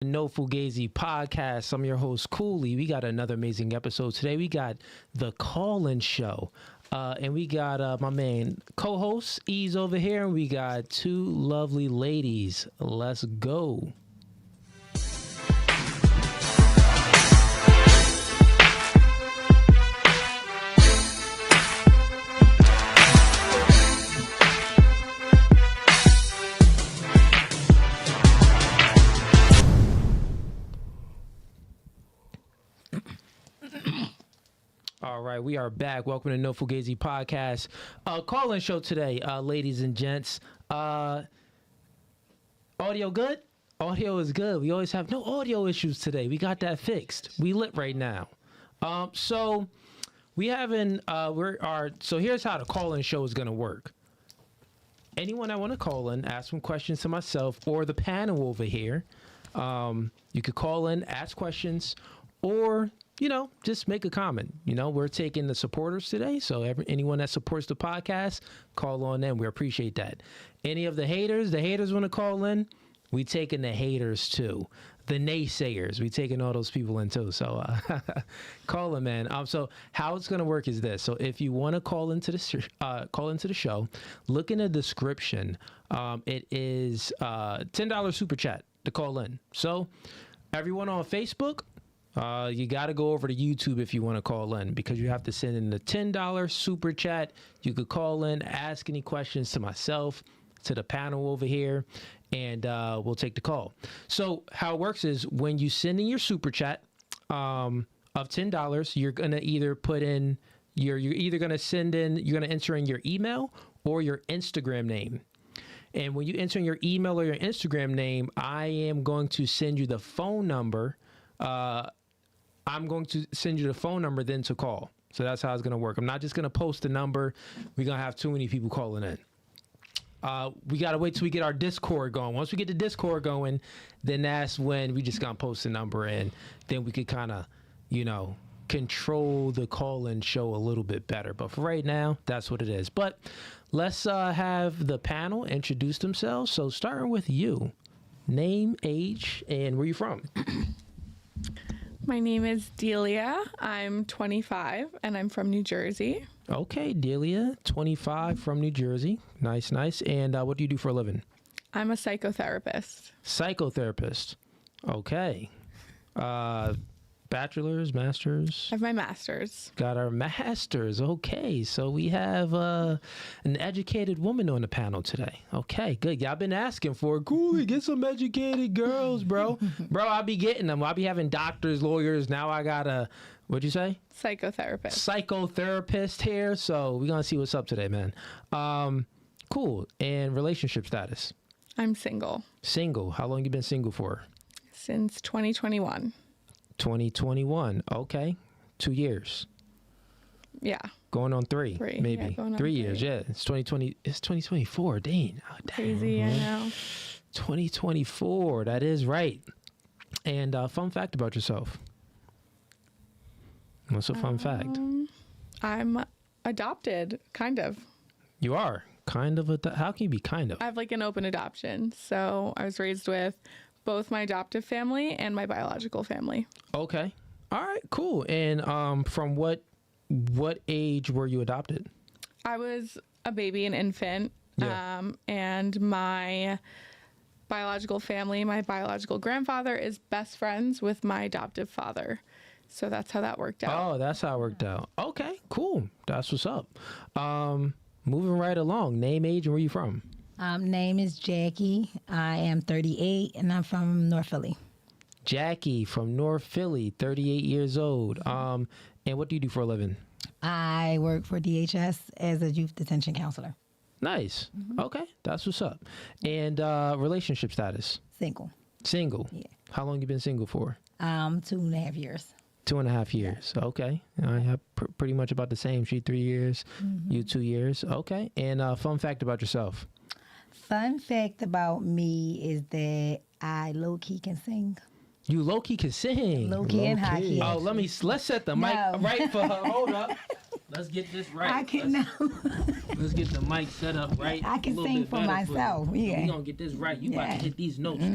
No Fugazee podcast. I'm your host, Cooley. We got another amazing episode today. We got the call-in show. And we got my main co-host, Ease, over here. And we got two lovely ladies. Let's go. All right, we are back. Welcome to No Fugazee podcast. Call-in show today, ladies and gents. Audio good? Audio is good. We always have no audio issues today. We got that fixed. We lit right now. So we haven't. So here's how the call-in show is gonna work. Anyone that want to call in, ask some questions to myself or the panel over here. You could call in, ask questions, or just make a comment. We're taking the supporters today. So anyone that supports the podcast, call on in. We appreciate that. Any of the haters want to call in, we taking the haters too. The naysayers, we taking all those people in too. So call them, man. So how it's going to work is this. So if you want to call into the show, look in the description. It is $10 super chat to call in. So everyone on Facebook, you got to go over to YouTube if you want to call in, because you have to send in the $10 super chat. You could call in, ask any questions to myself, to the panel over here, and we'll take the call. So how it works is when you send in your super chat of $10, you're going to either put in you're going to enter in your email or your Instagram name. And when you enter in your email or your Instagram name, I am going to send you the phone number. I'm going to send you the phone number then to call. So that's how it's going to work. I'm not just going to post the number. We're going to have too many people calling in. We got to wait till we get our Discord going. Once we get the Discord going, then that's when we just going to post the number, and then we could kind of, control the call-in show a little bit better. But for right now, that's what it is. But let's have the panel introduce themselves. So starting with you, name, age, and where you from? My name is Delia. I'm 25 and I'm from New Jersey. Okay, Delia, 25 from New Jersey. Nice. And what do you do for a living? I'm a psychotherapist. Psychotherapist. Okay. Bachelor's, master's? I have my master's. Got our master's. Okay, so we have an educated woman on the panel today. Okay, good. Y'all been asking for it. Cooley, get some educated girls, bro. Bro, I'll be getting them. I'll be having doctors, lawyers. Now I got a, what'd you say? Psychotherapist. Psychotherapist here. So we're going to see what's up today, man. Cool. And relationship status? I'm single. Single. How long you been single for? Since 2021. 2021. Okay. 2 years. Yeah. Going on three. Maybe. Yeah, going on 3 years. Yeah. It's 2020. It's 2024. Dang. Oh, dang. Crazy, I know. 2024. That is right. And fun fact about yourself. What's a fun fact? I'm adopted, kind of. You are kind of how can you be kind of? I have like an open adoption. So I was raised with both my adoptive family and my biological family. Okay. All right, cool. And from what age were you adopted? I was a baby, an infant. Yeah. And my biological family, my biological grandfather is best friends with my adoptive father. So that's how that worked out. Oh, that's how it worked out. Okay, cool. That's what's up. Moving right along. Name, age, and where you from? Name is Jackie. I am 38 and I'm from North Philly. Jackie from North Philly, 38 years old. And what do you do for a living? I work for DHS as a youth detention counselor. Nice. Mm-hmm. Okay, that's what's up. And relationship status? Single. Single? Yeah. How long you been single for? 2.5 years. 2.5 years. Yeah. Okay. I have pretty much about the same. She 3 years, you 2 years. Okay. And fun fact about yourself? Fun fact about me is that I low-key can sing. You low-key can sing. Low-key and high-key. Oh, let's set the mic right for her. Hold up. Let's get this right. I can now. Let's get the mic set up right. I can sing for myself. Yeah. We gonna get this right. You about Yeah. to hit these notes, girl.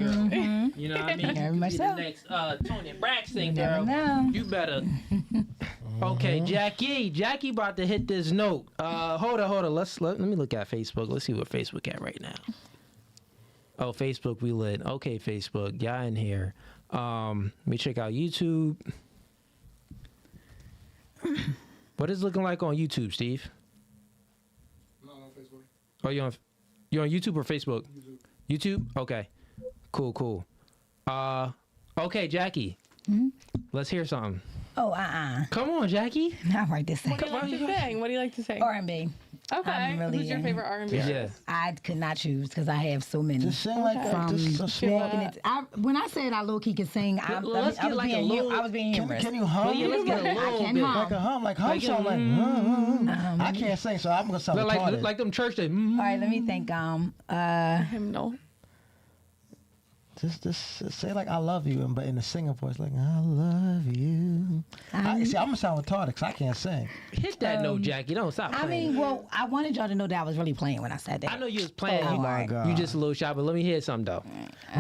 You know what I mean? Very You much be so. the next Tony Braxton, You girl. never know. You better. Okay, Jackie about to hit this note. Hold on. Let me look at Facebook. Let's see what Facebook at right now. Oh, Facebook, we lit. Okay, Facebook, y'all in here. Let me check out YouTube. What is it looking like on YouTube, Steve? No, on Facebook. Oh, you on YouTube or Facebook? YouTube. Okay. Cool. Okay, Jackie. Let's hear something. Oh, Come on, Jackie. Not right this What do second. you like to sing? What do you like to sing? R&B. Okay. I'm really Who's your in. favorite R&B? Yeah. I could not choose because I have so many. Just sing like that. From Just smoking it. When I said I low key could sing, I Let's get was like a being little- I was being humorous. Can you hum? Yeah, let's get a I little can bit. hum. Like a hum, like hum Like a- song, I can't sing, so I'm gonna sound retarded. Like them church days. All right, let me think. Hymnal. Just say like I love you, but in a singing voice, like I love you. See, I'm gonna sound retarded because I can't sing. Hit that note, Jackie. Don't stop I playing. mean, well, I wanted y'all to know that I was really playing when I said that. I know you was playing. Oh, you, my God. You just a little shy, but let me hear something though.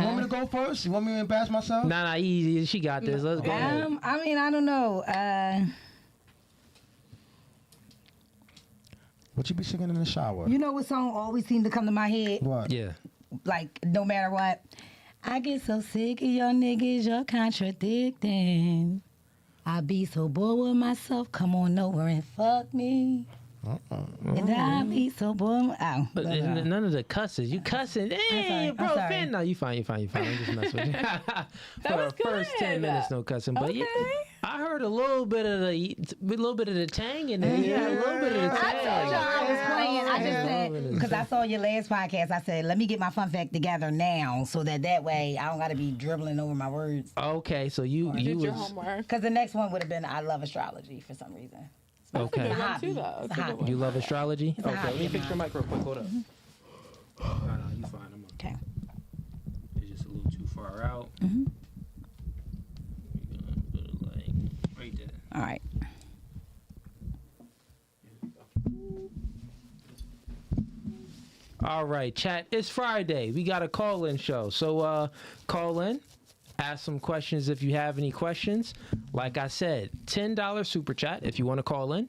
You want me to go first? You want me to embarrass myself? Nah, easy. She got this. Let's go. I mean, I don't know. What you be singing in the shower? You know what song always seemed to come to my head? What? Yeah. Like, no matter what. I get so sick of your niggas, you're contradicting. I be so bored with myself, come on over and fuck me. And I be so bored. Oh, But none of the cusses. You cussing. Hey, I'm bro, sorry. fan. No, you fine. I'm just messing with you. For was the first good. 10 minutes, no cussing. But yeah, Okay. I heard a little bit of the tang in there. Yeah, a little bit of the I tang. told y'all I was playing. I just Yeah. said, because I saw your last podcast, I said, let me get my fun fact together now so that way I don't got to be dribbling over my words. Okay, so you Did your was homework. Because the next one would have been I love astrology for some reason. That's a okay. good one hobby. too, though. It's It's a a good hobby. one. You love astrology? a Okay, let me hobby fix of your mic real quick. Hold up. No, you fine. I'm up. Okay. It's just a little too far out. Mhm. We're gonna put it like right there. All right. All right, chat. It's Friday. We got a call-in show. So call in, ask some questions if you have any questions. Like I said, $10 super chat if you want to call in.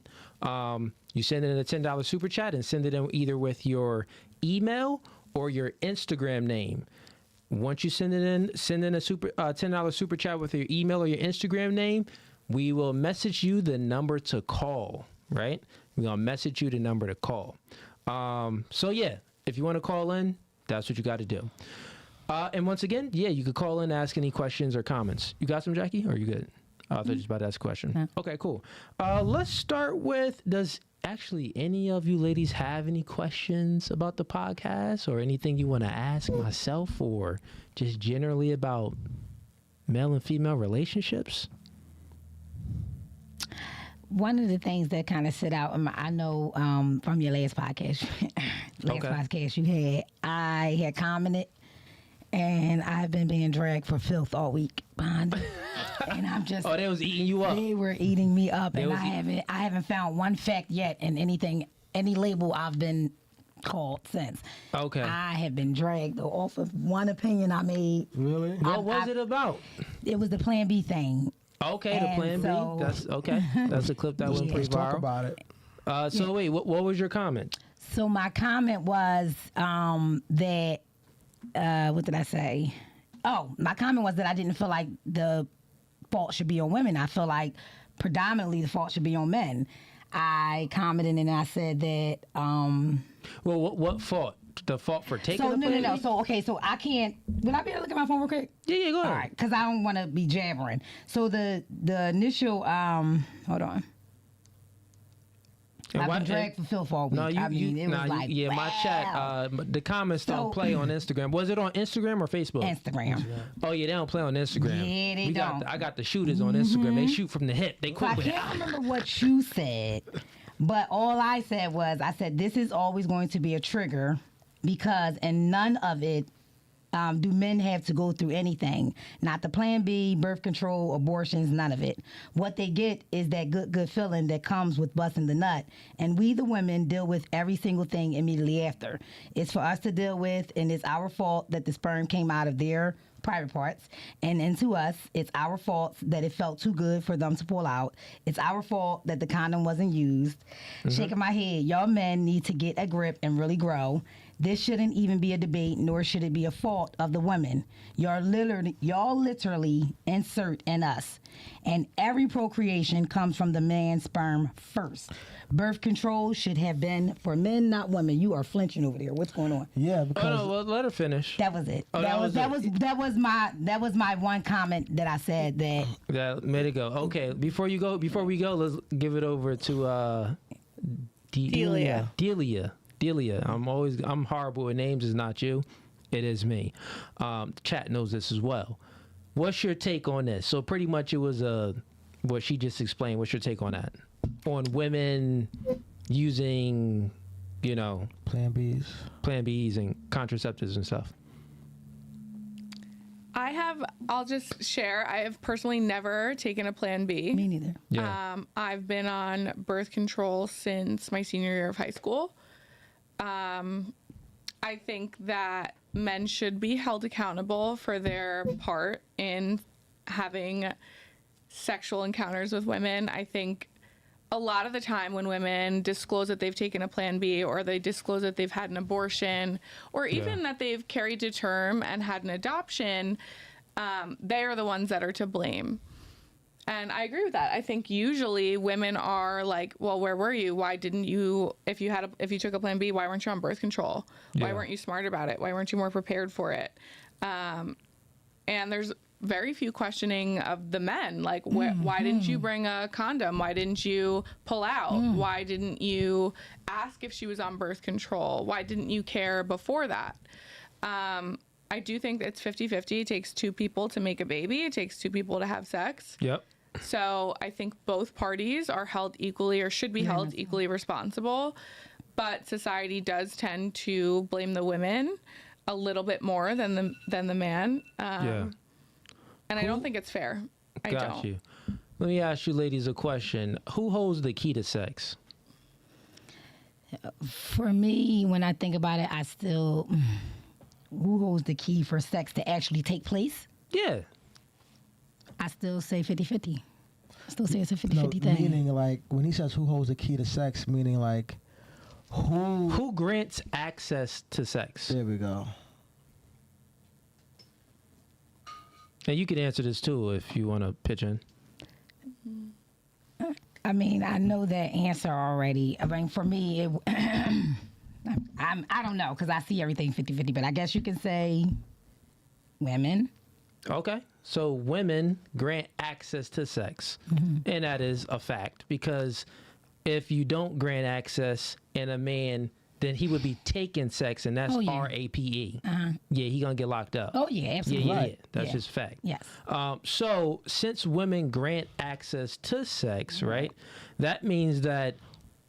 You send in a $10 super chat and send it in either with your email or your Instagram name. Once you send in a $10 super chat with your email or your Instagram name, we will message you the number to call, right? We're going to message you the number to call. So yeah, if you want to call in, that's what you got to do. And once again, yeah, you could call in, ask any questions or comments. You got some, Jackie? Or are you good? I thought you was about to ask a question. No. Okay, cool. Let's start with, does actually any of you ladies have any questions about the podcast or anything you want to ask myself or just generally about male and female relationships? One of the things that kind of stood out, I know from your last podcast, podcast you had, I had commented, and I've been being dragged for filth all week behind it. And I'm just, Oh, they was eating you up. they were eating me up, They and was I haven't found one fact yet in any label I've been called since. Okay. I have been dragged off of one opinion I made. Really? What was it about? It was the Plan B thing. Okay, the And plan so- B. That's okay. That's a clip that went Yeah. pretty Let's talk viral. about it. So wait, what was your comment? So my comment was that what did I say? Oh, my comment was that I didn't feel like the fault should be on women. I feel like predominantly the fault should be on men. I commented and I said that. Well, what fault? The fault for taking So the no. plan B? So okay. So I can't. Would I be able to look at my phone real quick? Yeah, go ahead. All right, because I don't want to be jabbering. So the initial. Hold on. And I've why- been dragged for filth all week. No, I mean, it was nah, like, yeah, my chat, wow. the comments don't So- play on Instagram. Was it on Instagram or Facebook? Instagram. Oh yeah, they don't play on Instagram. Yeah, they don't. I got the shooters on Instagram. They shoot from the hip. They So quick I with it. can't remember what you said, but all I said was, this is always going to be a trigger because, and none of it do men have to go through anything? Not the Plan B, birth control, abortions, none of it. What they get is that good feeling that comes with busting the nut. And we, the women, deal with every single thing immediately after. It's for us to deal with, and it's our fault that the sperm came out of their private parts, and then to us, it's our fault that it felt too good for them to pull out. It's our fault that the condom wasn't used. Shaking my head, y'all men need to get a grip and really grow. This shouldn't even be a debate, nor should it be a fault of the women. Y'all literally insert in us. And every procreation comes from the man's sperm first. Birth control should have been for men, not women. You are flinching over there. What's going on? Yeah, because well, let her finish. That was it. Oh, that was my one comment that I said that made it go. Okay, before we go, let's give it over to Delia. Delia. I'm horrible with names. It's not you. It is me. Chat knows this as well. What's your take on this? So pretty much it was what she just explained. What's your take on that? On women using, Plan Bs and contraceptives and stuff. I'll just share. I have personally never taken a Plan B. me neither. Yeah. I've been on birth control since my senior year of high school. I think that men should be held accountable for their part in having sexual encounters with women. I think a lot of the time when women disclose that they've taken a Plan B, or they disclose that they've had an abortion, or even that they've carried to term and had an adoption, they are the ones that are to blame. And I agree with that. I think usually women are like, well, where were you? Why didn't you, if you took a Plan B, why weren't you on birth control? Why weren't you smart about it? Why weren't you more prepared for it? And there's very few questioning of the men. Like, why didn't you bring a condom? Why didn't you pull out? Why didn't you ask if she was on birth control? Why didn't you care before that? I do think it's 50-50. It takes two people to make a baby. It takes two people to have sex. Yep. So I think both parties are held equally, or should be held equally responsible. But society does tend to blame the women a little bit more than the man. And I don't think it's fair. I don't. You. Let me ask you ladies a question. Who holds the key to sex? For me, when I think about it, who holds the key for sex to actually take place? Yeah. I still say 50-50. I still say it's a 50-50 thing. Meaning, like, when he says who holds the key to sex, meaning, like, who grants access to sex? There we go. And you can answer this, too, if you want to pitch in. I mean, I know that answer already. I mean, for me, I don't know, because I see everything 50-50, but I guess you can say women. Okay. So women grant access to sex. And that is a fact, because if you don't grant access in a man, then he would be taking sex, and that's RAPE. Yeah, he gonna get locked up. Oh, yeah, absolutely. Yeah. That's just fact. Yes. So since women grant access to sex, right, that means that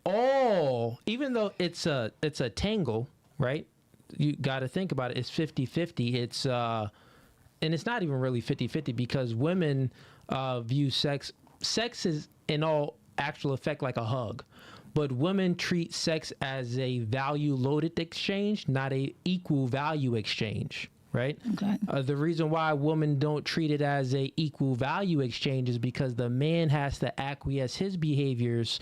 even though it's a tangle, right, you got to think about it, it's 50-50. And it's not even really 50-50, because women view sex is in all actual effect like a hug, but women treat sex as a value loaded exchange, not a equal value exchange, right? Okay. The reason why women don't treat it as a equal value exchange is because the man has to acquiesce his behaviors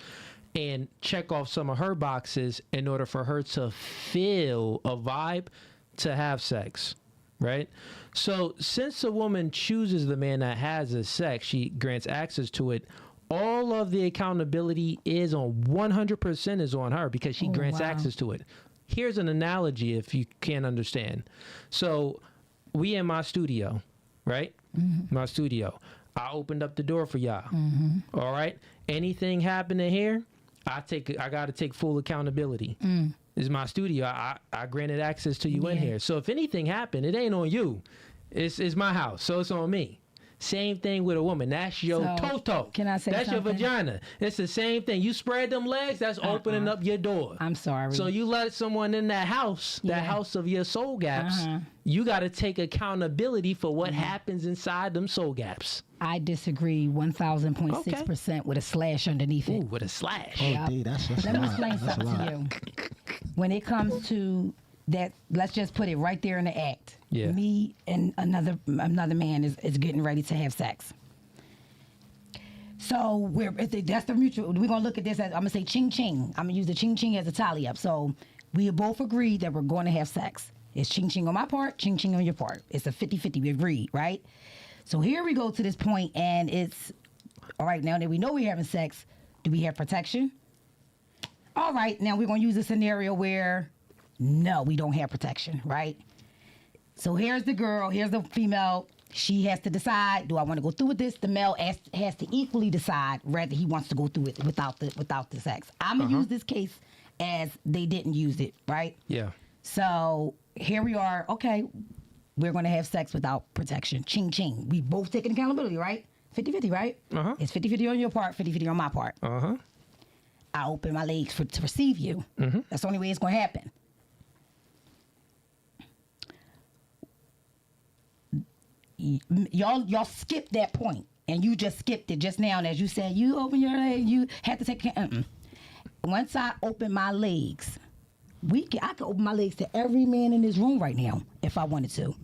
and check off some of her boxes in order for her to feel a vibe to have sex. Right? So since a woman chooses the man that has the sex, she grants access to it, all of the accountability is on 100% is on her, because she grants access to it. Here's an analogy if you can't understand. So we in my studio, right? My studio. I opened up the door for y'all. All right? Anything happening here, I got to take full accountability. This is my studio. I granted access to you in here. So if anything happened, it ain't on you. It's my house, so it's on me. Same thing with a woman. That's your So, toto. can I say That's something? your vagina. It's the same thing. You spread them legs, that's opening up your door. I'm sorry. So you let someone in that house, that house of your soul gaps, you got to take accountability for what happens inside them soul gaps. I disagree 1,000.6% with a slash underneath it. Ooh, with a slash. Oh, D, that's Let a me lot. explain That's a something lot. to you. When it comes to that, let's just put it right there in the act. Yeah. Me and another man is getting ready to have sex. So that's the mutual. We're gonna look at this as I'm gonna say ching ching. I'm gonna use the ching ching as a tally up. So we both agreed that we're going to have sex. It's ching ching on my part, ching ching on your part. It's a 50-50. We agreed, right? So here we go to this point, and it's all right. Now that we know we're having sex, do we have protection? All right. Now we're gonna use a scenario where no, we don't have protection, right? So here's the girl, here's the female. She has to decide, do I want to go through with this? The male has to equally decide whether he wants to go through it without the sex. I'm going to use this case as they didn't use it, right? Yeah. So here we are. Okay, we're going to have sex without protection. Ching, ching. We both taking accountability, right? 50-50, right? It's 50-50 on your part, 50-50 on my part. I open my legs to receive you. That's the only way it's going to happen. Y'all skipped that point, and you just skipped it just now. And as you said, you open your leg, you had to take. Once I open my legs, I could open my legs to every man in this room right now if I wanted to.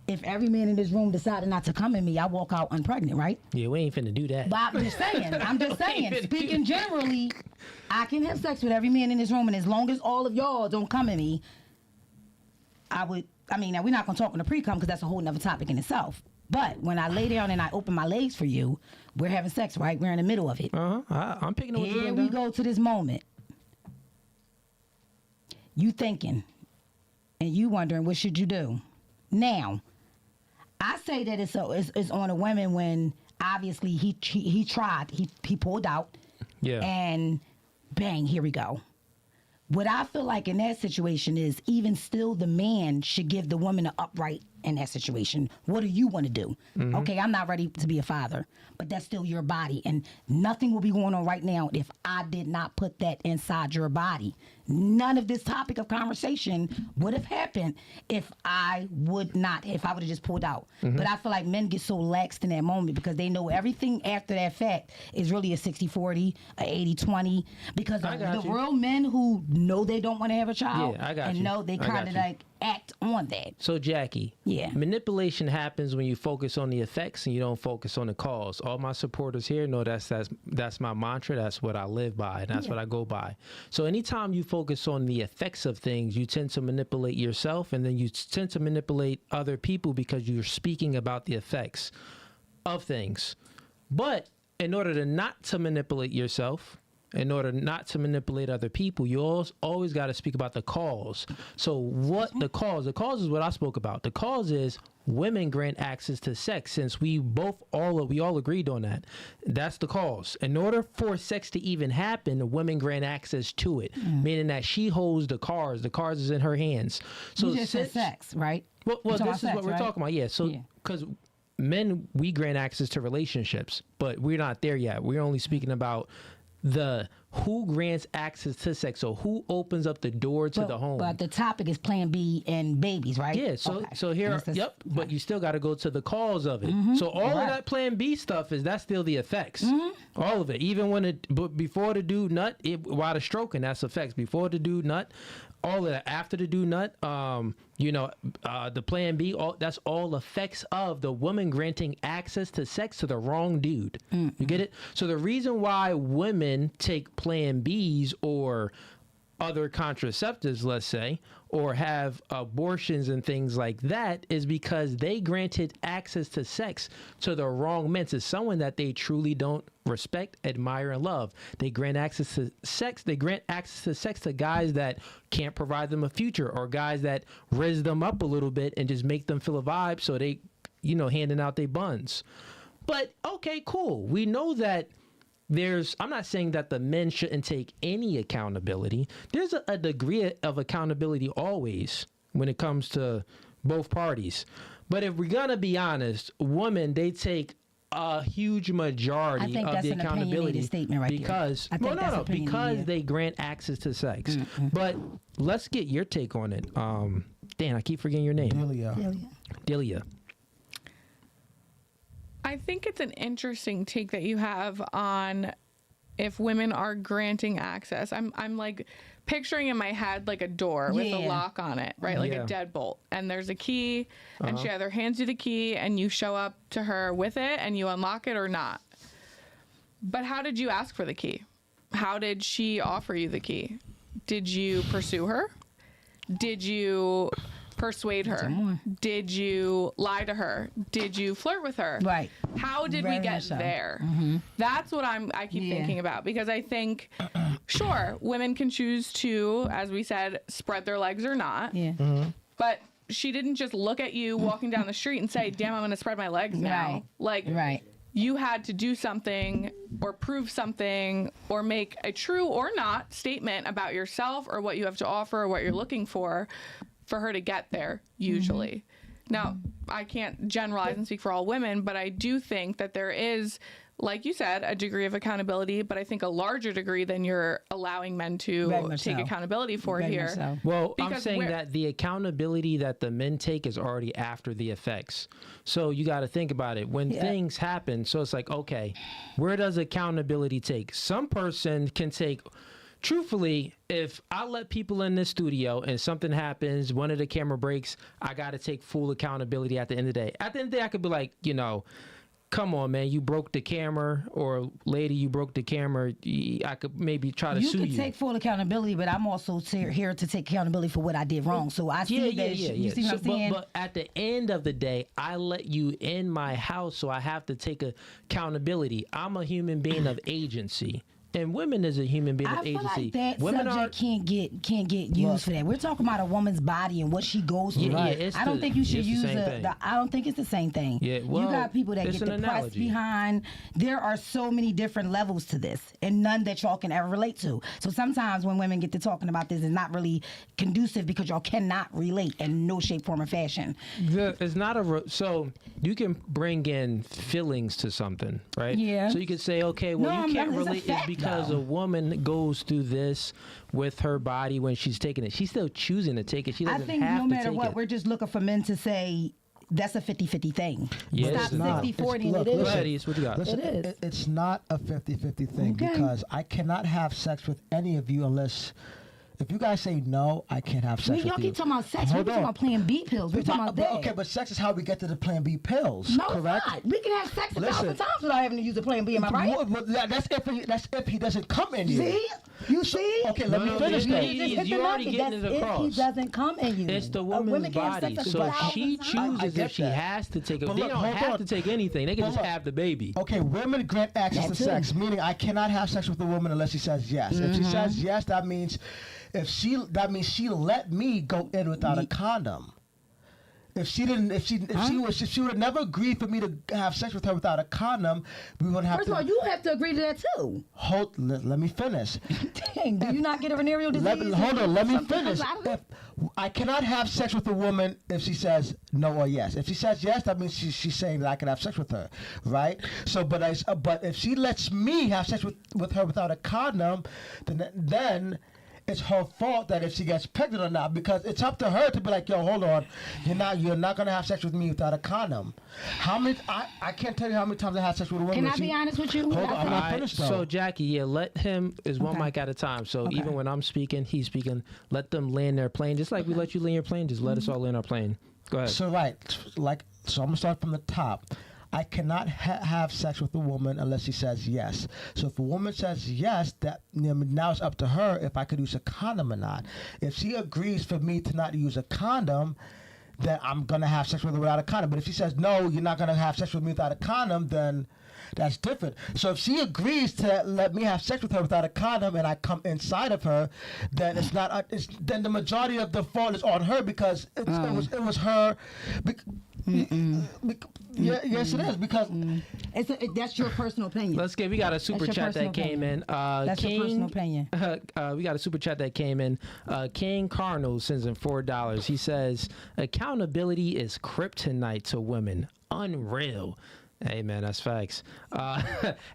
If every man in this room decided not to come in me, I walk out unpregnant, right? Yeah, we ain't finna do that. But I'm just saying. Speaking generally, I can have sex with every man in this room, and as long as all of y'all don't come at me, I would. I mean, now we're not going to talk on the pre-com because that's a whole nother topic in itself. But when I lay down and I open my legs for you, we're having sex, right? We're in the middle of it. I'm picking up what you're Here doing. we go to this moment. You thinking, and you wondering, what should you do? Now, I say that it's on a woman when obviously he tried, he pulled out, and bang, here we go. What I feel like in that situation is even still the man should give the woman an upright in that situation. What do you want to do? Okay, I'm not ready to be a father, but that's still your body. And nothing will be going on right now if I did not put that inside your body. None of this topic of conversation would have happened if I would have just pulled out. But I feel like men get so laxed in that moment because they know everything after that fact is really a 60-40, a 80-20. Because the real men who know they don't want to have a child and know they kind of like act on that. So Jackie, Yeah. manipulation happens when you focus on the effects and you don't focus on the cause. All my supporters here know that's my mantra. That's what I live by, and that's what I go by. So anytime you focus on the effects of things, you tend to manipulate yourself, and then you tend to manipulate other people because you're speaking about the effects of things. But in order to not to manipulate yourself, in order not to manipulate other people, you always got to speak about the cause. So what the cause is what I spoke about. The cause is women grant access to sex, since we all agreed on that. That's the cause. In order for sex to even happen, women grant access to it, meaning that she holds the cards. The cards is in her hands. So You just said sex, right? Well, You're talking this is about what sex, we're right? talking about. Yeah. So because men, we grant access to relationships, but we're not there yet. We're only speaking about who grants access to sex. So who opens up the door to the home? But the topic is Plan B and babies, right? Yeah, so here, but you still got to go to the cause of it. So all of that Plan B stuff that's still the effects. All of it, even when but before the dude nut, while the stroking, that's effects. Before the dude nut, all of that. After the dude nut, the Plan B, that's all effects of the woman granting access to sex to the wrong dude. You get it? So the reason why women take Plan Bs or other contraceptives, let's say, or have abortions and things like that is because they granted access to sex to the wrong men, to someone that they truly don't respect, admire, and love. They grant access to sex. They grant access to sex to guys that can't provide them a future, or guys that raise them up a little bit and just make them feel a vibe, so they, handing out their buns. But okay, cool. We know that I'm not saying that the men shouldn't take any accountability. There's a degree of accountability always when it comes to both parties. But if we're gonna be honest, women, they take a huge majority I think of that's the an accountability opinionated statement right there. because I think that's opinionated, because yeah. they grant access to sex. But let's get your take on it. Dan, I keep forgetting your name. Delia. I think it's an interesting take that you have on if women are granting access. I'm like picturing in my head like a door with a lock on it, right? Like a deadbolt. And there's a key and she either hands you the key and you show up to her with it and you unlock it or not. But how did you ask for the key? How did she offer you the key? Did you pursue her? Did you persuade her? Did you lie to her? Did you flirt with her? Right. How did we get there? That's what I keep thinking about, because I think, sure, women can choose to, as we said, spread their legs or not. Yeah. But she didn't just look at you walking down the street and say, damn, I'm going to spread my legs now. Right. You had to do something or prove something or make a true or not statement about yourself or what you have to offer or what you're looking for her to get there, usually. Now, I can't generalize and speak for all women, but I do think that there is, like you said, a degree of accountability, but I think a larger degree than you're allowing men to take accountability for here. Well, I'm saying that the accountability that the men take is already after the effects. So you got to think about it. When things happen, so it's like, okay, where does accountability take? Some person can take... Truthfully, if I let people in this studio and something happens, one of the camera breaks, I got to take full accountability at the end of the day. At the end of the day, I could be like, come on, man, you broke the camera, or lady, you broke the camera. I could maybe try to sue you. You can take full accountability, but I'm also here to take accountability for what I did wrong. So I see that. You see what I'm saying? But at the end of the day, I let you in my house, so I have to take accountability. I'm a human being of agency. And women is a human being of agency. I feel like that women subject can't get used for that. We're talking about a woman's body and what she goes through. I don't think you should use I don't think it's the same thing. Yeah, well, you got people that get depressed behind. There are so many different levels to this, and none that y'all can ever relate to. So sometimes when women get to talking about this, it's not really conducive because y'all cannot relate in no shape, form, or fashion. It's not so you can bring in feelings to something, right? Yeah. So you could say, okay, well, you can't relate because a woman goes through this with her body when she's taking it. She's still choosing to take it. She doesn't have to take it. I think no matter what, we're just looking for men to say that's a 50-50 thing. Yeah, stop 60-40 and it is. What you got? Listen, it is. It's not a 50-50 thing because I cannot have sex with any of you unless... If you guys say no, I can't have sex with you. Y'all keep talking about sex. We're talking about Plan B pills. We're talking about that. Okay, but sex is how we get to the Plan B pills. No, correct? it's not. We can have sex 1,000 times without having to use a Plan B. Am I right? Well, that's if he doesn't come in you. See? You see? Okay, let me finish that. You're already getting it across. If he doesn't come in you. It's the woman's body. So she chooses if she has to take it. They don't have to take anything. They can just have the baby. Okay, women grant access to sex, meaning I cannot have sex with a woman unless she says yes. If she says yes, that means she let me go in without a condom. If she would have never agreed for me to have sex with her without a condom, we wouldn't have. First of all, you have to agree to that too. Let me finish. Dang, do you not get a venereal disease? Hold on, let me finish. I cannot have sex with a woman if she says no or yes. If she says yes, that means she's saying that I can have sex with her, right? So, but if she lets me have sex with her without a condom, then it's her fault that if she gets pregnant or not, because it's up to her to be like, yo, hold on, you're not gonna have sex with me without a condom. I can't tell you how many times I had sex with a woman. Can I be honest with you? Hold on, I'm not finished though. So Jackie, let him one mic at a time. So even when I'm speaking, he's speaking. Let them land their plane, just like we let you land your plane. Just let us all land our plane. Go ahead. So so I'm gonna start from the top. I cannot have sex with a woman unless she says yes. So if a woman says yes, now it's up to her if I could use a condom or not. If she agrees for me to not use a condom, then I'm going to have sex with her without a condom. But if she says, no, you're not going to have sex with me without a condom, then that's different. So if she agrees to let me have sex with her without a condom and I come inside of her, then it's not. Then the majority of the fault is on her because it was her. Yes, it is because That's your personal opinion. We got a super That's your chat that personal came in. That's your personal opinion. We got a super chat that came in. King Cardinal sends in $4. He says, accountability is kryptonite to women. Unreal. Hey, man, that's facts.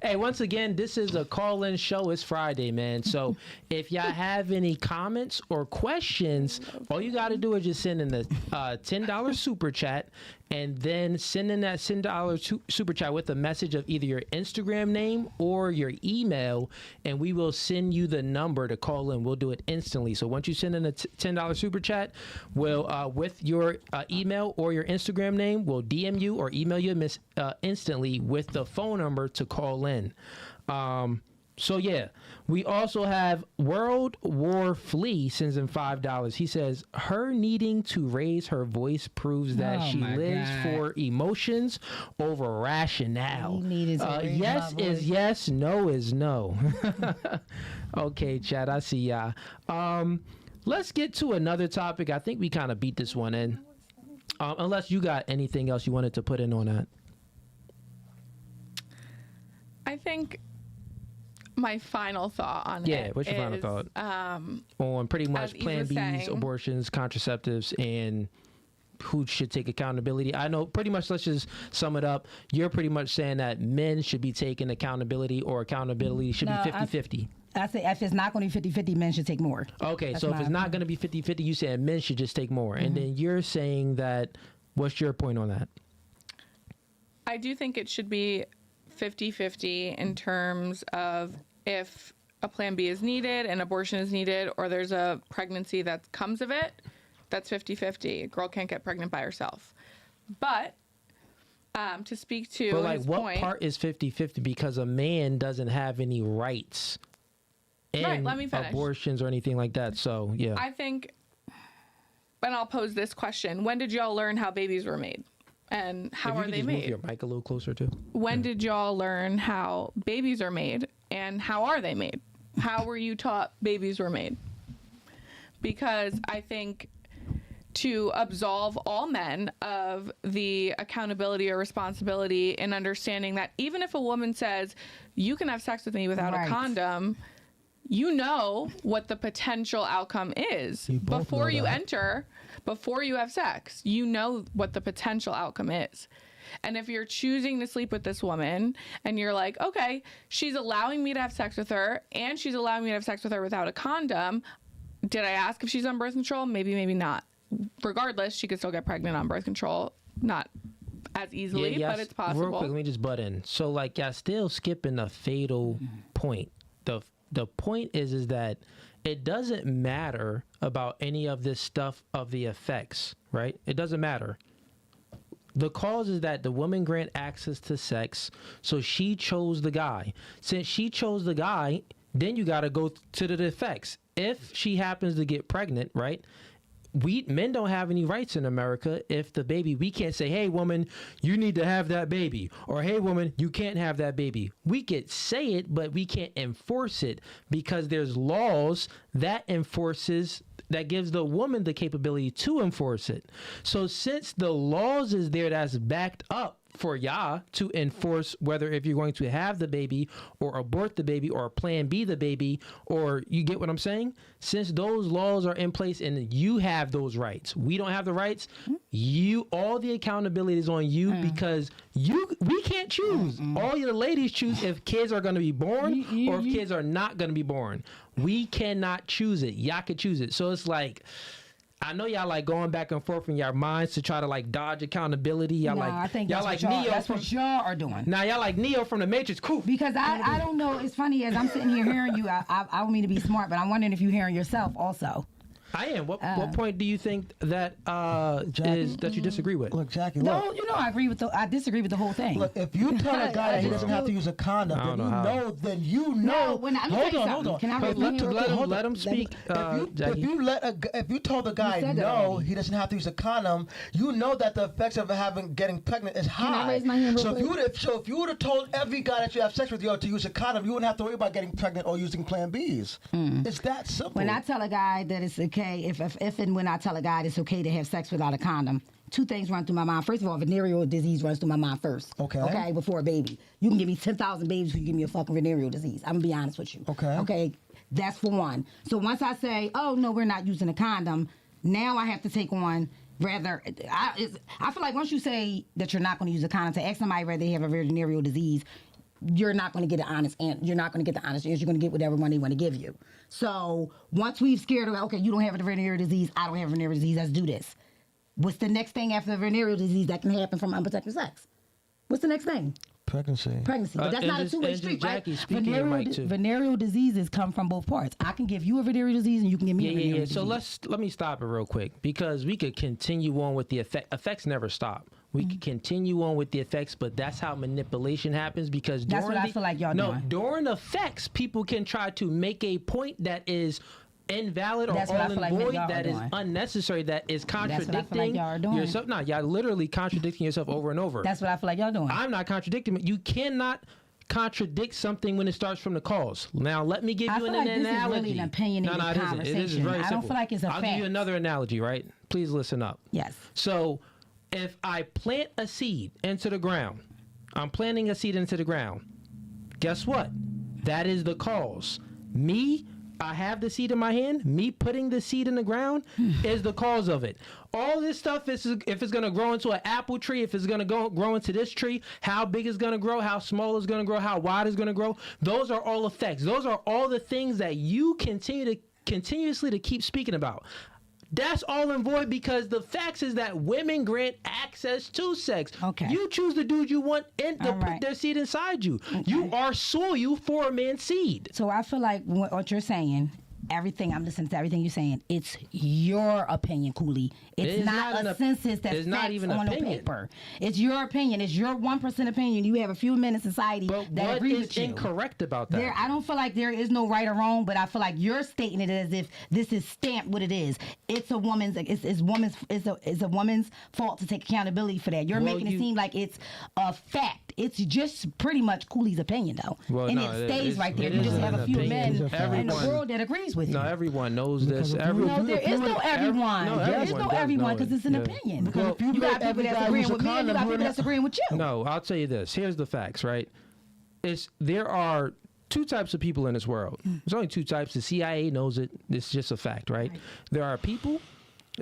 Hey, once again, this is a call-in show. It's Friday, man. So if y'all have any comments or questions, all you got to do is just send in the $10 super chat and then send in that $10 super chat with a message of either your Instagram name or your email, and we will send you the number to call in. We'll do it instantly. So once you send in a $10 super chat, we'll with your email or your Instagram name, we'll DM you or email you instantly with the phone number to call in. So yeah, we also have World War Flea sends in $5. He says her needing to raise her voice proves that she lives for emotions over rationale. Yes is yes, no is no. Okay, Chad, I see ya. Let's get to another topic. I think we kind of beat this one in. Unless you got anything else you wanted to put in on that. I think my final thought on it. Yeah, what's your final thought? On pretty much Plan Bs, abortions, contraceptives, and who should take accountability. I know pretty much, let's just sum it up. You're pretty much saying that men should be taking accountability, or accountability should be 50-50. I say if it's not going to be 50-50, men should take more. Okay, That's so if it's not going to be 50-50, you saying men should just take more. And then you're saying that, what's your point on that? I do think it should be 50-50 in terms of if a Plan B is needed, an abortion is needed, or there's a pregnancy that comes of it, that's 50-50. A girl can't get pregnant by herself. But to speak to but like, his what point, part is 50-50? Because a man doesn't have any rights in let me finish. abortions or anything like that. So yeah, I think, and I'll pose this question: when did y'all learn how babies were made? And how are they made? Move your mic a little closer too. When did y'all learn how babies are made, and how are they made? How were you taught babies were made? Because I think to absolve all men of the accountability or responsibility in understanding that even if a woman says, you can have sex with me without a condom, you know what the potential outcome is before you enter. Before you have sex, you know what the potential outcome is. And if you're choosing to sleep with this woman and you're like, okay, she's allowing me to have sex with her and she's allowing me to have sex with her without a condom. Did I ask if she's on birth control? Maybe, maybe not. Regardless, she could still get pregnant on birth control. Not as easily, but it's possible. Real quick, let me just butt in. So like, y'all still skipping the fatal point. The point is that it doesn't matter about any of this stuff of the effects, right? It doesn't matter. The cause is that the woman grant access to sex, so she chose the guy. Since she chose the guy, then you got to go to the effects. If she happens to get pregnant, right? Men don't have any rights in America. If the baby, we can't say, hey, woman, you need to have that baby. Or, hey, woman, you can't have that baby. We could say it, but we can't enforce it because there's laws that gives the woman the capability to enforce it. So since the laws is there that's backed up for y'all to enforce whether if you're going to have the baby or abort the baby or Plan B the baby, or you get what I'm saying? Since those laws are in place and you have those rights, we don't have the rights. All the accountability is on you because we can't choose. All your ladies choose if kids are going to be born or if kids are not going to be born. We cannot choose it. Y'all can choose it. So it's like, I know y'all like going back and forth in your minds to try to like dodge accountability. Y'all I think y'all that's like what Neo. That's what y'all are doing. Now y'all like Neo from the Matrix. Cool. Because I don't know. It's funny as I'm sitting here hearing you. I don't mean to be smart, but I'm wondering if you're hearing yourself also. I am. What point do you think that is that you disagree with? Look, Jackie. No, I disagree with the whole thing. Look, if you tell a guy that he doesn't have to use a condom, then you know. Hold on. Can I let him speak? If you told the guy no, he doesn't have to use a condom, you know that the effects of getting pregnant is high. Can I raise my hand real quick? If you would have told every guy that you have sex with to use a condom, you wouldn't have to worry about getting pregnant or using Plan Bs. It's that simple. When I tell a guy that it's okay, if and when I tell a guy it's okay to have sex without a condom, two things run through my mind. First of all, venereal disease runs through my mind first. Okay, before a baby. You can give me 10,000 babies if you give me a fucking venereal disease. I'm gonna be honest with you. Okay, that's for one. So once I say, oh no, we're not using a condom, now I have to take on. Rather, I feel like once you say that you're not going to use a condom, to ask somebody whether they have a venereal disease, you're not going to get an honest answer. You're not going to get the honest answer. You're going to get whatever one they want to give you. So once we've scared of, okay, you don't have a venereal disease, I don't have a venereal disease, let's do this. What's the next thing after the venereal disease that can happen from unprotected sex? What's the next thing? Pregnancy. But that's not a two-way street, right? Venereal, venereal diseases come from both parts. I can give you a venereal disease and you can give me a venereal disease. So let me stop it real quick, because we could continue on with the effects never stop. We could continue on with the effects, but that's how manipulation happens, because that's what I feel like y'all doing. During effects, people can try to make a point that is invalid or that's all in void, that is unnecessary, that is contradicting yourself. No, y'all literally contradicting yourself over and over. That's what I feel like y'all doing. I'm not contradicting. You cannot contradict something when it starts from the cause. Now, let me give you an analogy. This is really an opinionated conversation. It is very simple. I don't feel like it's a I'll fact. give you another analogy, right? Please listen up. Yes. So, if I plant a seed into the ground, I'm planting a seed into the ground. Guess what? That is the cause. I have the seed in my hand. Me putting the seed in the ground is the cause of it. All this stuff is if it's going to grow into an apple tree, if it's going to grow into this tree, how big it's going to grow, how small it's going to grow, how wide it's going to grow. Those are all effects. Those are all the things that you continuously to keep speaking about. That's all in void, because the facts is that women grant access to sex. Okay. You choose the dude you want to put their seed inside you. Okay. You are soil for a man's seed. So I feel like what you're saying, I'm listening to everything you're saying. It's your opinion, Cooley. It's not a census that's not even on the paper. It's your opinion. It's your 1% opinion. You have a few men in society that agree with you. What is incorrect about that? I don't feel like there is no right or wrong, but I feel like you're stating it as if this is stamped what it is. It's a woman's fault to take accountability for that. You're making it seem like it's a fact. It's just pretty much Cooley's opinion, though. Well, and it stays right there. You just have a few men in the world that agrees with you. No, everyone knows this. There is no everyone. There is no everyone, because it's an opinion. Well, you got people that's agreeing with me, and you got people that's agreeing with you. No, I'll tell you this. Here's the facts, right? There are two types of people in this world. There's only two types. The CIA knows it. It's just a fact, right? There are people,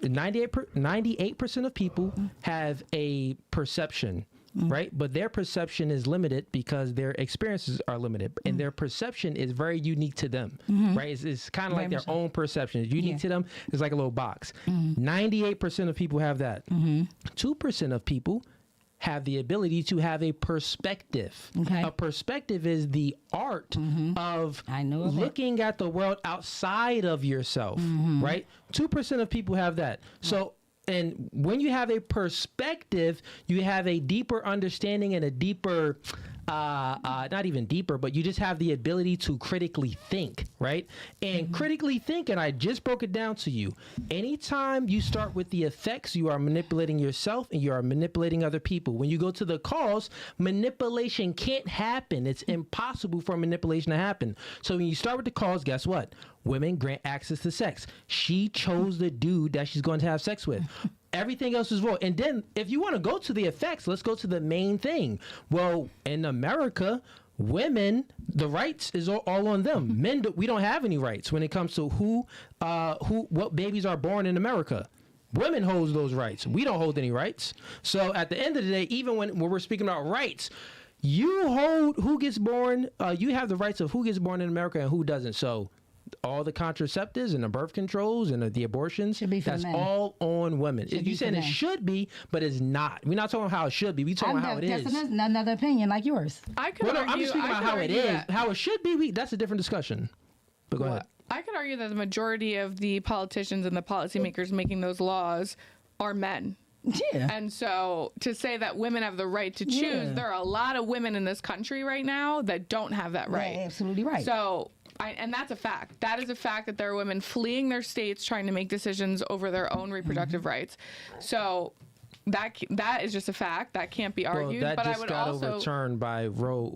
98% of people have a perception, right? But their perception is limited because their experiences are limited, and their perception is very unique to them, right? It's kind of like their own perception. It's unique to them. It's like a little box. 98% of people have that. 2% of people have the ability to have a perspective. A perspective is the art of looking at the world outside of yourself, right? 2% of people have that. So, and when you have a perspective, you have a deeper understanding and a deeper, not even deeper, but you just have the ability to critically think, right? And critically think, and I just broke it down to you. Anytime you start with the effects, you are manipulating yourself and you are manipulating other people. When you go to the cause, manipulation can't happen. It's impossible for manipulation to happen. So when you start with the cause, guess what? Women grant access to sex. She chose the dude that she's going to have sex with. Everything else is void. And then if you want to go to the effects, let's go to the main thing. Well, in America, women, the rights is all on them. Men, we don't have any rights when it comes to what babies are born in America. Women hold those rights. We don't hold any rights. So at the end of the day, even when we're speaking about rights, you hold who gets born. You have the rights of who gets born in America and who doesn't. So all the contraceptives and the birth controls and the abortions, that's all on women. You're saying it should be, but it's not. We're not talking how it should be. We're talking how it is. That's another opinion like yours. I'm just speaking about how it is. How it should be, that's a different discussion. But go ahead. I could argue that the majority of the politicians and the policymakers making those laws are men. Yeah. And so to say that women have the right to choose, there are a lot of women in this country right now that don't have that right. Yeah, absolutely right. So, and that's a fact. That is a fact that there are women fleeing their states trying to make decisions over their own reproductive rights. So that is just a fact that can't be argued. Well, that but just I would got also overturned by Roe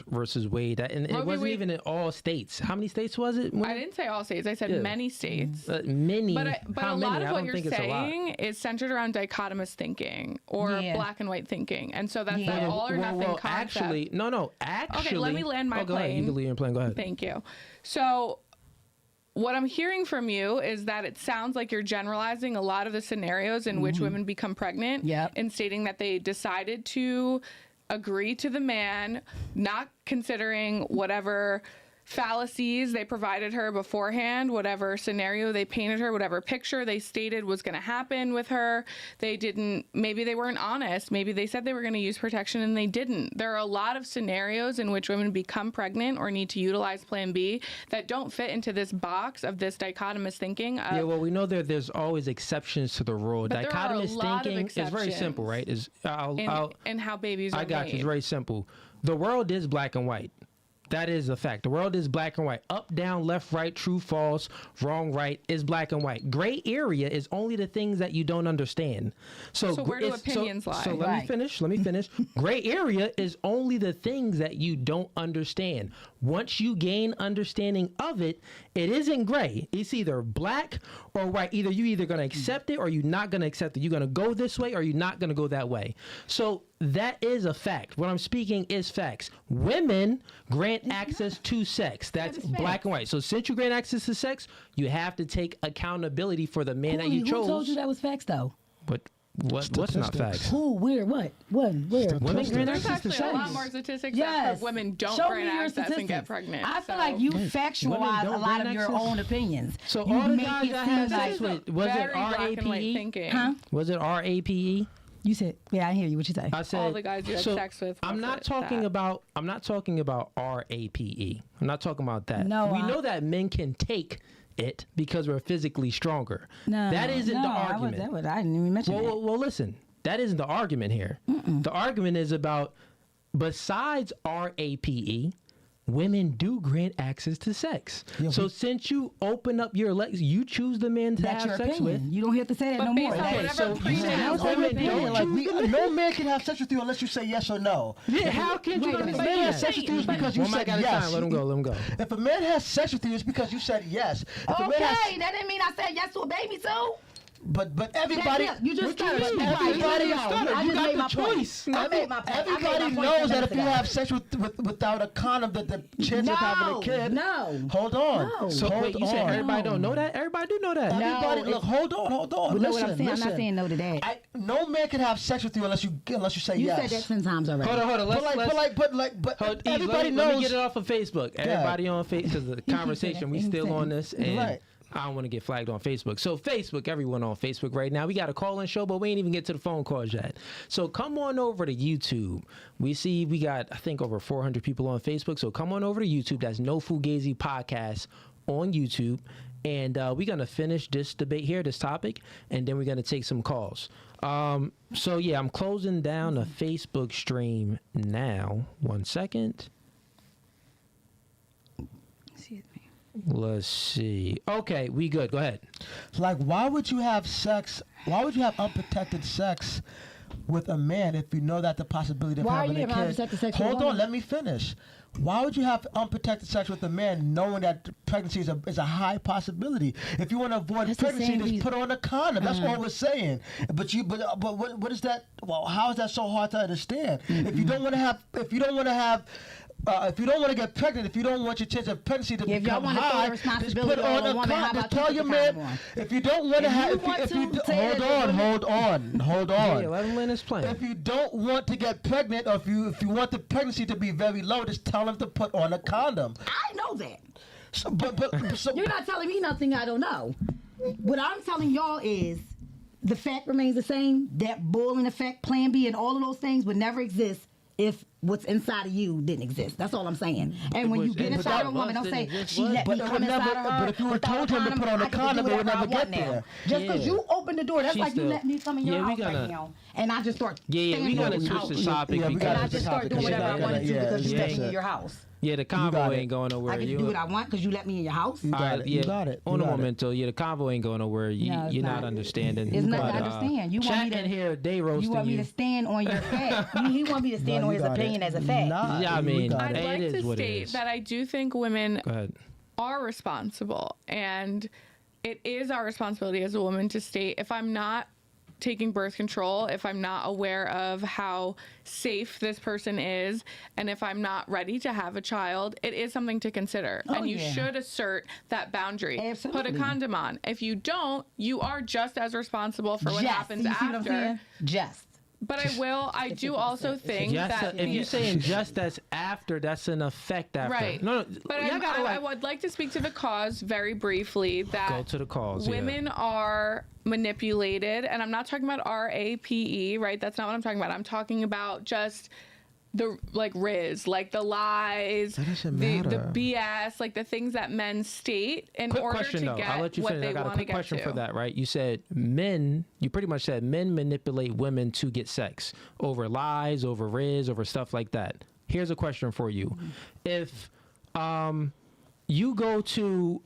versus Wade, and it Roe v. wasn't Wade- even in all states. How many states was it? I didn't say all states. I said Yeah. many states. Many. But How a many? lot of I what don't you're think it's a lot. saying is centered around dichotomous thinking or Yeah. black and white thinking, and so that's Yeah. that all or nothing concept. Actually, no. Actually, Okay, let me land my go ahead. You plane. can land your plane. Go ahead. Thank you. So, what I'm hearing from you is that it sounds like you're generalizing a lot of the scenarios in which women become pregnant Yep. and stating that they decided to agree to the man, not considering whatever fallacies they provided her beforehand, whatever scenario they painted her, whatever picture they stated was going to happen with her. Maybe they weren't honest. Maybe they said they were going to use protection and they didn't. There are a lot of scenarios in which women become pregnant or need to utilize Plan B that don't fit into this box of this dichotomous thinking. Yeah, well, we know there's always exceptions to the rule. But there are a Dichotomous lot of thinking is very simple, right? and how babies are I got made. you. It's very simple. The world is black and white. That is a fact. The world is black and white. Up, down, left, right, true, false, wrong, right is black and white. Gray area is only the things that you don't understand. So where do opinions lie? So let me finish. Gray area is only the things that you don't understand. Once you gain understanding of it, it isn't gray. It's either black or white. Either you're either going to accept it or you're not going to accept it. You're going to go this way or you're not going to go that way. So that is a fact. What I'm speaking is facts. Women grant access to sex. That's black and white. So since you grant access to sex, you have to take accountability for the man that you chose. Who told you that was facts, though? What's not facts? Who? Where? What? When? Where? Women grant There's access to actually a lot sex. more statistics Yes. that women don't Show me grant your access and get statistics. pregnant. I feel So- like you Women factualize don't a lot grant of your access? own opinions. So You all the make guys it that seem have like- sex with, was it Very black and white RAPE? thinking. Huh? Was it RAPE? You said, yeah, I hear you. What you say? I said All the guys you had sex with, I'm was not it talking that? about. I'm not talking about RAPE. I'm not talking about that. No, we know that men can take it because we're physically stronger. No, that isn't the argument. I didn't even mention that. Well, listen. That isn't the argument here. The argument is about, besides RAPE, women do grant access to sex. Yeah, so since you open up your legs, you choose the man to That's have your sex opinion. with. You don't have to say that But no based more. on That- whatever so you said prenatal women opinion- don't Like choose no man can have sex with you unless you say yes or no. Yeah, how can you Wait a not minute. If a say man has that? sex with you, it's because you One mic said at a yes. time. Let him go. Let him go. If a man has sex with you, it's because you said yes. If a man Okay, has, that didn't mean I said yes to a baby too. but everybody, That's it. You just What you stuttered. mean? Everybody You knows. stuttered. I You just got made the my point. choice. I made my point. Everybody knows that if you have sex without a condom, that the chance of having a kid. No. Hold on. No. So hold wait, you said on. everybody don't know that? Everybody do know that. Everybody, No, look, hold on. You know Listen, what I'm saying? listen. I'm not saying no to that. No man can have sex with you unless you say You yes. said that 10 times already. Hold on. But Hold, everybody let knows. me get it off of Facebook. Everybody on Facebook, because the conversation, we He still said- on this, and Right. I don't want to get flagged on Facebook. So Facebook, everyone on Facebook right now. We got a call-in show, but we ain't even get to the phone calls yet. So come on over to YouTube. We got, I think, over 400 people on Facebook. So come on over to YouTube. That's No Fugazee Podcast on YouTube. And we're going to finish this debate here, this topic, and then we're going to take some calls. So, yeah, I'm closing down the Facebook stream now. 1 second. Excuse me. Let's see. Okay, we good. Go ahead. Like, why would you have sex? Why would you have unprotected sex with a man if you know that the possibility of Why are having you a having kid? unprotected sex with a Hold on, woman? let me finish. Why would you have unprotected sex with a man knowing that pregnancy is a high possibility? If you want to avoid That's the pregnancy, same just reason. put on a condom. That's all we're saying. But what is that? Well, how is that so hard to understand? If you don't want to get pregnant, if you don't want your chance of pregnancy to Yeah, if y'all become wanna throw high, the just responsibility put on on a a woman, how condom. about Just you tell put your the man condom on? if you don't want to If have. you If want you to say hold that on, the hold on. Yeah, let him land his plane. If you don't want to get pregnant, or if you want the pregnancy to be very low, just tell him to put on a condom. I know that. So, You're not telling me nothing I don't know. What I'm telling y'all is the fact remains the same. That bullying effect, Plan B, and all of those things would never exist if what's inside of you didn't exist. That's all I'm saying. And when you get inside of a woman, don't say she let me come inside of her. But if you were told him to put on a condom, it would never get there. Just because you open the door, that's She's like you still- let me come in your Yeah, we house right gotta- now, and I just start. We standing gotta on your switch house. the topic Yeah, we And gotta I because just start doing whatever I want to do because you let me in your house. yeah, the got convo it. ain't going nowhere. I can do what I want because you let me in your house. You got it. You got it. On You a got it. momento, yeah, the convo ain't going nowhere. No, it's You're not not. understanding. It's not But, to understand. You want chat me to in here, they roasting You want me to stand on your fact. He want me to stand No, on you his got it. opinion as a fact. Nah, Yeah, I you mean, got I'd it. It like is to what it state is. that I do think women Go ahead. are responsible, and it is our responsibility as a woman to state if I'm not taking birth control, if I'm not aware of how safe this person is, and if I'm not ready to have a child, it is something to consider. Oh, and you yeah. should assert that boundary. Put a Absolutely. condom on. If you don't, you are just as responsible for what happens you see what I'm after. saying? Just. But I do also think that If you're saying just that's after, that's an effect after. right. No, But y'all gotta, I would like to speak to the cause very briefly that go to the cause. yeah. women are manipulated, and I'm not talking about RAPE, right? That's not what I'm talking about. I'm talking about just the riz, like the lies, That doesn't the matter. BS, like the things that men state in Quick order question to though. get I'll let you what finish. they I got a want to quick get question to. for that, right? You said men. You pretty much said men manipulate women to get sex over lies, over riz, over stuff like that. Here's a question for you: if you go to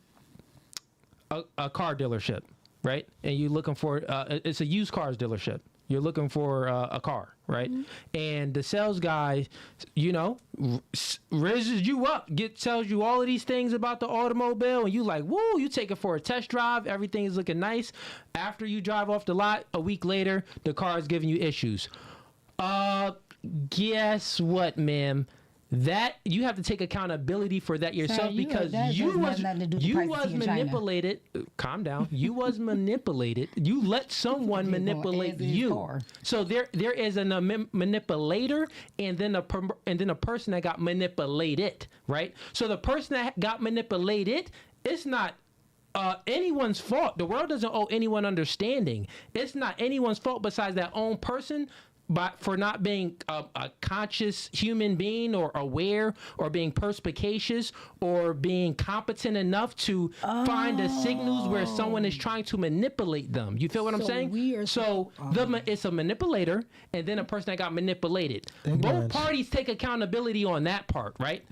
a car dealership, right, and you're looking for it's a used cars dealership. You're looking for a car, right? And the sales guy, rizzes you up, tells you all of these things about the automobile, and you like, woo, you take it for a test drive, everything is looking nice. After you drive off the lot, a week later, the car is giving you issues. Guess what, ma'am? That you have to take accountability for that yourself because that you has was nothing to do with the you price was of tea in China. manipulated. Calm down. You was manipulated. You let someone manipulate as is you. car. So there is a manipulator and then a person that got manipulated, right? So the person that got manipulated, it's not anyone's fault. The world doesn't owe anyone understanding. It's not anyone's fault besides that own person. But for not being a conscious human being or aware or being perspicacious or being competent enough to find the signals where someone is trying to manipulate them. You feel what I'm So saying? we are It's a manipulator and then a person that got manipulated. Both Ignorance. parties take accountability on that part, right?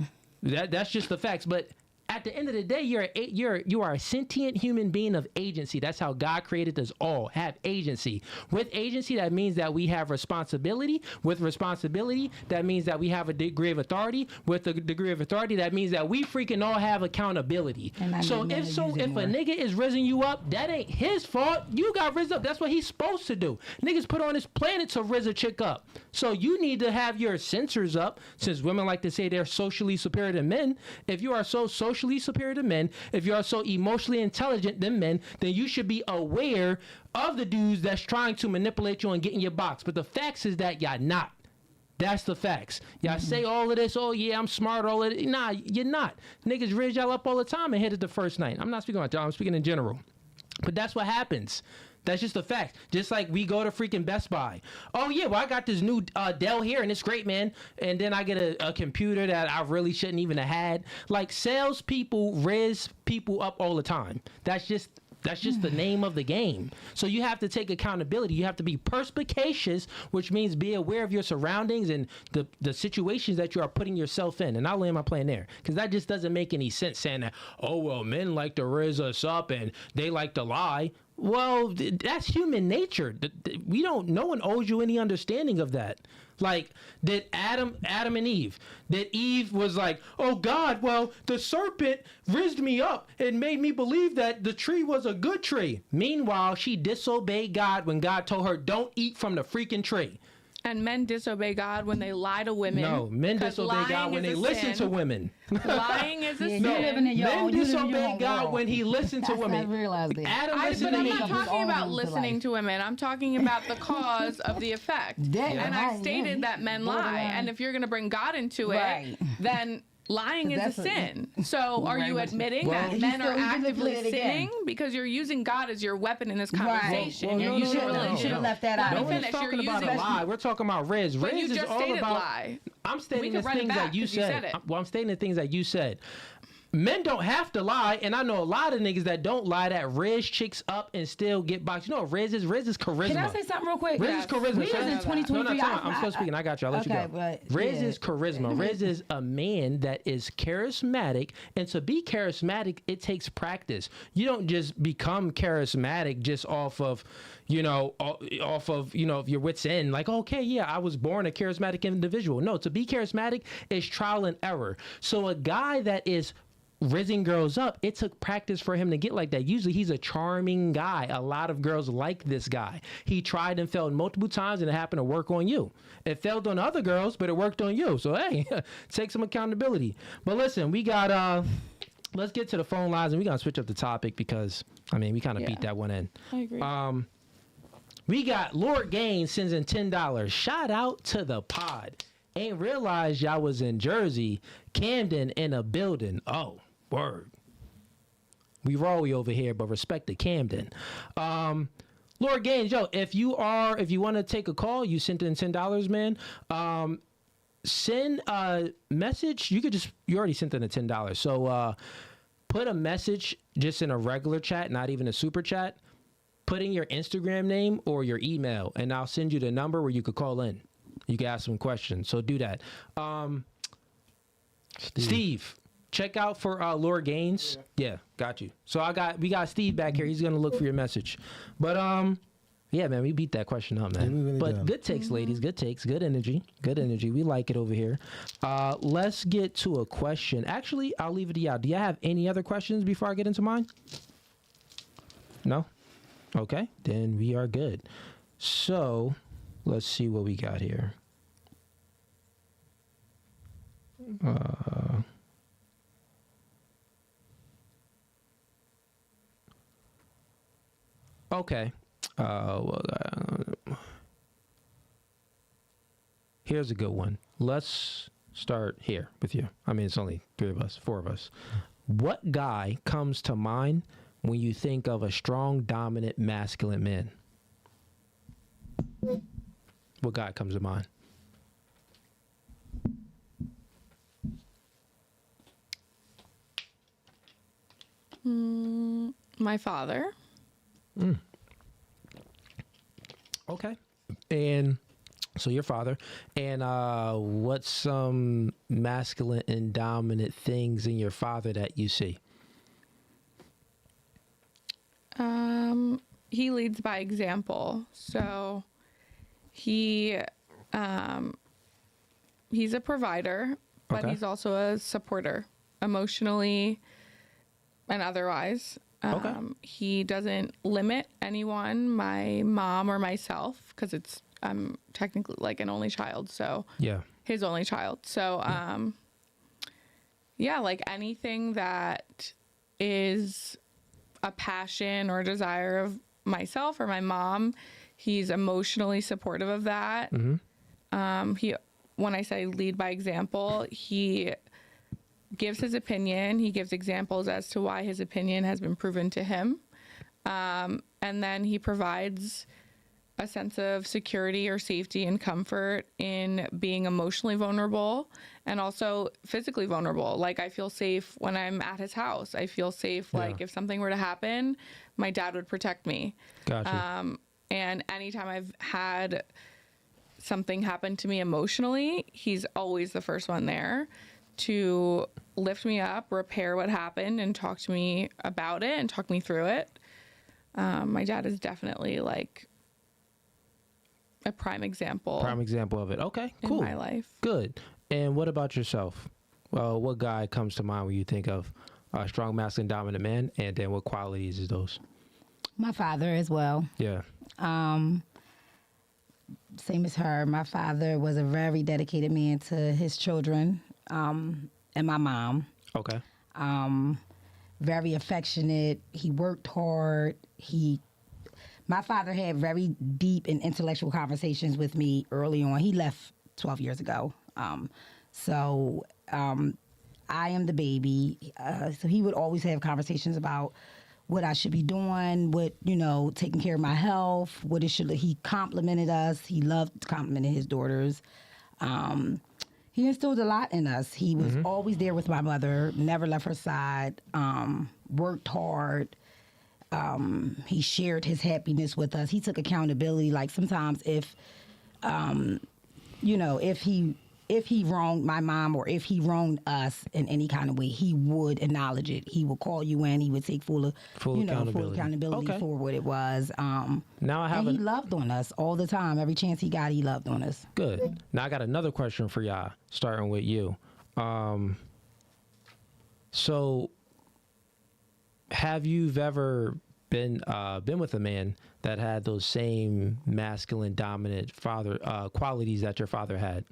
That's just the facts. But at the end of the day, you are a sentient human being of agency. That's how God created us all, have agency. With agency, that means that we have responsibility. With responsibility, that means that we have a degree of authority. With a degree of authority, that means that we freaking all have accountability. And I So need men if to use it a more. nigga is rizzing you up, that ain't his fault. You got rizzed up. That's what he's supposed to do. Niggas put on this planet to rizz a chick up. So you need to have your sensors up, since women like to say they're socially superior to men. If you are so socially superior to men, if you are so emotionally intelligent than men, then you should be aware of the dudes that's trying to manipulate you and get in your box. But the facts is that y'all not. That's the facts. Y'all say all of this, oh yeah, I'm smart, all of it. Nah, you're not. Niggas rizz y'all up all the time and hit it the first night. I'm not speaking about y'all, I'm speaking in general. But that's what happens. That's just a fact. Just like we go to freaking Best Buy. Oh yeah, well I got this new Dell here and it's great, man. And then I get a computer that I really shouldn't even have had. Like salespeople rizz people up all the time. That's just the name of the game. So you have to take accountability. You have to be perspicacious, which means be aware of your surroundings and the situations that you are putting yourself in. And I'll land my plane there because that just doesn't make any sense saying that, oh, well, men like to rizz us up and they like to lie. Well, that's human nature. No one owes you any understanding of that. Like, did Adam and Eve, that Eve was like, oh God, well, the serpent rizzed me up and made me believe that the tree was a good tree. Meanwhile, she disobeyed God when God told her, don't eat from the freaking tree. And men disobey God when they lie to women. No, men 'cause disobey God lying when is they a listen sin. to women. Lying is a Yeah, sin. you living in your Men own, you live in your disobey own God world. when he listened to I women. realized that. Adam But listened to I'm make not up his talking own about rules to listening life. to women. I'm talking about the cause of the effect. Damn, And right, I've stated yeah, that men lie. borderline. And if you're going to bring God into it, Right. then lying is a That's a- sin. So are Very you much- admitting Well, that he's men are still- he actively manipulated again. sinning? Because you're using God as your weapon in this Right. conversation. Well, You're no, using no, no, religion. You should have left that Let out. me No one's finish. talking You're about a using- lie. We're talking about riz. But Riz you is just all stated about. lie. I'm We stating can the run it things back that you 'cause you said. said it. Well, I'm stating the things that you said. Men don't have to lie, and I know a lot of niggas that don't lie that riz chicks up and still get boxed. You know what riz is? Riz is charisma. Can I say something real quick? Riz Yes. is charisma. We is son. in 2023. No, I'm still speaking. I got you. I'll let Okay, you go. but, Riz yeah. is charisma. Riz is a man that is charismatic, and to be charismatic, it takes practice. You don't just become charismatic just off of your wits end. Like, okay, yeah, I was born a charismatic individual. No, to be charismatic is trial and error. So a guy that is rizzing girls up, it took practice for him to get like that. Usually he's a charming guy. A lot of girls like this guy. He tried and failed multiple times, and it happened to work on you. It failed on other girls, but it worked on you. So hey, take some accountability. But listen, we got let's get to the phone lines, and we gotta switch up the topic because we kind of beat that one in. I agree. We got Lord Gaines sends in $10. Shout out to the pod. Ain't realized y'all was in Jersey, Camden in a building. Oh, word. We roll over here, but respect to Camden. Lord Gaines, yo, if you want to take a call, you sent in $10, man. Send a message. You already sent in a $10. So put a message just in a regular chat, not even a super chat. Put in your Instagram name or your email, and I'll send you the number where you could call in. You can ask some questions. So do that. Steve, check out for Lord Gaines. Yeah, got you. So we got Steve back here. He's gonna look for your message. But yeah, man, we beat that question up, man. Yeah, we really but did. good takes, ladies. Good takes. Good energy. Good energy. We like it over here. Let's get to a question. Actually, I'll leave it to y'all. Do y'all have any other questions before I get into mine? No? Okay, then we are good. So let's see what we got here. Okay. Here's a good one. Let's start here with you. It's only four of us. What guy comes to mind when you think of a strong, dominant, masculine man? What guy comes to mind? My father. Okay. And so your father. And what's some masculine and dominant things in your father that you see? He leads by example. So he's a provider, but Okay. he's also a supporter emotionally and otherwise. Okay. He doesn't limit anyone, my mom or myself, because I'm technically like an only child. So Yeah. his only child. So, yeah, like anything that is a passion or desire of myself or my mom, he's emotionally supportive of that. When I say lead by example, he gives his opinion. He gives examples as to why his opinion has been proven to him. And then he provides a sense of security or safety and comfort in being emotionally vulnerable and also physically vulnerable. Like I feel safe when I'm at his house. I feel safe. Like if something were to happen, my dad would protect me. Gotcha. And anytime I've had something happen to me emotionally, he's always the first one there to lift me up, repair what happened, and talk to me about it and talk me through it. My dad is definitely like a prime example of it. Okay, cool. in my life. Good. And what about yourself? What guy comes to mind when you think of a strong, masculine, dominant man? And then what qualities is those? My father as well. Yeah. Same as her. My father was a very dedicated man to his children, and my mom. Okay. Very affectionate. He worked hard. My father had very deep and intellectual conversations with me early on. He left 12 years ago. So I am the baby. So he would always have conversations about what I should be doing, taking care of my health, he complimented us. He loved complimenting his daughters. He instilled a lot in us. He was always there with my mother, never left her side, worked hard. He shared his happiness with us. He took accountability. Like sometimes if he wronged my mom or if he wronged us in any kind of way, he would acknowledge it. He would call you in. He would take full accountability Okay. for what it was. Now I have and he loved on us all the time. Every chance he got, he loved on us. Good. Now I got another question for y'all, starting with you. So have you ever been with a man that had those same masculine dominant father qualities that your father had?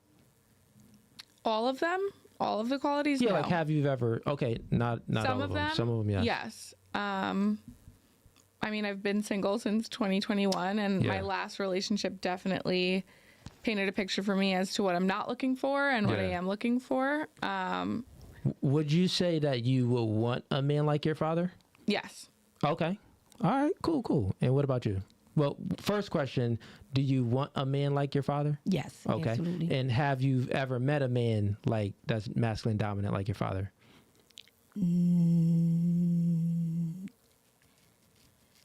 All of them? All of the qualities? Yeah, No. like have you ever? Okay, not Some all of them. Some of them, yeah. Yes. I mean, I've been single since 2021, and my Yeah. last relationship definitely painted a picture for me as to what I'm not looking for and what I Yeah. am looking for. Would you say that you would want a man like your father? Yes. Okay. All right. Cool. And what about you? Well, first question: do you want a man like your father? Yes, Okay. absolutely. And have you ever met a man like that's masculine dominant like your father?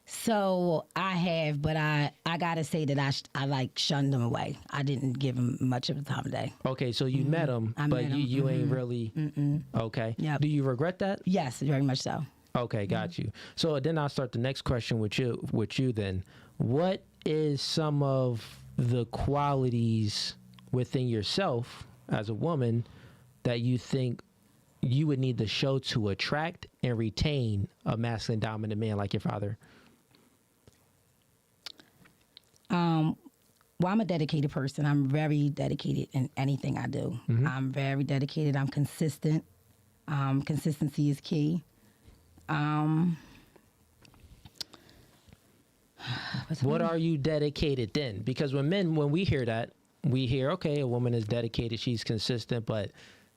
So I have, but I gotta say that I like shunned him away. I didn't give him much of the time of day. Okay, so you met him, I but met him. you ain't really. Okay. Yep. Do you regret that? Yes, very much so. Okay, got you. So then I'll start the next question with you then. What is some of the qualities within yourself as a woman that you think you would need to show to attract and retain a masculine dominant man like your father? Well, I'm a dedicated person. I'm very dedicated in anything I do. I'm very dedicated. I'm consistent. Consistency is key. What are you dedicated then? Because when we hear that, we hear, okay, a woman is dedicated, she's consistent, but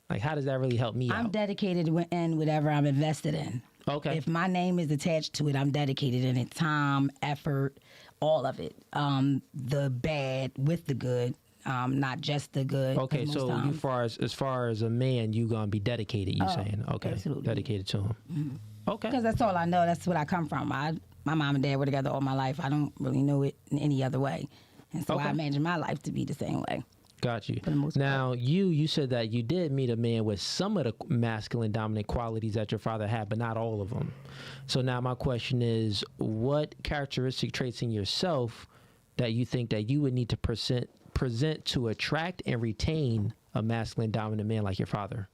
like, how does that really help me I'm out? dedicated in whatever I'm invested in. Okay. If my name is attached to it, I'm dedicated in it. Time, effort, all of it. The bad with the good, not just the good. Okay, 'cause so most you times- as far as a man, you gonna be dedicated, you saying? Okay. absolutely. Dedicated to him. Okay. Because that's all I know. That's what I come from. My mom and dad were together all my life. I don't really know it in any other way. And so Okay. I imagine my life to be the same way. Got you. the most Now, you said that you did meet a man with some of the masculine dominant qualities that your father had, but not all of them. So now my question is, what characteristic traits in yourself that you think that you would need to present to attract and retain a masculine dominant man like your father?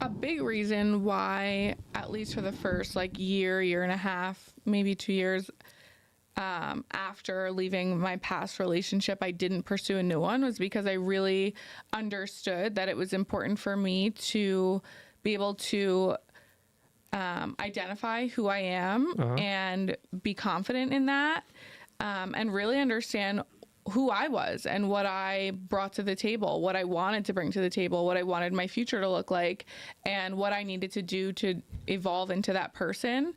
A big reason why, at least for the first year and a half, maybe 2 years, after leaving my past relationship, I didn't pursue a new one was because I really understood that it was important for me to be able to identify who I am and be confident in that, and really understand who I was and what I brought to the table, what I wanted to bring to the table, what I wanted my future to look like, and what I needed to do to evolve into that person.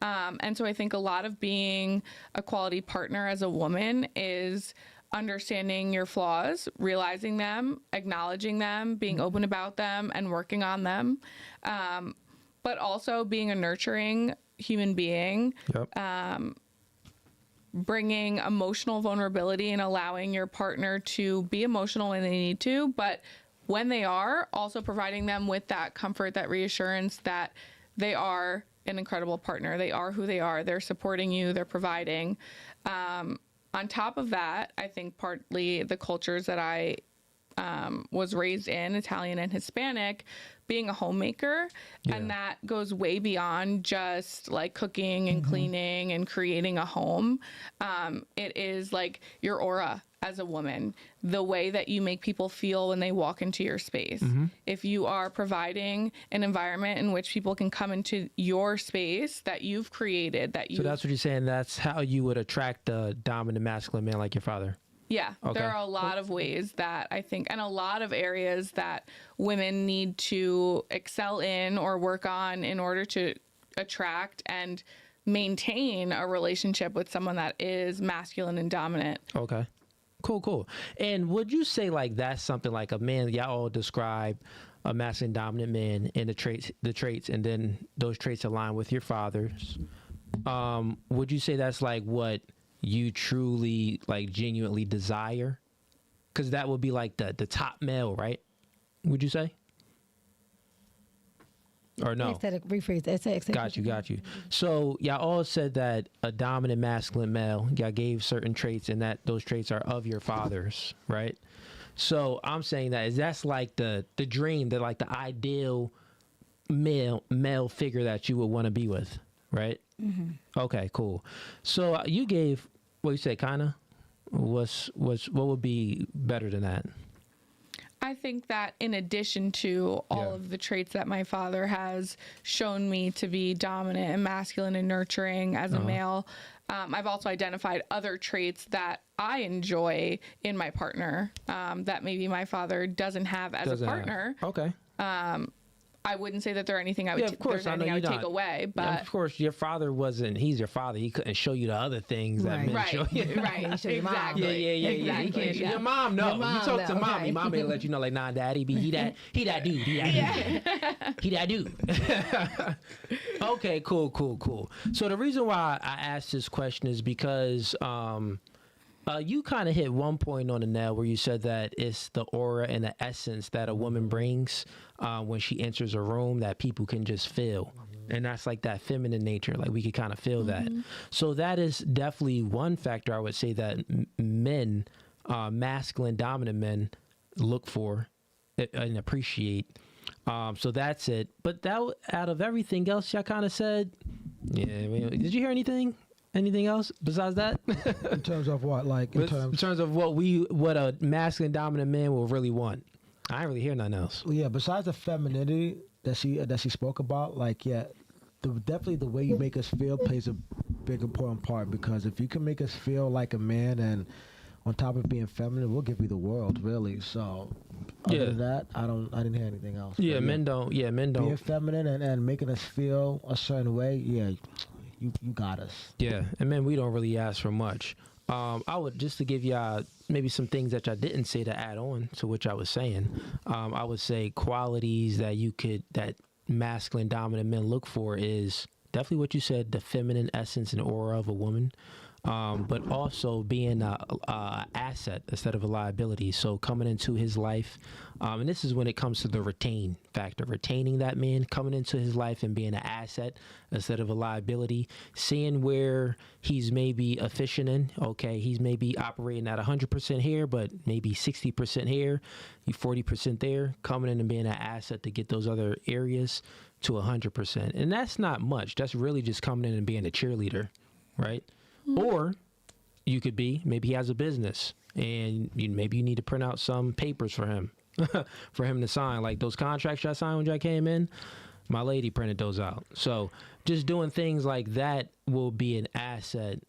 And so I think a lot of being a quality partner as a woman is understanding your flaws, realizing them, acknowledging them, being open about them, and working on them. But also being a nurturing human being, Yep. bringing emotional vulnerability and allowing your partner to be emotional when they need to, but when they are, also providing them with that comfort, that reassurance that they are an incredible partner. They are who they are. They're supporting you. They're providing. On top of that, I think partly the cultures that I was raised in, Italian and Hispanic, being a homemaker, and that goes way beyond just cooking and cleaning and creating a home. It is your aura as a woman, the way that you make people feel when they walk into your space. If you are providing an environment in which people can come into your space that you've created, So that's what you're saying. That's how you would attract a dominant masculine man like your father. Yeah, Okay. there are a lot of ways that I think, and a lot of areas that women need to excel in or work on in order to attract and maintain a relationship with someone that is masculine and dominant. Okay. Cool. And would you say like that's something like a man? Y'all all describe a masculine dominant man and the traits, and then those traits align with your father's. Would you say that's like what you truly like genuinely desire? Because that would be like the top male, right? Would you say? Or no? Rephrase. Got you. So y'all all said that a dominant masculine male, y'all gave certain traits, and that those traits are of your fathers, right? So I'm saying that's like the dream, like the ideal male figure that you would want to be with, right? Mm-hmm. Okay, cool. So you gave what you said, kinda. What would be better than that? I think that in addition to all of the traits that my father has shown me to be dominant and masculine and nurturing as a male, I've also identified other traits that I enjoy in my partner that maybe my father doesn't have as a partner. Okay. I wouldn't say that there's anything I would take away, but yeah, of course your father he's your father. He couldn't show you the other things that men show you. Right. Exactly. Yeah. Exactly. Your mom, no. You talk to mommy. Right. Mommy will let you know, like, nah, daddy, he that dude. He that dude. Okay, cool. So the reason why I asked this question is because you kind of hit one point on the nail where you said that it's the aura and the essence that a woman brings when she enters a room that people can just feel. And that's like that feminine nature. Like we could kind of feel that. So that is definitely one factor I would say that men, masculine dominant men look for and appreciate. So that's it. But that out of everything else y'all kind of said, did you hear anything? Anything else besides that? In terms of what? Like in terms of what a masculine dominant man will really want. I didn't really hear nothing else. Yeah, besides the femininity that she spoke about, like definitely the way you make us feel plays a big important part, because if you can make us feel like a man and on top of being feminine, we'll give you the world, really. So other than that, I didn't hear anything else. Yeah, men don't. Being feminine and making us feel a certain way, you got us. Yeah, and man, we don't really ask for much. I would, just to give y'all maybe some things that y'all didn't say to add on to what I was saying. I would say qualities that masculine dominant men look for is definitely what you said, the feminine essence and aura of a woman. But also being a asset instead of a liability. So coming into his life, and this is when it comes to the retain factor, retaining that man, coming into his life and being an asset instead of a liability, seeing where he's maybe efficient in. Okay, he's maybe operating at 100% here, but maybe 60% here, 40% there, coming in and being an asset to get those other areas to 100%. And that's not much. That's really just coming in and being a cheerleader, right? Or you could be, maybe he has a business and maybe you need to print out some papers for him, for him to sign. Like those contracts I signed when I came in, my lady printed those out. So just doing things like that will be an asset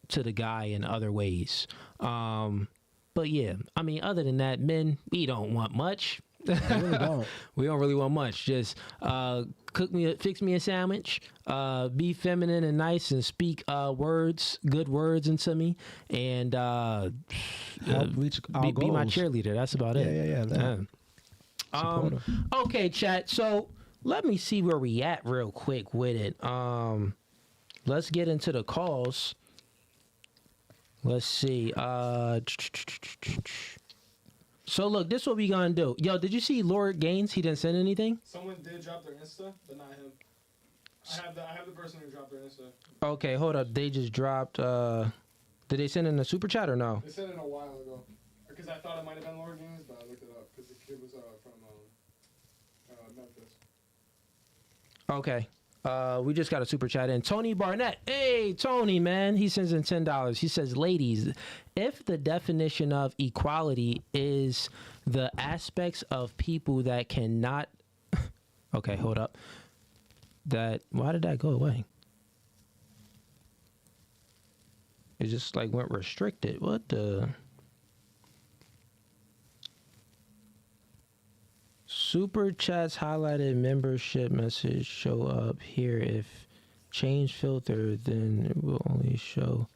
to the guy in other ways. But yeah, I mean, other than that, men, we don't want much. We really don't. We don't really want much. Just fix me a sandwich, be feminine and nice, and speak good words into me, and reach our be my cheerleader. That's about it. Yeah. Okay, chat. So let me see where we at real quick with it. Let's get into the calls. Let's see. So look, this is what we gonna do. Yo, did you see Lord Gaines? He didn't send anything? Someone did drop their Insta, but not him. I have the person who dropped their Insta. Okay, hold up. They just dropped. Did they send in a super chat or no? They sent it a while ago. Because I thought it might have been Lord Gaines, but I looked it up because the kid was from Memphis. Okay. We just got a super chat in. Tony Barnett. Hey, Tony, man. He sends in $10. He says, ladies, if the definition of equality is the aspects of people that cannot... Okay, hold up. Why did that go away? It just like went restricted. What the... Super chats highlighted membership message show up here. If change filter, then it will only show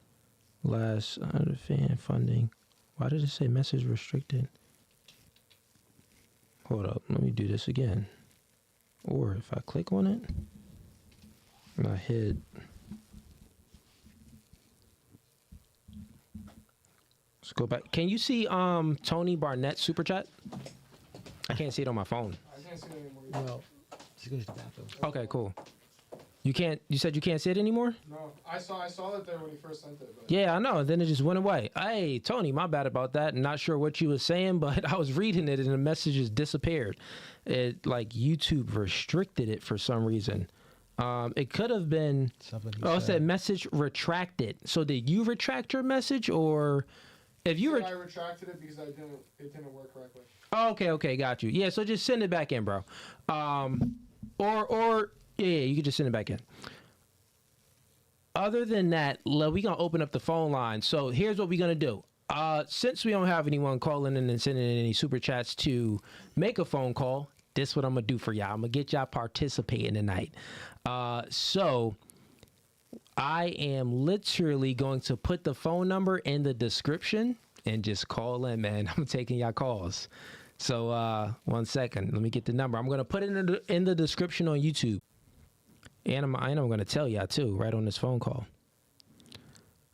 last under fan funding. Why did it say message restricted? Hold up, let me do this again. Or if I click on it, and I hit. Let's go back. Can you see Tony Barnett's super chat? I can't see it on my phone. I can't see it anymore. Well, she goes to the bathroom. Okay, cool. You can't. You said you can't see it anymore? No, I saw it there when he first sent it. But Yeah, I know. Then it just went away. Hey, Tony, my bad about that. Not sure what you was saying, but I was reading it and the message just disappeared. It like YouTube restricted it for some reason. It could have been. Something he It said message retracted. So did you retract your message, or if you I retracted it because it didn't work correctly. Oh, okay, got you. Yeah, so just send it back in, bro. Or yeah, you can just send it back in. Other than that, we gonna open up the phone line. So here's what we're gonna do. Since we don't have anyone calling in and sending in any super chats to make a phone call, this is what I'm gonna do for y'all. I'm gonna get y'all participating tonight. So I am literally going to put the phone number in the description and just call in, man. I'm taking y'all calls. So 1 second, let me get the number. I'm gonna put it in the description on YouTube. And I'm going to tell y'all too, right on this phone call.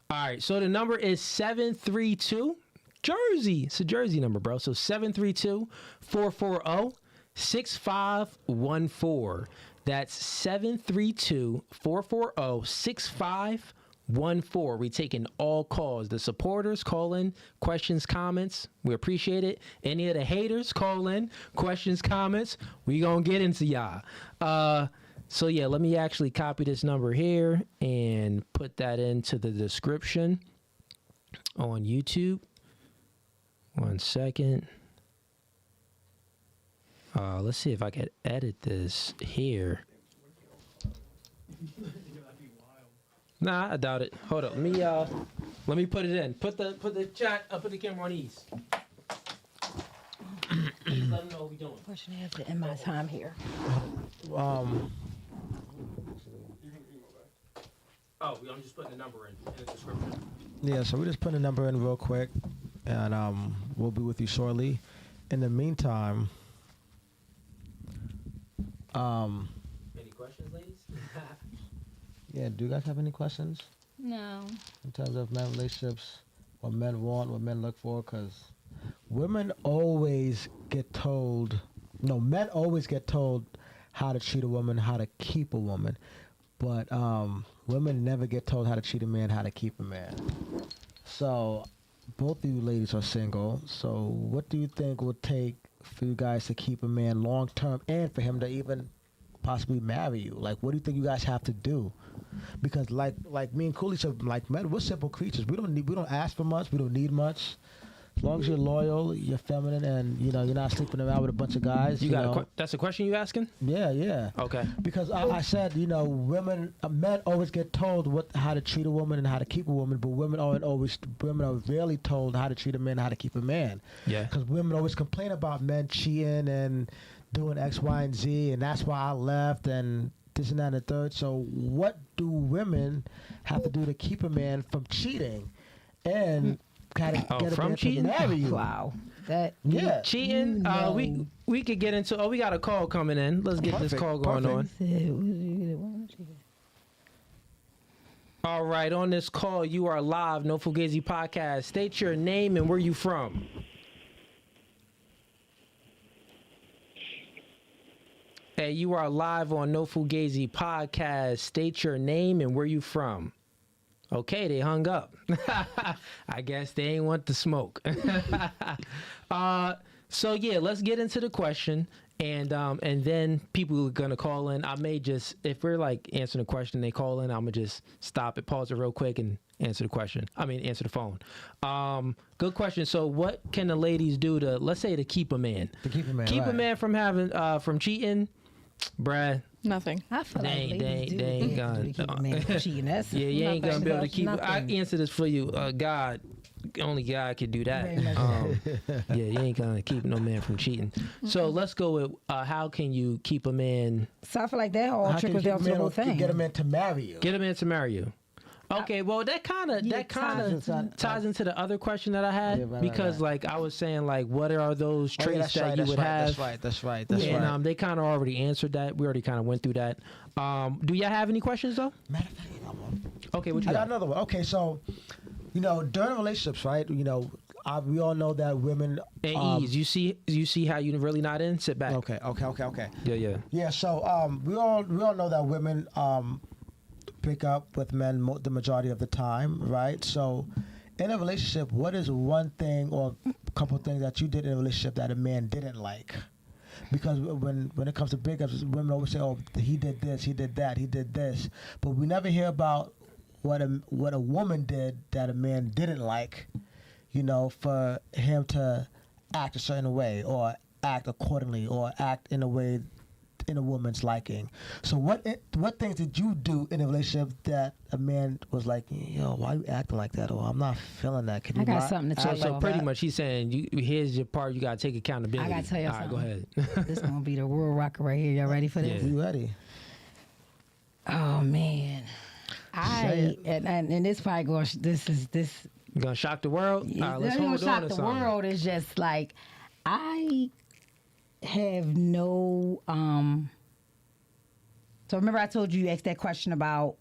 All right, so the number is 732 Jersey. It's a Jersey number, bro. So 732-440-6514. That's 732-440-6514. We taking all calls. The supporters call in, questions, comments. We appreciate it. Any of the haters call in, questions, comments. We gonna get into y'all. So yeah, let me actually copy this number here and put that into the description on YouTube. 1 second. Let's see if I can edit this here. Nah, I doubt it. Hold up. Let me put it in. Put the chat. Put the camera on ease. Let them know what we doing. Question is to end my time here. Oh, I'm just putting the number in the description. Yeah, so we're just putting the number in real quick, and we'll be with you shortly. In the meantime, Any questions, ladies? yeah, do you guys have any questions No. in terms of men relationships, what men want, what men look for? Because women always get told, men always get told how to treat a woman, how to keep a woman. But women never get told how to treat a man, how to keep a man. So both of you ladies are single. So what do you think would take for you guys to keep a man long term and for him to even possibly marry you? Like, what do you think you guys have to do? Because like me and Cooley said, like men, we're simple creatures. We don't ask for much. We don't need much. As long as you're loyal, you're feminine, and you're not sleeping around with a bunch of guys. That's a question you asking? Yeah. Okay. Because I said, men always get told how to treat a woman and how to keep a woman, but women are rarely told how to treat a man and how to keep a man. Yeah. Because women always complain about men cheating and doing X, Y, and Z, and that's why I left, and this and that and the third. So what do women have to do to keep a man from cheating and get a man to marry you? Wow. That Cheating. We could get into. We got a call coming in. Let's get this call going on. All right, on this call, you are live. No Fugazee podcast. State your name and where you from. Hey, you are live on No Fugazee podcast. State your name and where you from. Okay, they hung up. I guess they ain't want the smoke. So yeah, let's get into the question, and then people are gonna call in. I may just, if we're like answering a question, they call in, I'm gonna just stop it, pause it real quick, and answer the question. Answer the phone. Good question. So what can the ladies do to, let's say, to keep a man? To keep a man. Keep right. a man from having from cheating, bruh. Nothing. I feel They like ain't ladies gonna- do keep a man from cheating. That's Yeah, you ain't gonna be able to keep. I nothing. answer this for you. God, only God could do that. Very much Yeah, you ain't gonna keep no man from cheating. So let's go with how can you keep a man? So I feel like that whole How can you trickles keep down a to the man whole or thing. get a man to marry you? Get a man to marry you. Okay, well that kind of ties into the other question that I had, Yeah, right, because right. like I was saying, like what are those Oh, yeah, traits that you would have? That's right. And they kind of already answered that. We already kind of went through that. Do y'all have any questions though? Matter of fact, I got one. Okay, what you I got got? another one. Okay, so during relationships, right? We all know that women. And ease. You see how you're really not in? Sit back. Okay. Yeah. Yeah. So we all know that women pick up with men the majority of the time, right? So in a relationship, what is one thing or a couple things that you did in a relationship that a man didn't like? Because when it comes to breakups, women always say, "Oh, he did this, he did that, he did this," but we never hear about what a woman did that a man didn't like. For him to act a certain way or act accordingly or act in a way in a woman's liking. So what things did you do in a relationship that a man was like, yo, why are you acting like that? Or I'm not feeling that. Can you I got not something to act tell So you. like pretty that? much he's saying, here's your part. You gotta take accountability. I gotta tell you All right, go ahead. This gonna be the world rocker right here. Y'all ready for this? Yeah. You ready? Oh man, Say it. and this probably going. This. You gonna shock the world? All right, let's That hold shock on to the something. world is just like I have no. So remember I told you asked that question about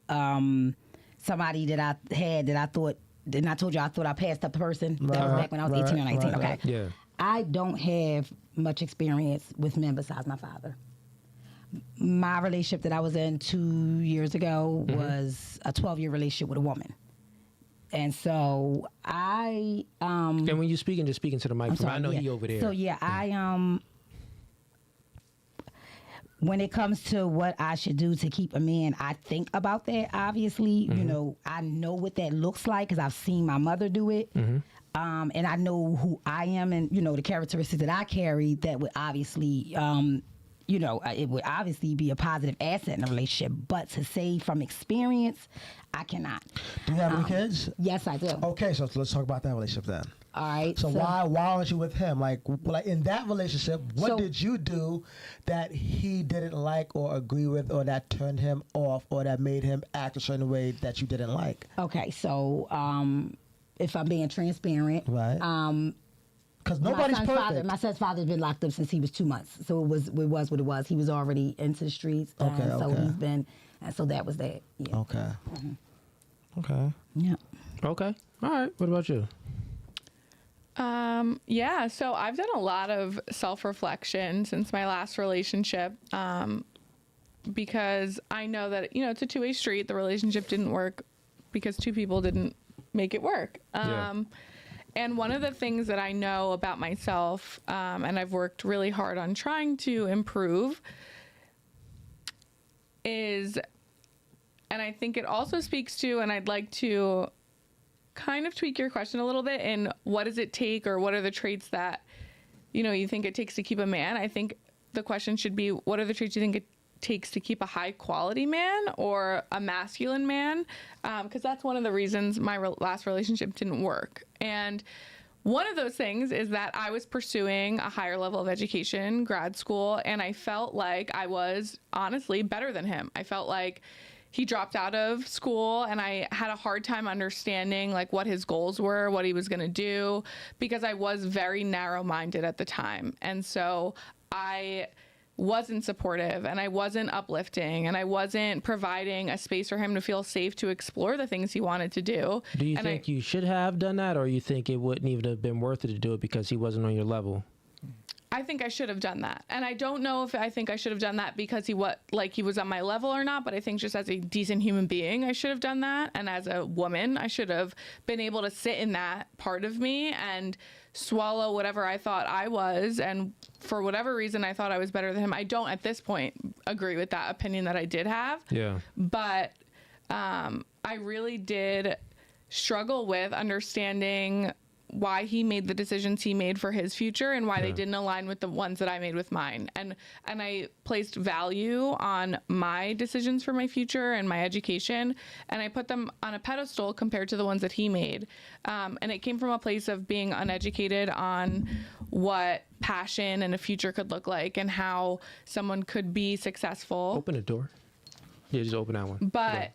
somebody that I had that I thought. And I told you I thought I passed up the person. That was back when I was 18 or 19. right, Okay. right. Yeah. I don't have much experience with men besides my father. My relationship that I was in 2 years ago was a 12-year relationship with a woman. And so I And when you speaking, just speaking to the mic. I know yeah. he over there. So yeah, I when it comes to what I should do to keep a man, I think about that. Obviously, I know what that looks like because I've seen my mother do it, and I know who I am, and the characteristics that I carry. That would obviously, it would obviously be a positive asset in a relationship. But to say from experience, I cannot. Do you have any kids? Yes, I do. Okay, so let's talk about that relationship then. All right. So why aren't you with him? Like in that relationship, what So- did you do that he didn't like or agree with, or that turned him off, or that made him act a certain way that you didn't like? Okay, so if I'm being transparent, Right. Because nobody's perfect. My son's father's been locked up since he was 2 months, so it was what it was. He was already into the streets, Okay, so okay. he's been, and so that was that. Yeah. Okay. Okay. Yeah. Okay. All right. What about you? Yeah, so I've done a lot of self-reflection since my last relationship, because I know that, it's a two-way street. The relationship didn't work because two people didn't make it work. Yeah. And one of the things that I know about myself, and I've worked really hard on trying to improve, is, and I think it also speaks to, and I'd like to kind of tweak your question a little bit in what does it take, or what are the traits that, you think it takes to keep a man? I think the question should be, what are the traits you think it takes to keep a high quality man or a masculine man? Because that's one of the reasons my last relationship didn't work. And one of those things is that I was pursuing a higher level of education, grad school, and I felt like I was honestly better than him. I felt like he dropped out of school, and I had a hard time understanding like what his goals were, what he was going to do, because I was very narrow-minded at the time. And so I wasn't supportive, and I wasn't uplifting, and I wasn't providing a space for him to feel safe to explore the things he wanted to do. Do you think you should have done that, or you think it wouldn't even have been worth it to do it because he wasn't on your level? I think I should have done that. And I don't know if I think I should have done that because he was on my level or not, but I think just as a decent human being, I should have done that. And as a woman, I should have been able to sit in that part of me and swallow whatever I thought I was. And for whatever reason, I thought I was better than him. I don't at this point agree with that opinion that I did have. Yeah. But I really did struggle with understanding why he made the decisions he made for his future and why they didn't align with the ones that I made with mine. And I placed value on my decisions for my future and my education, and I put them on a pedestal compared to the ones that he made. And it came from a place of being uneducated on what passion and a future could look like and how someone could be successful. Open the door. Yeah, just open that one. But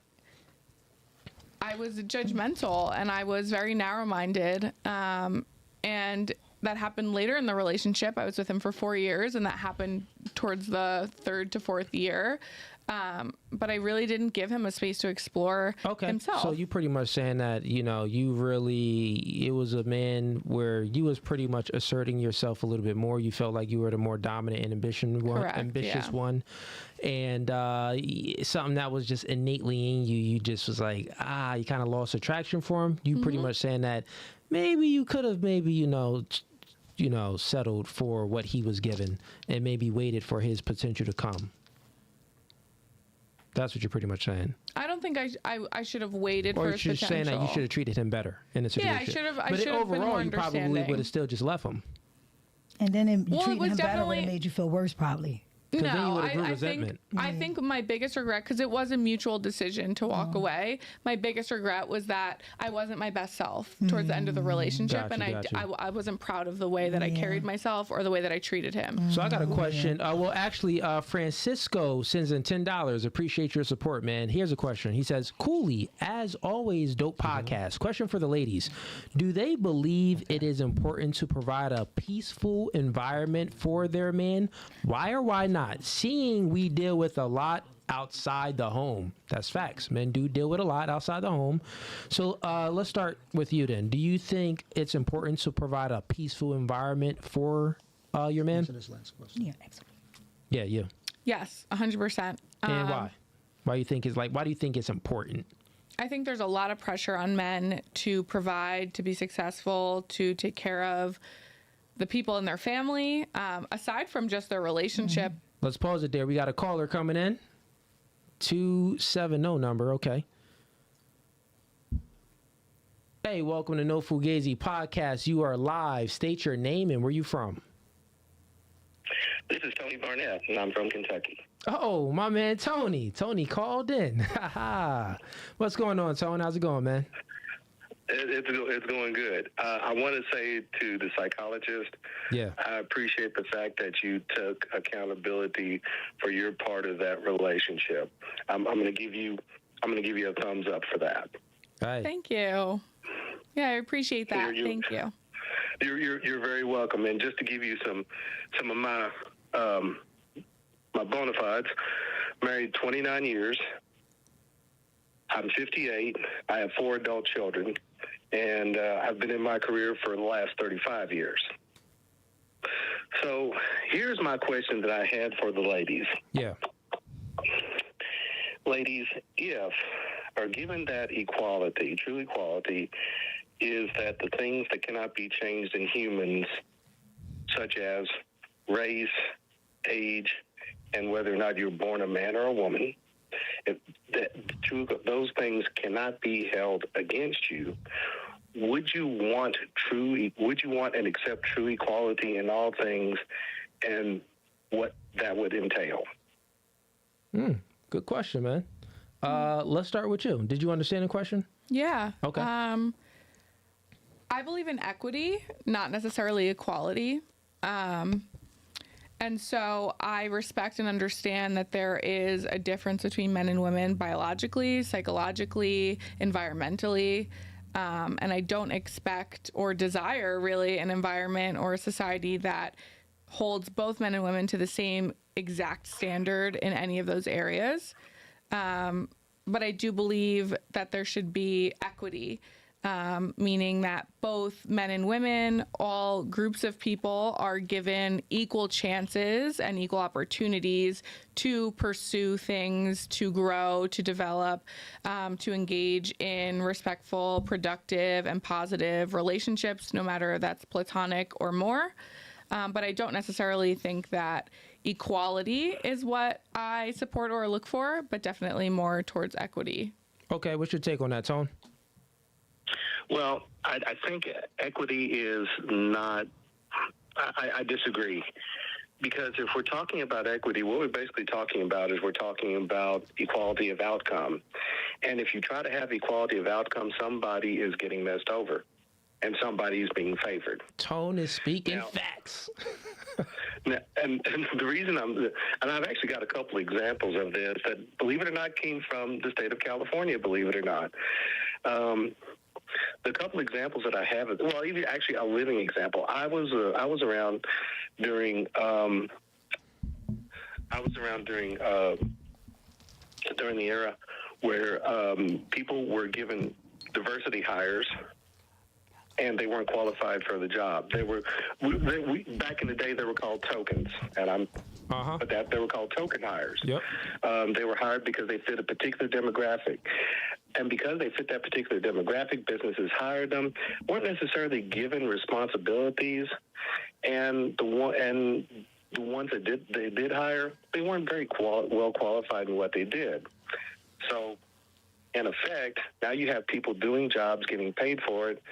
I was judgmental and I was very narrow-minded. And that happened later in the relationship. I was with him for 4 years, and that happened towards the 3rd to 4th year. But I really didn't give him a space to explore himself. So you pretty much saying that, it was a man where you was pretty much asserting yourself a little bit more. You felt like you were the more dominant and ambitious one. And something that was just innately in you, you just was like, you kind of lost attraction for him. You pretty much saying that maybe you could have settled for what he was given and maybe waited for his potential to come. That's what you're pretty much saying. I don't think I should have waited for his potential. Or you're saying that you should have treated him better in the situation. Yeah, I should have. But overall, you probably would have still just left him. And then treating him better would have made you feel worse, probably. No, I think my biggest regret, because it was a mutual decision to walk away. My biggest regret was that I wasn't my best self towards the end of the relationship, I wasn't proud of the way that I carried myself or the way that I treated him. So I got a question. Francisco sends in $10. Appreciate your support, man. Here's a question. He says, Cooley, as always, dope podcast. Question for the ladies. Do they believe it is important to provide a peaceful environment for their men? Why or why not? Seeing we deal with a lot outside the home. That's facts. Men do deal with a lot outside the home. So let's start with you then. Do you think it's important to provide a peaceful environment for your man? Answer this last question. Yeah, excellent. Yeah, you. Yes, 100%. And why? Why do you think it's important? I think there's a lot of pressure on men to provide, to be successful, to take care of the people in their family, aside from just their relationship. Let's pause it there. We got a caller coming in. 270 number. Okay. Hey, welcome to No Fugazee Podcast. You are live. State your name and where you from. This is Tony Barnett, and I'm from Kentucky. Oh, my man Tony. Tony called in. What's going on, Tony? How's it going, man? It's going good. I want to say to the psychologist, I appreciate the fact that you took accountability for your part of that relationship. I'm going to give you a thumbs up for that. Right. Thank you. Yeah, I appreciate that. Thank you. You're very welcome. And just to give you some of my bona fides, married 29 years. I'm 58. I have 4 adult children, and I've been in my career for the last 35 years. So here's my question that I had for the ladies. Yeah. Ladies, given that equality, true equality, is that the things that cannot be changed in humans, such as race, age, and whether or not you're born a man or a woman, if those things cannot be held against you, would you want and accept true equality in all things, and what that would entail? Good question, man. Let's start with you. Did you understand the question? Yeah. Okay. I believe in equity, not necessarily equality. And so I respect and understand that there is a difference between men and women biologically, psychologically, environmentally. And I don't expect or desire really an environment or a society that holds both men and women to the same exact standard in any of those areas. But I do believe that there should be equity. Meaning that both men and women, all groups of people, are given equal chances and equal opportunities to pursue things, to grow, to develop, to engage in respectful, productive, and positive relationships, no matter if that's platonic or more. But I don't necessarily think that equality is what I support or look for, but definitely more towards equity. Okay, what's your take on that, Tone? Well, I think equity is not, I disagree. Because if we're talking about equity, what we're basically talking about is we're talking about equality of outcome. And if you try to have equality of outcome, somebody is getting messed over and somebody is being favored. Tone is speaking facts. And the reason and I've actually got a couple examples of this that, believe it or not, came from the state of California, believe it or not. The couple examples that I have, well, even actually a living example. I was around during during the era where people were given diversity hires, and they weren't qualified for the job. They were back in the day. They were called tokens, and but they were called token hires. Yep. They were hired because they fit a particular demographic, and because they fit that particular demographic, businesses hired them. Weren't necessarily given responsibilities, and the ones that they did hire, they weren't very well qualified in what they did. So, in effect, now you have people doing jobs, getting paid for it,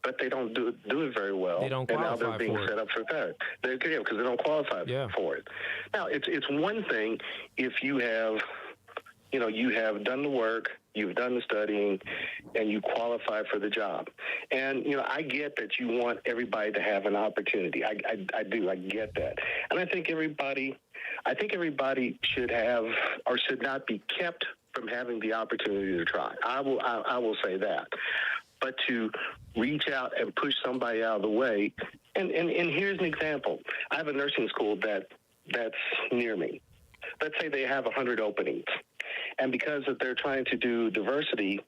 but they don't do it very well. They don't and now qualify they're being for it. set up for that. Because they don't qualify for it. Now, it's one thing if you have, you have done the work, you've done the studying, and you qualify for the job. And, I get that you want everybody to have an opportunity. I do. I get that. And I think everybody should have or should not be kept from having the opportunity to try. I will say that. But to reach out and push somebody out of the way, and here's an example. I have a nursing school that's near me. Let's say they have 100 openings. And because they're trying to do diversity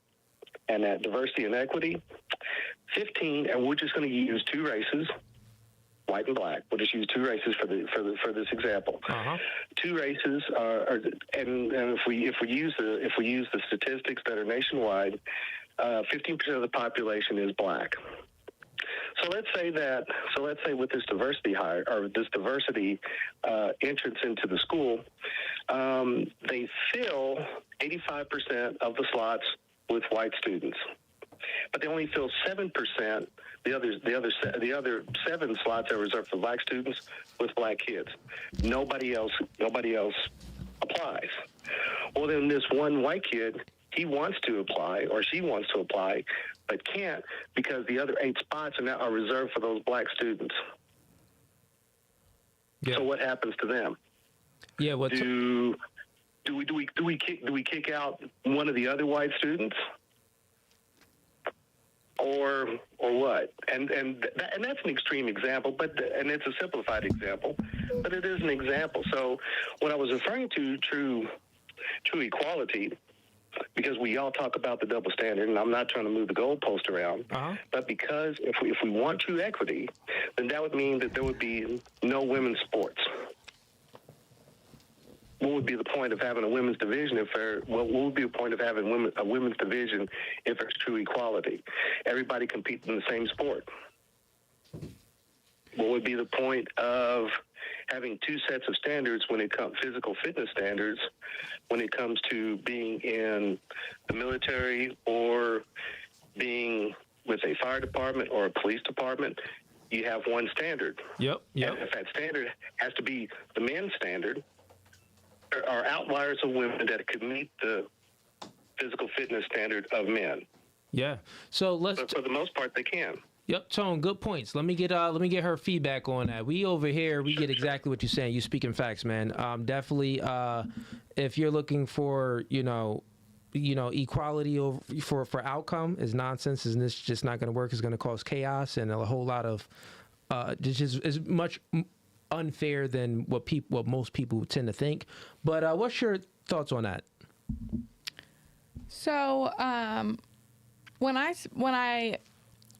and equity, 15, and we're just going to use two races, white and black. We'll just use two races for this example. Two races and if we use the statistics that are nationwide, 15% of the population is black. So let's say with this diversity hire or this diversity entrance into the school, they fill 85% of the slots with white students, but they only fill 7%. The other 7 slots are reserved for black students with black kids. Nobody else applies. Well, then this one white kid, he wants to apply or she wants to apply, but can't because the other 8 spots are reserved for those black students. Yeah. So what happens to them? Yeah. Do we kick out one of the other white students? Or what? And that's an extreme example, and it's a simplified example, but it is an example. So when I was referring to true equality, because we all talk about the double standard, and I'm not trying to move the goalpost around, but because if we want true equity, then that would mean that there would be no women's sports. What would be the point of having a women's division what would be the point of having a women's division if there's true equality? Everybody competes in the same sport. What would be the point of having 2 sets of standards when it comes physical fitness standards when it comes to being in the military or being with a fire department or a police department? You have one standard. Yep. And if that standard has to be the men's standard, there are outliers of women that could meet the physical fitness standard of men. Yeah. So but for the most part, they can. Yep, Tone, good points. Let me get her feedback on that. We over here, we get exactly what you're saying. You speaking facts, man. Definitely, if you're looking for, equality for outcome is nonsense, and it's just not going to work. It's going to cause chaos and a whole lot of, just is much unfair than what most people tend to think. But what's your thoughts on that? So, when I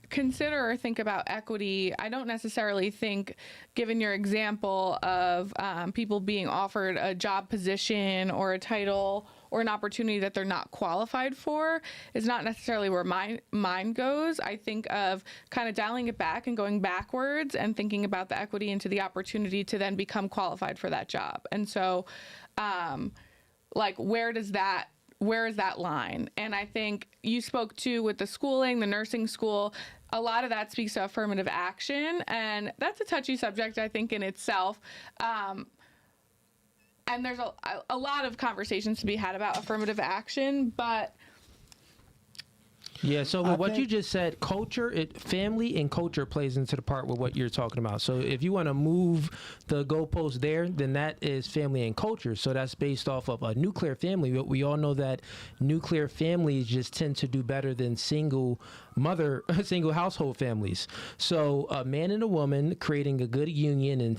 consider or think about equity, I don't necessarily think, given your example of people being offered a job position or a title or an opportunity that they're not qualified for, is not necessarily where my mind goes. I think of kind of dialing it back and going backwards and thinking about the equity into the opportunity to then become qualified for that job. And so, where is that line? And I think you spoke to with the schooling, the nursing school, a lot of that speaks to affirmative action, and that's a touchy subject, I think, in itself. And there's a lot of conversations to be had about affirmative action, but Yeah, so I with what you think- just said, family and culture plays into the part with what you're talking about. So if you want to move the goalpost there, then that is family and culture. So that's based off of a nuclear family. We all know that nuclear families just tend to do better than single household families. So a man and a woman creating a good union and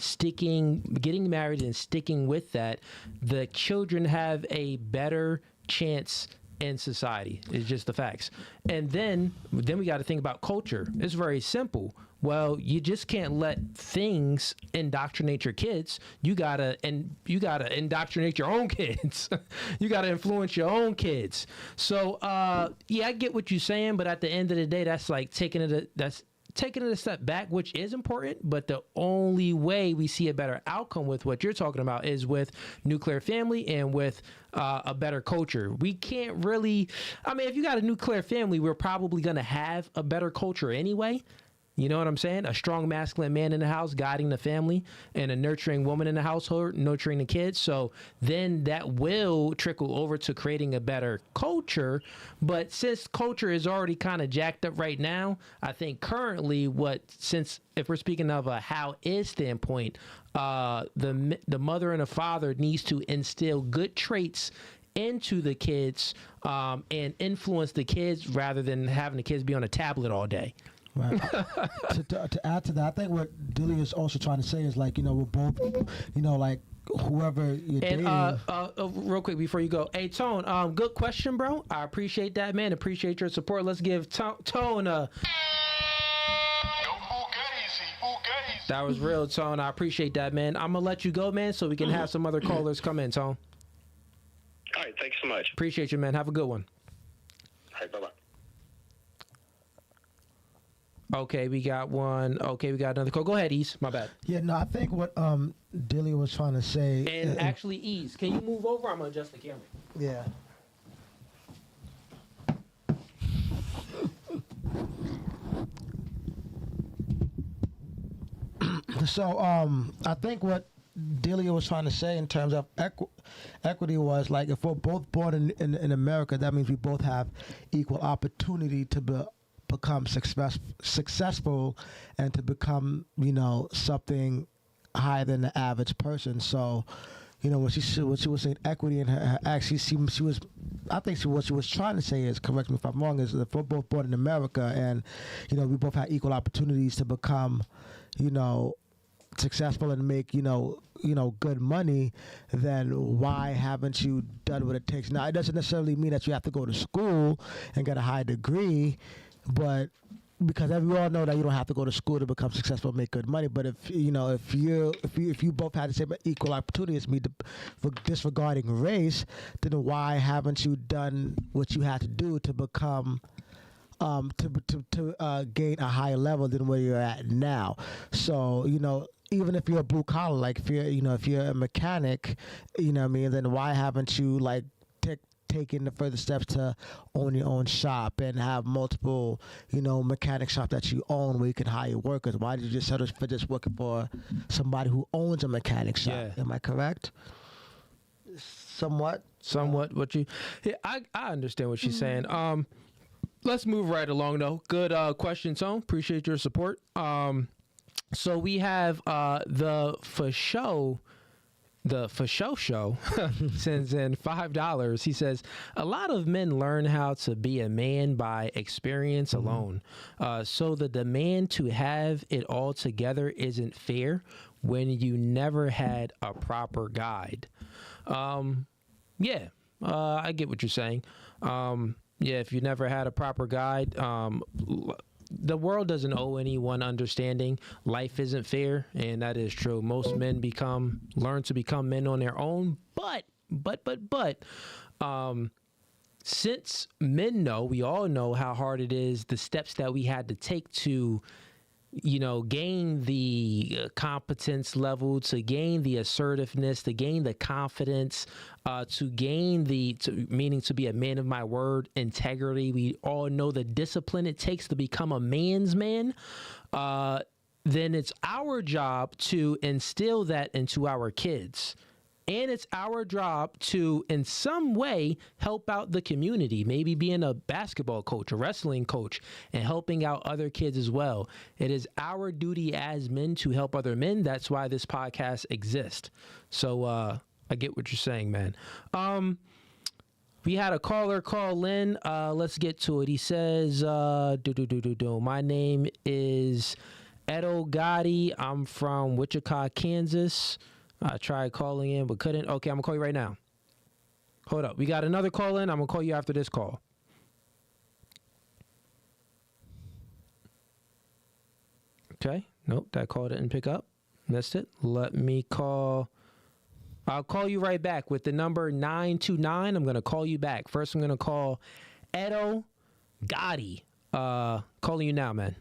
getting married and sticking with that, the children have a better chance in society. It's just the facts. And then we got to think about culture. It's very simple. Well, you just can't let things indoctrinate your kids. You gotta indoctrinate your own kids. You gotta influence your own kids. So yeah, I get what you're saying, but at the end of the day, that's like taking it a step back, which is important, but the only way we see a better outcome with what you're talking about is with nuclear family and with a better culture. We can't really, if you got a nuclear family, we're probably going to have a better culture anyway. You know what I'm saying? A strong masculine man in the house guiding the family and a nurturing woman in the household nurturing the kids. So then that will trickle over to creating a better culture. But since culture is already kind of jacked up right now, I think currently if we're speaking of a how is standpoint, the mother and the father needs to instill good traits into the kids and influence the kids rather than having the kids be on a tablet all day. Right. to add to that, I think what Dilly is also trying to say is like, we're both, like whoever you're dating. Real quick before you go, hey Tone, good question, bro. I appreciate that, man. Appreciate your support. Let's give Tone a. That was real, Tone. I appreciate that, man. I'm gonna let you go, man, so we can have some other callers come in, Tone. All right, thanks so much. Appreciate you, man. Have a good one. All right, bye-bye. Okay, we got one. Okay, we got another call. Go ahead, Ease. My bad. Yeah, no, I think what Dilly was trying to say. And actually, Ease, can you move over? I'm gonna adjust the camera. Yeah. So I think what Delia was trying to say in terms of equity was like, if we're both born in America, that means we both have equal opportunity to become successful and to become, something higher than the average person. So, when she was saying equity in her actually she was, I think what she was trying to say is, correct me if I'm wrong, is if we're both born in America and, we both have equal opportunities to become, successful and make, good money, then why haven't you done what it takes? Now, it doesn't necessarily mean that you have to go to school and get a high degree, but because we all know that you don't have to go to school to become successful and make good money. But if you both had the same equal opportunity as me, for disregarding race, then why haven't you done what you had to do to become to gain a higher level than where you're at now? So even if you're a blue collar, like if you're a mechanic, then why haven't you taken the further steps to own your own shop and have multiple, mechanic shop that you own where you can hire workers? Why did you just settle for just working for somebody who owns a mechanic shop? Yeah. Am I correct? Somewhat. What you? Yeah, I understand what she's saying. Let's move right along though. Good question, Tone. Appreciate your support. So we have the For Show show sends in $5. He says, a lot of men learn how to be a man by experience alone. So the demand to have it all together isn't fair when you never had a proper guide. I get what you're saying. If you never had a proper guide, the world doesn't owe anyone understanding. Life isn't fair, and that is true. Most men learn to become men on their own, but since we all know how hard it is, the steps that we had to take to gain the competence level, to gain the assertiveness, to gain the confidence, to gain meaning to be a man of my word, integrity. We all know the discipline it takes to become a man's man. Then it's our job to instill that into our kids. And it's our job to, in some way, help out the community, maybe being a basketball coach, a wrestling coach, and helping out other kids as well. It is our duty as men to help other men. That's why this podcast exists. So I get what you're saying, man. We had a caller call in. Let's get to it. He says, my name is Edo Gotti. I'm from Wichita, Kansas. I tried calling in but couldn't. Okay, I'm going to call you right now. Hold up. We got another call in. I'm going to call you after this call. Okay. Nope, that call didn't pick up. Missed it. Let me call. I'll call you right back with the number 929. I'm going to call you back. First, I'm going to call Edo Gotti. Calling you now, man.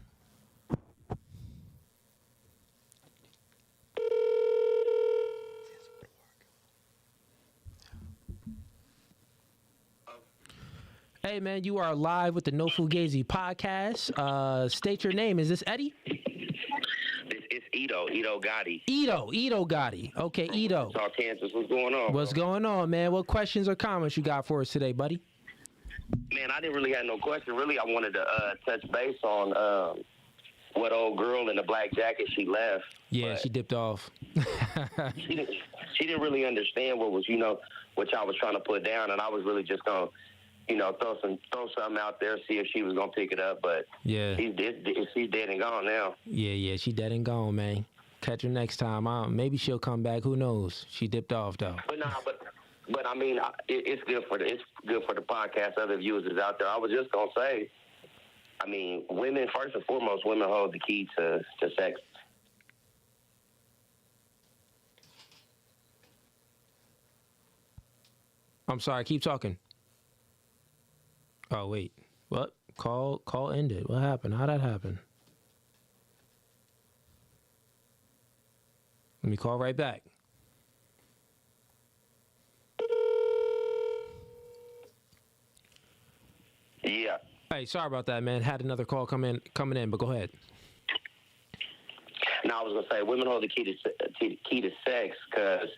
Hey, man, you are live with the No Fugazee podcast. State your name. Is this Eddie? It's Edo Gotti. Edo Gotti. Okay, Edo. Wichita, Kansas. What's going on? What's going on, man? What questions or comments you got for us today, buddy? Man, I didn't really have no question. Really, I wanted to touch base on what old girl in the black jacket she left. Yeah, she dipped off. she didn't really understand what was, what y'all was trying to put down, and I was really just gonna, throw something out there, see if she was gonna pick it up. But yeah, she's dead and gone now. Yeah, she dead and gone, man. Catch her next time. Maybe she'll come back. Who knows? She dipped off though. But I mean, it's good for the podcast. Other viewers out there. I was just gonna say, I mean, women first and foremost, women hold the key to sex. I'm sorry. Keep talking. Oh wait, what? Call ended. What happened? How'd that happen? Let me call right back. Yeah. Hey, sorry about that, man. Had another call coming in, but go ahead. Now I was gonna say, women hold the key to sex, because,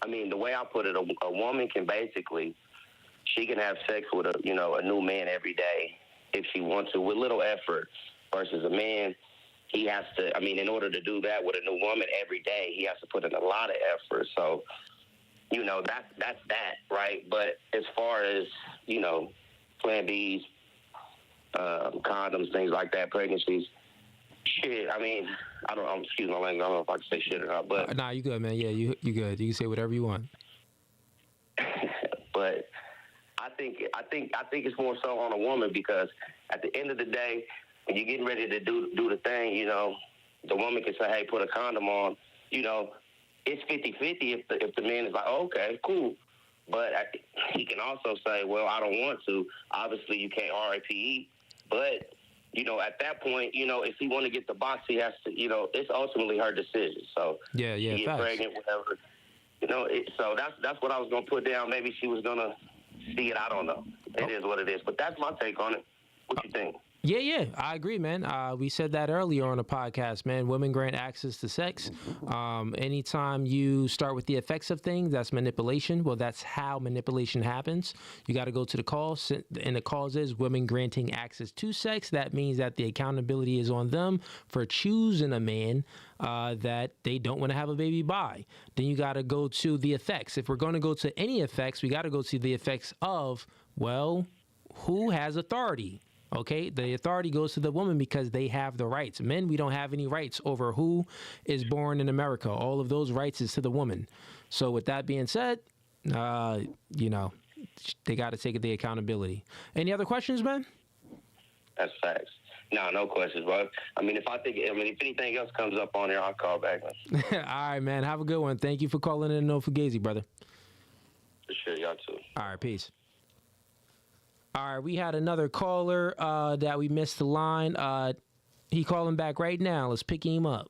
I mean, the way I put it, a woman can basically, she can have sex with a new man every day if she wants to with little effort, versus a man, he has to, I mean, in order to do that with a new woman every day, he has to put in a lot of effort. So, that's that, right? But as far as, Plan Bs, condoms, things like that, pregnancies, shit, I mean, excuse my language, I don't know if I can say shit or not, but... Nah, you good, man. Yeah, you good. You can say whatever you want. But I think it's more so on a woman, because at the end of the day, when you're getting ready to do the thing, the woman can say, hey, put a condom on. It's 50-50 if the man is like, oh, okay, cool. But he can also say, well, I don't want to. Obviously, you can't RIPE. But, at that point, if he want to get the box, he has to, it's ultimately her decision. So, yeah, she get pregnant, whatever. So that's what I was going to put down. Maybe she was going to see it. I don't know. It is what it is. But that's my take on it. What you think? Yeah, I agree, man. We said that earlier on the podcast, man. Women grant access to sex. Anytime you start with the effects of things, that's manipulation. Well, that's how manipulation happens. You got to go to the cause, and the cause is women granting access to sex. That means that the accountability is on them for choosing a man that they don't want to have a baby by. Then you got to go to the effects. If we're going to go to any effects, we got to go to the effects of, well, who has authority? Okay, the authority goes to the woman because they have the rights. Men, we don't have any rights over who is born in America. All of those rights is to the woman. So with that being said, they got to take the accountability. Any other questions, man? That's facts. No questions, bro. If anything else comes up on there, I'll call back. All right, man. Have a good one. Thank you for calling in. No Fugazee, brother. For sure, y'all too. All right, peace. All right, we had another caller that we missed the line. He calling back right now. Let's pick him up.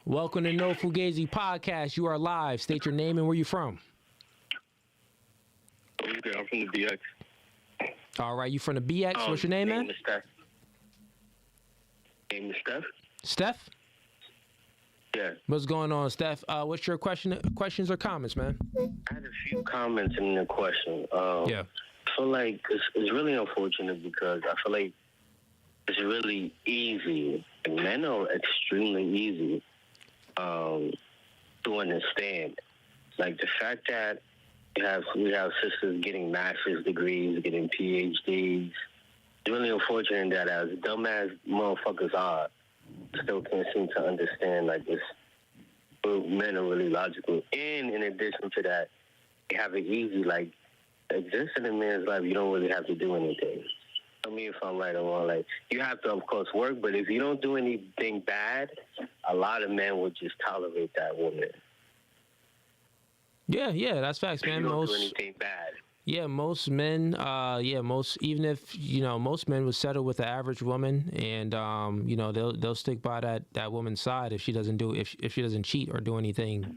Welcome to No Fugazee podcast. You are live. State your name and where you from. I'm from the BX. All right, you from the BX. What's your name, man? Name is Steph. Steph? Yeah. What's going on, Steph? What's your questions or comments, man? I had a few comments and a question. Yeah. I feel like it's really unfortunate because I feel like it's really easy. And men are extremely easy to understand. Like the fact that we have sisters getting master's degrees, getting PhDs. It's really unfortunate that as dumb as motherfuckers are, still can't seem to understand like this. Men are really logical. And in addition to that, they have it easy. Like, exist in a man's life, you don't really have to do anything. Tell me if I'm right or wrong. Like, you have to, of course, work, but if you don't do anything bad, a lot of men would just tolerate that woman. Yeah, that's facts, man. If you don't do anything bad. Yeah, most men, even if, most men would settle with the average woman and, they'll stick by that woman's side if she doesn't if she doesn't cheat or do anything,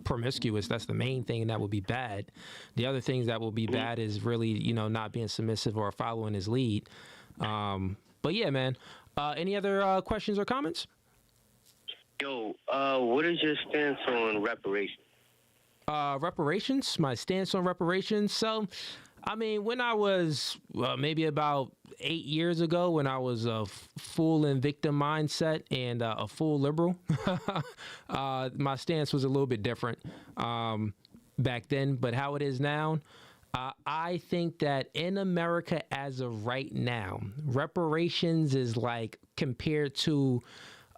promiscuous. That's the main thing that would be bad. The other things that will be bad is really, not being submissive or following his lead. But yeah, man, any other questions or comments? Yo, what is your stance on reparations? Reparations, my stance on reparations. So, I mean, when I was maybe about 8 years ago, when I was a full in victim mindset and a full liberal, my stance was a little bit different back then. But how it is now, I think that in America as of right now, reparations is like compared to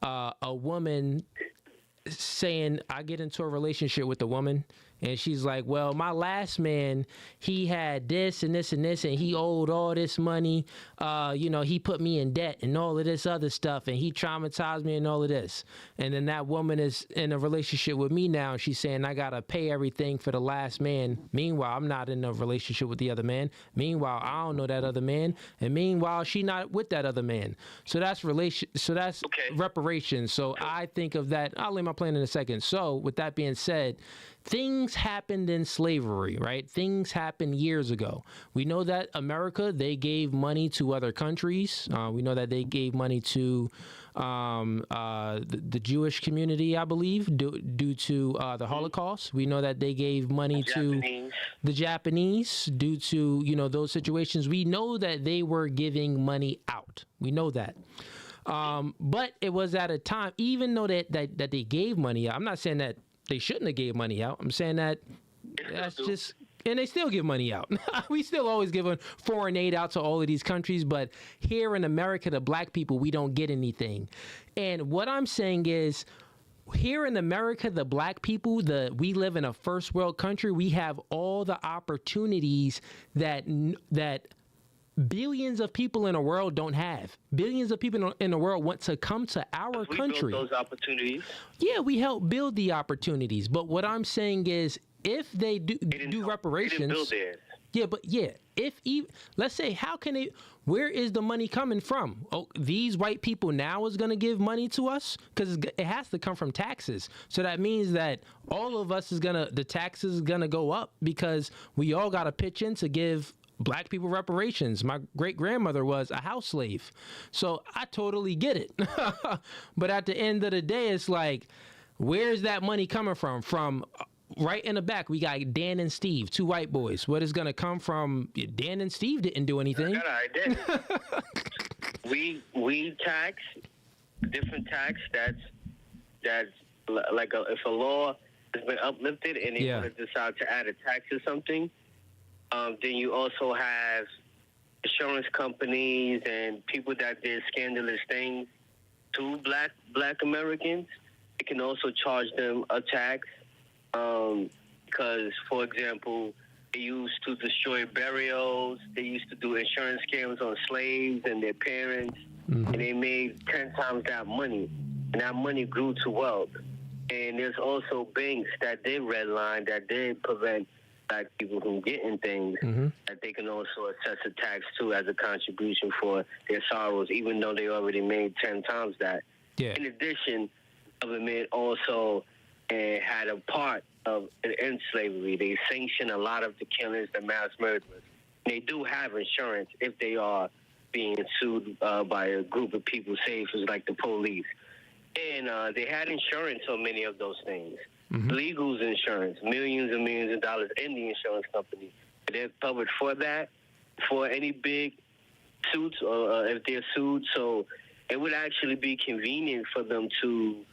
a woman saying, I get into a relationship with a woman and she's like, well, my last man, he had this and this and this and he owed all this money. He put me in debt and all of this other stuff and he traumatized me and all of this. And then that woman is in a relationship with me now and she's saying I got to pay everything for the last man. Meanwhile, I'm not in a relationship with the other man. Meanwhile, I don't know that other man. And meanwhile, she not with that other man. So that's reparations. So I think of that. I'll lay my plan in a second. So with that being said, things happened in slavery, right? Things happened years ago. We know that America, they gave money to other countries. We know that they gave money to the Jewish community, I believe, due to the Holocaust. We know that they gave money to the Japanese due to, those situations. We know that they were giving money out. We know that. But it was at a time, even though that they gave money out, I'm not saying that they shouldn't have gave money out. I'm saying that that's just, and they still give money out. We still always give a foreign aid out to all of these countries, but here in America, the black people, we don't get anything. And what I'm saying is, here in America, the black people, we live in a first world country. We have all the opportunities that billions of people in the world don't have. Billions of people in the world want to come to our country. We built those opportunities. Yeah, we help build the opportunities. But what I'm saying is, if they do reparations, they didn't build theirs. Yeah, but yeah, let's say, where is the money coming from? Oh, these white people now is going to give money to us? Because it has to come from taxes. So that means that all of us the taxes is going to go up because we all got to pitch in to give black people reparations. My great-grandmother was a house slave. So I totally get it. But at the end of the day, it's like, where's that money coming from? From right in the back, we got Dan and Steve, two white boys. What is going to come from? Dan and Steve didn't do anything. I did. We tax different tax that's like if a law has been uplifted and they want to decide to add a tax or something. Then you also have insurance companies and people that did scandalous things to black Americans. It can also charge them a tax because, for example, they used to destroy burials. They used to do insurance scams on slaves and their parents. And they made 10 times that money. And that money grew to wealth. And there's also banks that did redline, that did prevent black people from getting things that they can also assess a tax to as a contribution for their sorrows, even though they already made 10 times that. Yeah. In addition, the government also had a part of in slavery. They sanction a lot of the killings, the mass murderers. They do have insurance if they are being sued by a group of people, say if it's like the police. And they had insurance on many of those things. Mm-hmm. Legal's insurance, millions and millions of dollars in the insurance company. They're covered for that, for any big suits or if they're sued. So it would actually be convenient for them to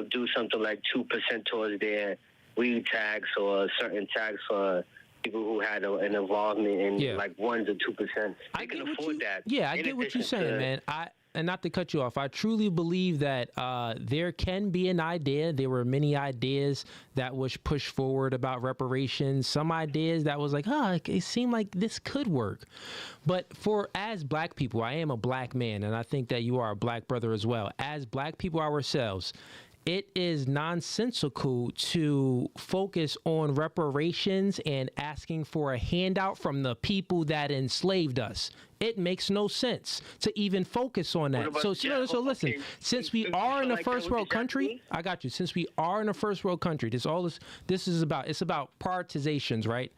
do something like 2% towards their weed tax or a certain tax for people who had an involvement in like 1 to 2%. They can afford that. Yeah, I get what you're saying, man. And not to cut you off, I truly believe that there can be an idea. There were many ideas that was pushed forward about reparations. Some ideas that was like, it seemed like this could work. But as black people, I am a black man, and I think that you are a black brother as well. As black people ourselves, it is nonsensical to focus on reparations and asking for a handout from the people that enslaved us. It makes no sense to even focus on that. So listen, since we are in a first world country, I got you. Since we are in a first world country, this is about prioritizations, right?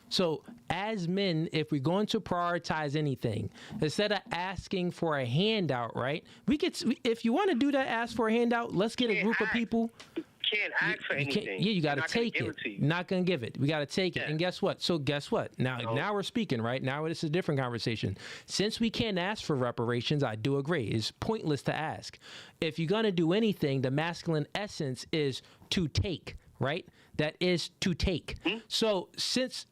So as men, if we're going to prioritize anything, instead of asking for a handout, right? If you want to do that, ask for a handout. Let's get a group of people. You can't ask for anything. You got to take it. Not going to give it. We got to take it. And guess what? Now we're speaking, right? Now it's a different conversation. Since we can't ask for reparations, I do agree. It's pointless to ask. If you're going to do anything, the masculine essence is to take, right? That is to take. So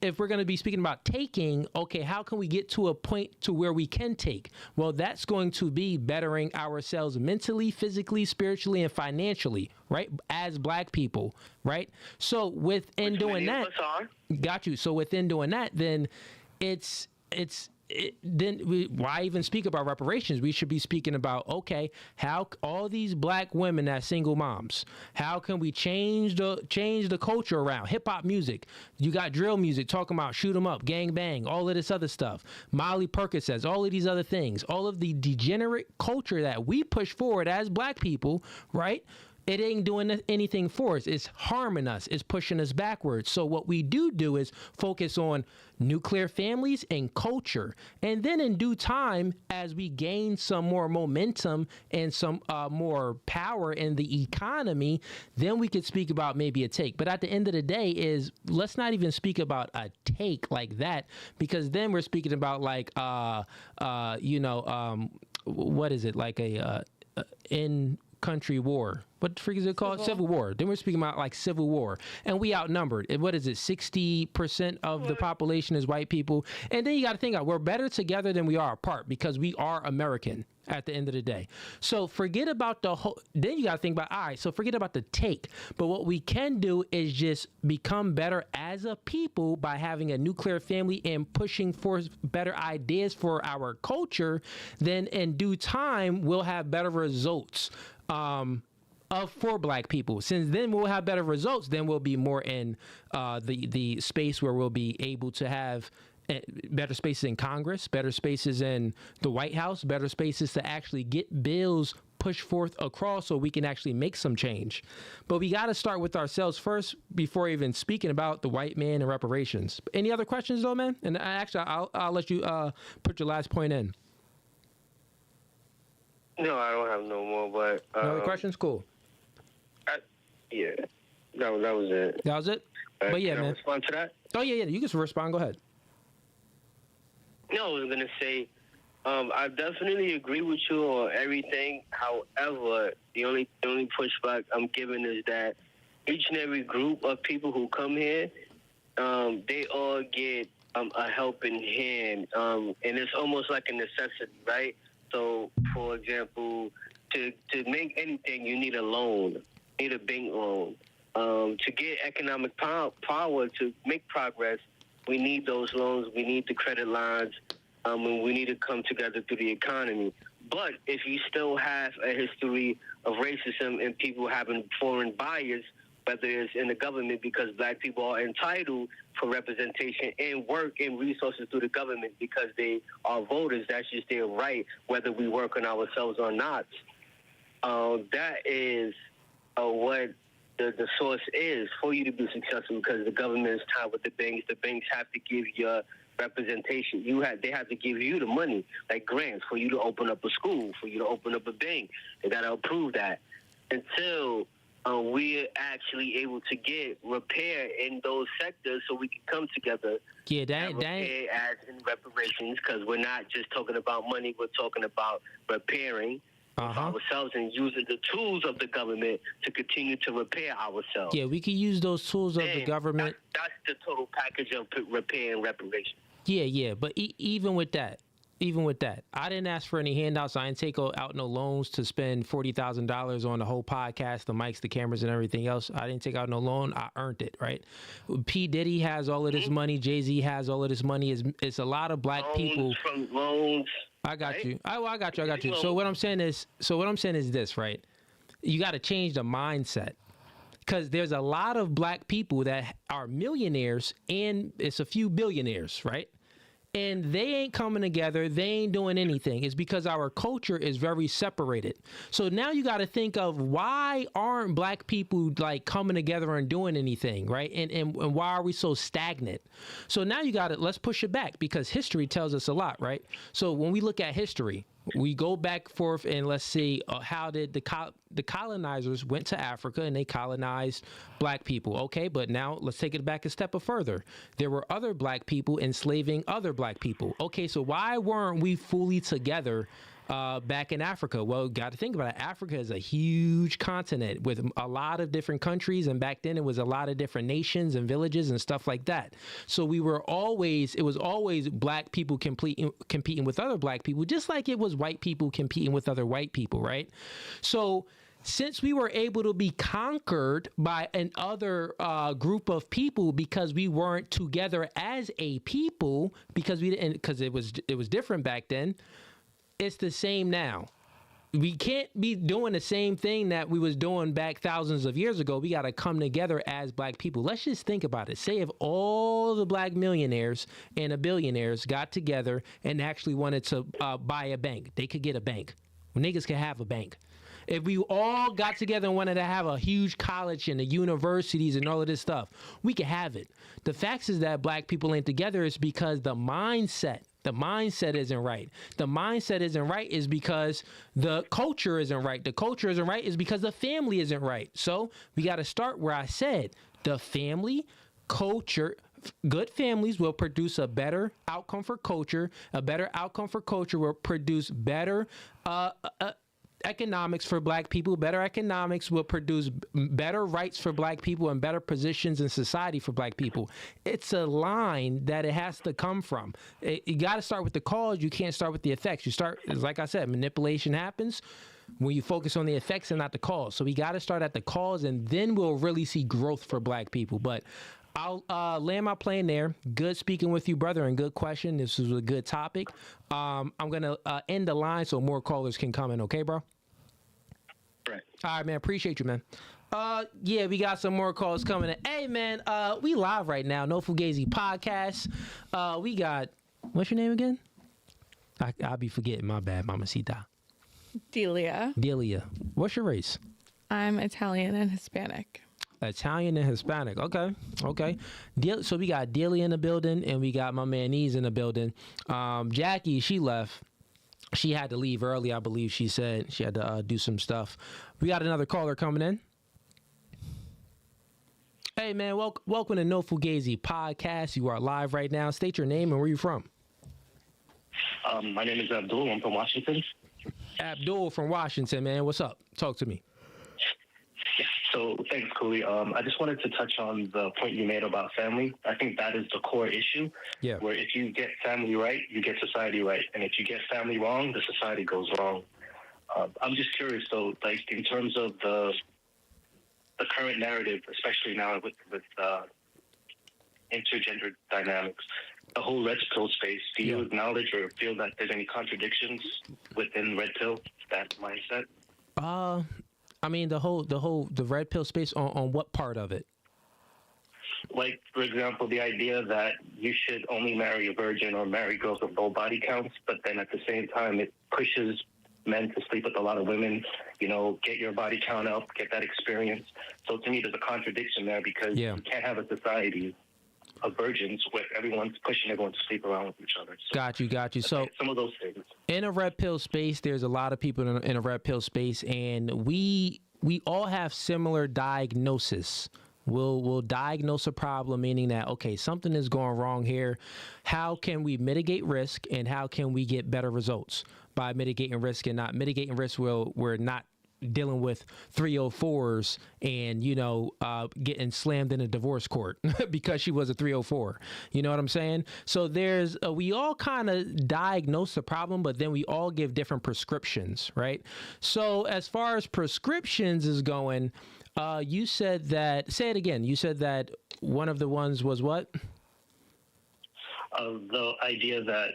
if we're going to be speaking about taking, okay, how can we get to a point to where we can take? Well, that's going to be bettering ourselves mentally, physically, spiritually, and financially, right? As black people, right? So within doing that, got you. So within doing that, then why even speak about reparations? We should be speaking about, okay, how all these black women as single moms, how can we change the culture around? Hip hop music, you got drill music talking about shoot 'em up, gang bang, all of this other stuff. Molly Perkins says all of these other things, all of the degenerate culture that we push forward as black people, right? It ain't doing anything for us. It's harming us. It's pushing us backwards. So what we do is focus on nuclear families and culture. And then in due time, as we gain some more momentum and some more power in the economy, then we could speak about maybe a take. But at the end of the day let's not even speak about a take like that, because then we're speaking about like, what is it? Like in-country war. What the freak is it called? Civil War. Then we're speaking about like civil war. And we outnumbered. What is it? 60% of the population is white people. And then you got to think we're better together than we are apart, because we are American at the end of the day. So forget about then you got to think about, all right, so forget about the take. But what we can do is just become better as a people by having a nuclear family and pushing for better ideas for our culture. Then in due time, we'll have better results. For black people. Since then we'll have better results, then we'll be more in the space where we'll be able to have better spaces in Congress, better spaces in the White House, better spaces to actually get bills pushed forth across so we can actually make some change. But we got to start with ourselves first before even speaking about the white man and reparations. Any other questions though, man? And actually I'll let you put your last point in. No, I don't have no more, but... no other questions? Cool. Yeah, that was it. That was it? But yeah, can I man. respond to that? Oh, yeah, you can respond. Go ahead. No, I was going to say, I definitely agree with you on everything. However, the only pushback I'm giving is that each and every group of people who come here, they all get a helping hand, and it's almost like a necessity, right? So, for example, to make anything, you need a loan. Need a bank loan. To get economic power to make progress, we need those loans. We need the credit lines, and we need to come together through the economy. But if you still have a history of racism and people having foreign bias, whether it's in the government because black people are entitled for representation and work and resources through the government because they are voters, that's just their right, whether we work on ourselves or not. That is what the source is for you to be successful, because the government is tied with the banks. The banks have to give you representation. They have to give you the money, like grants, for you to open up a school, for you to open up a bank. They got to approve that. until we're actually able to get repair in those sectors so we can come together. Yeah, and repair as in reparations, because we're not just talking about money, we're talking about repairing ourselves and using the tools of the government to continue to repair ourselves. Yeah, we can use those tools of the government. That's the total package of repair and reparation. Yeah, but even with that, I didn't ask for any handouts. I didn't take out no loans to spend $40,000 on the whole podcast, the mics, the cameras, and everything else. I didn't take out no loan. I earned it, right? P. Diddy has all of this money. Jay-Z has all of this money. It's a lot of black people. Loans. I got you. I got you. So what I'm saying is this, right? You got to change the mindset. Because there's a lot of black people that are millionaires and it's a few billionaires, right? And they ain't coming together. They ain't doing anything. It's because our culture is very separated. So now you got to think of why aren't black people like coming together and doing anything, right? And why are we so stagnant? So now you got to, let's push it back because history tells us a lot, right? So when we look at history, we go back forth and let's see how did the colonizers went to Africa and they colonized black people. Okay, but now let's take it back a step further. There were other black people enslaving other black people. Okay, so why weren't we fully together back in Africa? Well, got to think about it. Africa is a huge continent with a lot of different countries, and back then it was a lot of different nations and villages and stuff like that. So it was always black people competing with other black people, just like it was white people competing with other white people, right? So since we were able to be conquered by another group of people because we weren't together as a people, because it was different back then, it's the same now. We can't be doing the same thing that we was doing back thousands of years ago. We got to come together as black people. Let's just think about it. Say if all the black millionaires and the billionaires got together and actually wanted to buy a bank, they could get a bank. Niggas can have a bank. If we all got together and wanted to have a huge college and the universities and all of this stuff, we could have it. The fact is that black people ain't together is because the mindset isn't right. The mindset isn't right is because the culture isn't right. The culture isn't right is because the family isn't right. So we got to start where I said the family, culture. Good families will produce a better outcome for culture. A better outcome for culture will produce better economics for black people. Better economics will produce better rights for black people and better positions in society for black people. It's a line that it has to come from. You got to start with the cause. You can't start with the effects. You start, like I said, manipulation happens when you focus on the effects and not the cause. So we got to start at the cause, and then we'll really see growth for black people. But I'll land my plane there. Good speaking with you, brother, and good question. This was a good topic. I'm going to end the line so more callers can come in. Okay, bro? Right. All right, man. Appreciate you, man. Yeah, we got some more calls coming in. Hey, man, we live right now. No Fugazee podcast. We got, what's your name again? I'll be forgetting. My bad, Mamacita. Delia. What's your race? I'm Italian and Hispanic. Italian and Hispanic. Okay. So we got Delia in the building, and we got my man Ease in the building. Jackie, she left. She had to leave early, I believe she said. She had to do some stuff. We got another caller coming in. Hey, man, welcome to No Fugazee podcast. You are live right now. State your name and where you from. My name is Abdul. I'm from Washington. Abdul from Washington, man. What's up? Talk to me. So thanks, Cooley. I just wanted to touch on the point you made about family. I think that is the core issue. Yeah. Where if you get family right, you get society right, and if you get family wrong, the society goes wrong. I'm just curious, though, like in terms of the current narrative, especially now with intergender dynamics, the whole Redpill space. Do you acknowledge or feel that there's any contradictions within Redpill, that mindset? I mean, the Redpill space on what part of it? Like, for example, the idea that you should only marry a virgin or marry girls with low body counts, but then at the same time, it pushes men to sleep with a lot of women, get your body count up, get that experience. So to me, there's a contradiction there because you can't have a society of virgins with everyone's pushing everyone to sleep around with each other. So, got you. So some of those things. In a Redpill space, there's a lot of people in a Redpill space, and we we all have similar diagnosis. We'll diagnose a problem, meaning that, okay, something is going wrong here. How can we mitigate risk, and how can we get better results by mitigating risk and not mitigating risk? We're not dealing with 304s and, getting slammed in a divorce court because she was a 304. You know what I'm saying? So we all kind of diagnose the problem, but then we all give different prescriptions, right? So as far as prescriptions is going, you said that, say it again. You said that one of the ones was what? The idea that,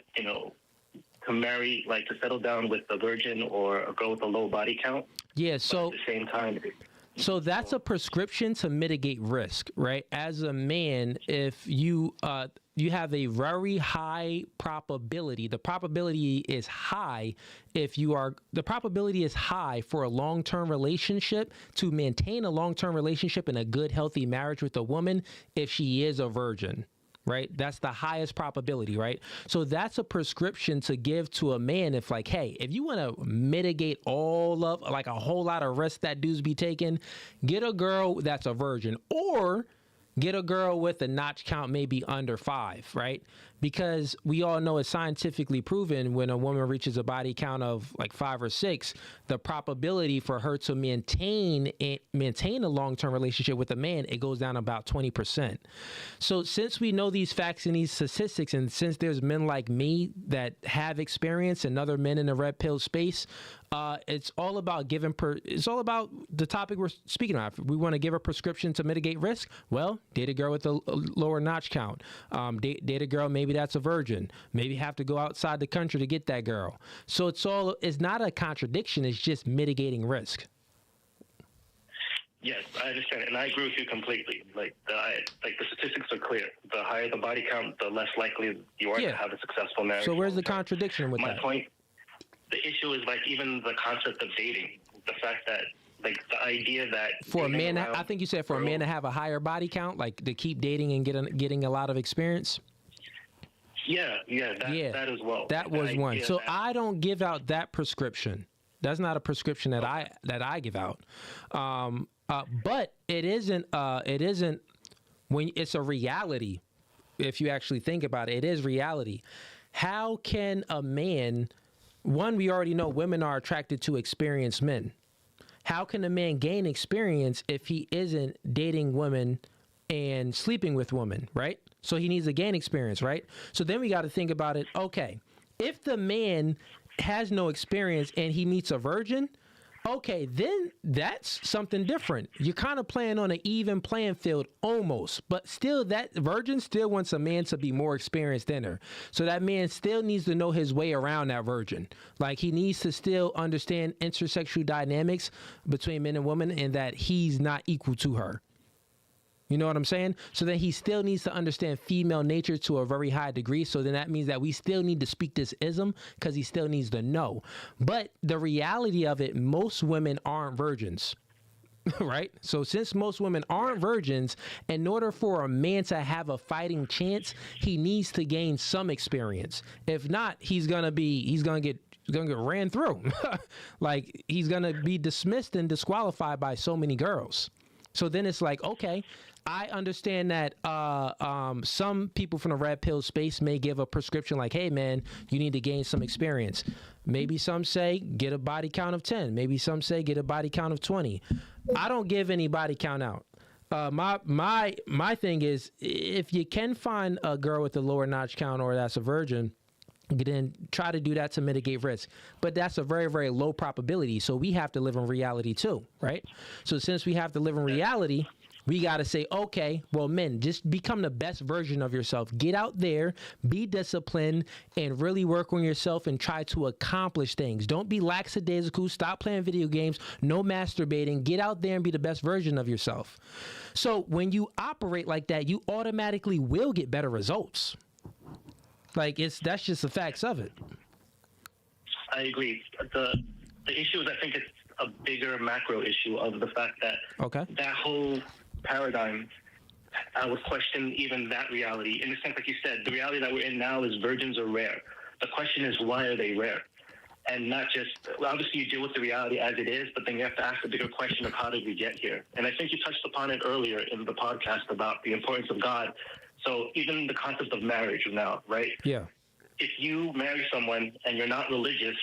to marry, like to settle down with a virgin or a girl with a low body count. Yeah, so at the same time. So that's a prescription to mitigate risk, right? As a man, if you have a very high probability, the probability is high for a long-term relationship, to maintain a long-term relationship in a good, healthy marriage with a woman if she is a virgin. Right? That's the highest probability, right? So that's a prescription to give to a man if, like, hey, if you want to mitigate all of, like, a whole lot of risks that dudes be taking, get a girl that's a virgin, or get a girl with a notch count maybe under 5, right? Because we all know it's scientifically proven when a woman reaches a body count of like 5 or 6, the probability for her to maintain a long-term relationship with a man, it goes down about 20%. So since we know these facts and these statistics, and since there's men like me that have experience and other men in the red pill space, it's all about it's all about the topic we're speaking of. We want to give a prescription to mitigate risk. Well, date a girl with a lower notch count. Date a girl, maybe that's a virgin. Maybe have to go outside the country to get that girl. So it's not a contradiction. It's just mitigating risk. Yes, I understand, and I agree with you completely. Like the statistics are clear. The higher the body count, the less likely you are to have a successful marriage. So where's the contradiction with that? My point. The issue is, like, even the concept of dating, the fact that, like, the idea that for a man, I think you said for a man to have a higher body count, like to keep dating and getting a lot of experience. That as well. That was one. So I don't give out that prescription. That's not a prescription that I give out. But it isn't when it's a reality. If you actually think about it, it is reality. How can a man? One, we already know women are attracted to experienced men. How can a man gain experience if he isn't dating women and sleeping with women, right? So he needs to gain experience, right? So then we got to think about it. Okay, if the man has no experience and he meets a virgin, okay, then that's something different. You're kind of playing on an even playing field almost, but still that virgin still wants a man to be more experienced than her. So that man still needs to know his way around that virgin. Like, he needs to still understand intersexual dynamics between men and women, and that he's not equal to her. You know what I'm saying? So then he still needs to understand female nature to a very high degree. So then that means that we still need to speak this ism, because he still needs to know. But the reality of it, most women aren't virgins, right? So since most women aren't virgins, in order for a man to have a fighting chance, he needs to gain some experience. If not, he's gonna get ran through. Like, he's gonna be dismissed and disqualified by so many girls. So then it's like, okay, I understand that some people from the red pill space may give a prescription like, hey, man, you need to gain some experience. Maybe some say get a body count of 10. Maybe some say get a body count of 20. I don't give any body count out. My thing is, if you can find a girl with a lower notch count or that's a virgin, then try to do that to mitigate risk. But that's a very, very low probability. So we have to live in reality too, right? So since we have to live in reality, we got to say, okay, well, men, just become the best version of yourself. Get out there, be disciplined, and really work on yourself and try to accomplish things. Don't be lackadaisical. Stop playing video games. No masturbating. Get out there and be the best version of yourself. So when you operate like that, you automatically will get better results. Like, that's just the facts of it. I agree. The issue is, I think it's a bigger macro issue of the fact that that whole paradigm, I would question even that reality. In the sense, like you said, the reality that we're in now is virgins are rare. The question is, why are they rare? and not just, well, obviously you deal with the reality as it is, but then you have to ask the bigger question of how did we get here? And I think you touched upon it earlier in the podcast about the importance of God. So even the concept of marriage now, right? Yeah. If you marry someone and you're not religious,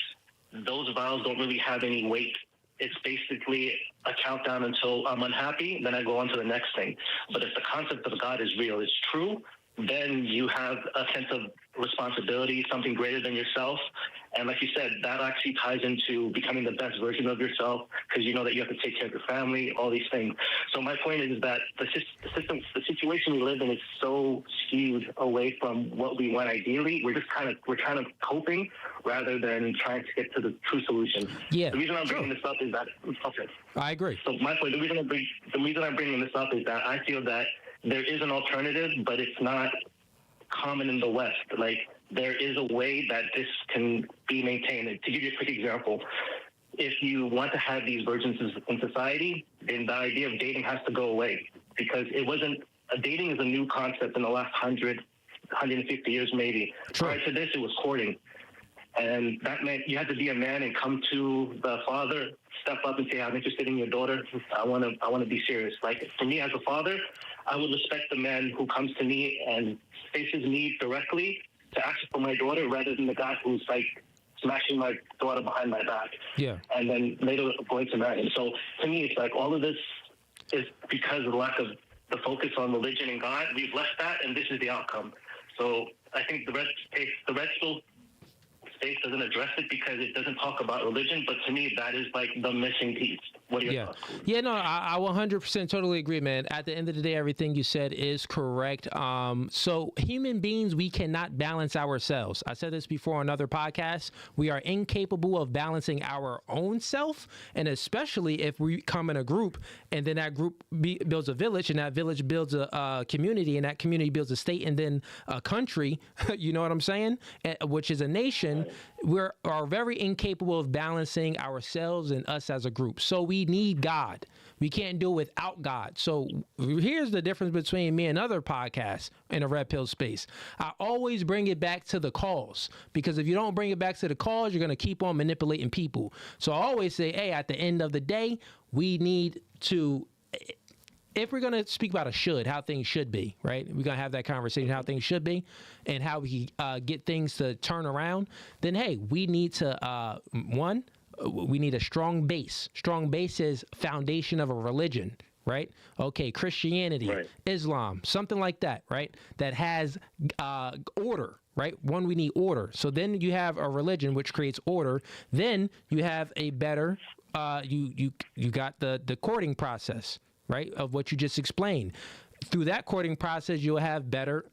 those vows don't really have any weight. It's basically a countdown until I'm unhappy, then I go on to the next thing. But if the concept of God is real, it's true, then you have a sense of responsibility, something greater than yourself. And like you said, that actually ties into becoming the best version of yourself, because you know that you have to take care of your family, all these things. So my point is that the situation we live in is so skewed away from what we want ideally. We're kind of coping rather than trying to get to the true solution. Yeah. The reason I'm bringing this up is that, okay. I agree. So my point, the reason I'm bringing this up is that I feel that there is an alternative, but it's not common in the West. Like, there is a way that this can be maintained. And to give you a quick example, if you want to have these versions in society, then the idea of dating has to go away, because dating is a new concept in the last 150 years maybe. True. Prior to this, it was courting. And that meant you had to be a man and come to the father, step up and say, I'm interested in your daughter. I want to be serious. Like, for me as a father, I would respect the man who comes to me and faces me directly to ask for my daughter, rather than the guy who's like smashing my daughter behind my back. Yeah. And then later going to marry him. So to me, it's like all of this is because of the lack of the focus on religion and God. We've left that, and this is the outcome. So I think the Red Pill space doesn't address it because it doesn't talk about religion, but to me, that is like the missing piece. What are your thoughts? Yeah, no, I 100% totally agree, man. At the end of the day, everything you said is correct. So human beings, we cannot balance ourselves. I said this before on other podcasts. We are incapable of balancing our own self, and especially if we come in a group, and then that group builds a village, and that village builds a community, and that community builds a state, and then a country, you know what I'm saying? Which is a nation. We are very incapable of balancing ourselves and us as a group. So we need God. We can't do it without God. So here's the difference between me and other podcasts in a Red Pill space. I always bring it back to the cause, because if you don't bring it back to the cause, you're going to keep on manipulating people. So I always say, hey, at the end of the day, we need to, if we're going to speak about how things should be, right? We're going to have that conversation, how things should be, and how we get things to turn around. Then, hey, we need to, we need a strong base. Strong base is foundation of a religion, right? Okay, Christianity, right. Islam, something like that, right? That has order, right? One, we need order. So then you have a religion which creates order. Then you have a better, you got the courting process, right, of what you just explained. Through that courting process, you'll have better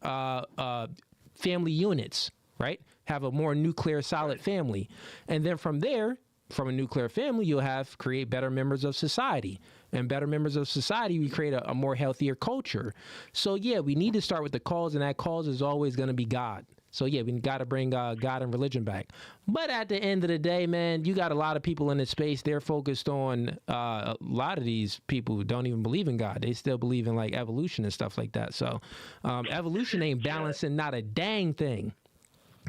family units, right? Have a more nuclear, solid family. And then from there, from a nuclear family, you'll create better members of society. And better members of society, we create a more healthier culture. So, yeah, we need to start with the cause, and that cause is always going to be God. So, yeah, we got to bring God and religion back. But at the end of the day, man, you got a lot of people in this space. They're focused on a lot of these people who don't even believe in God. They still believe in, like, evolution and stuff like that. So evolution ain't balancing not a dang thing.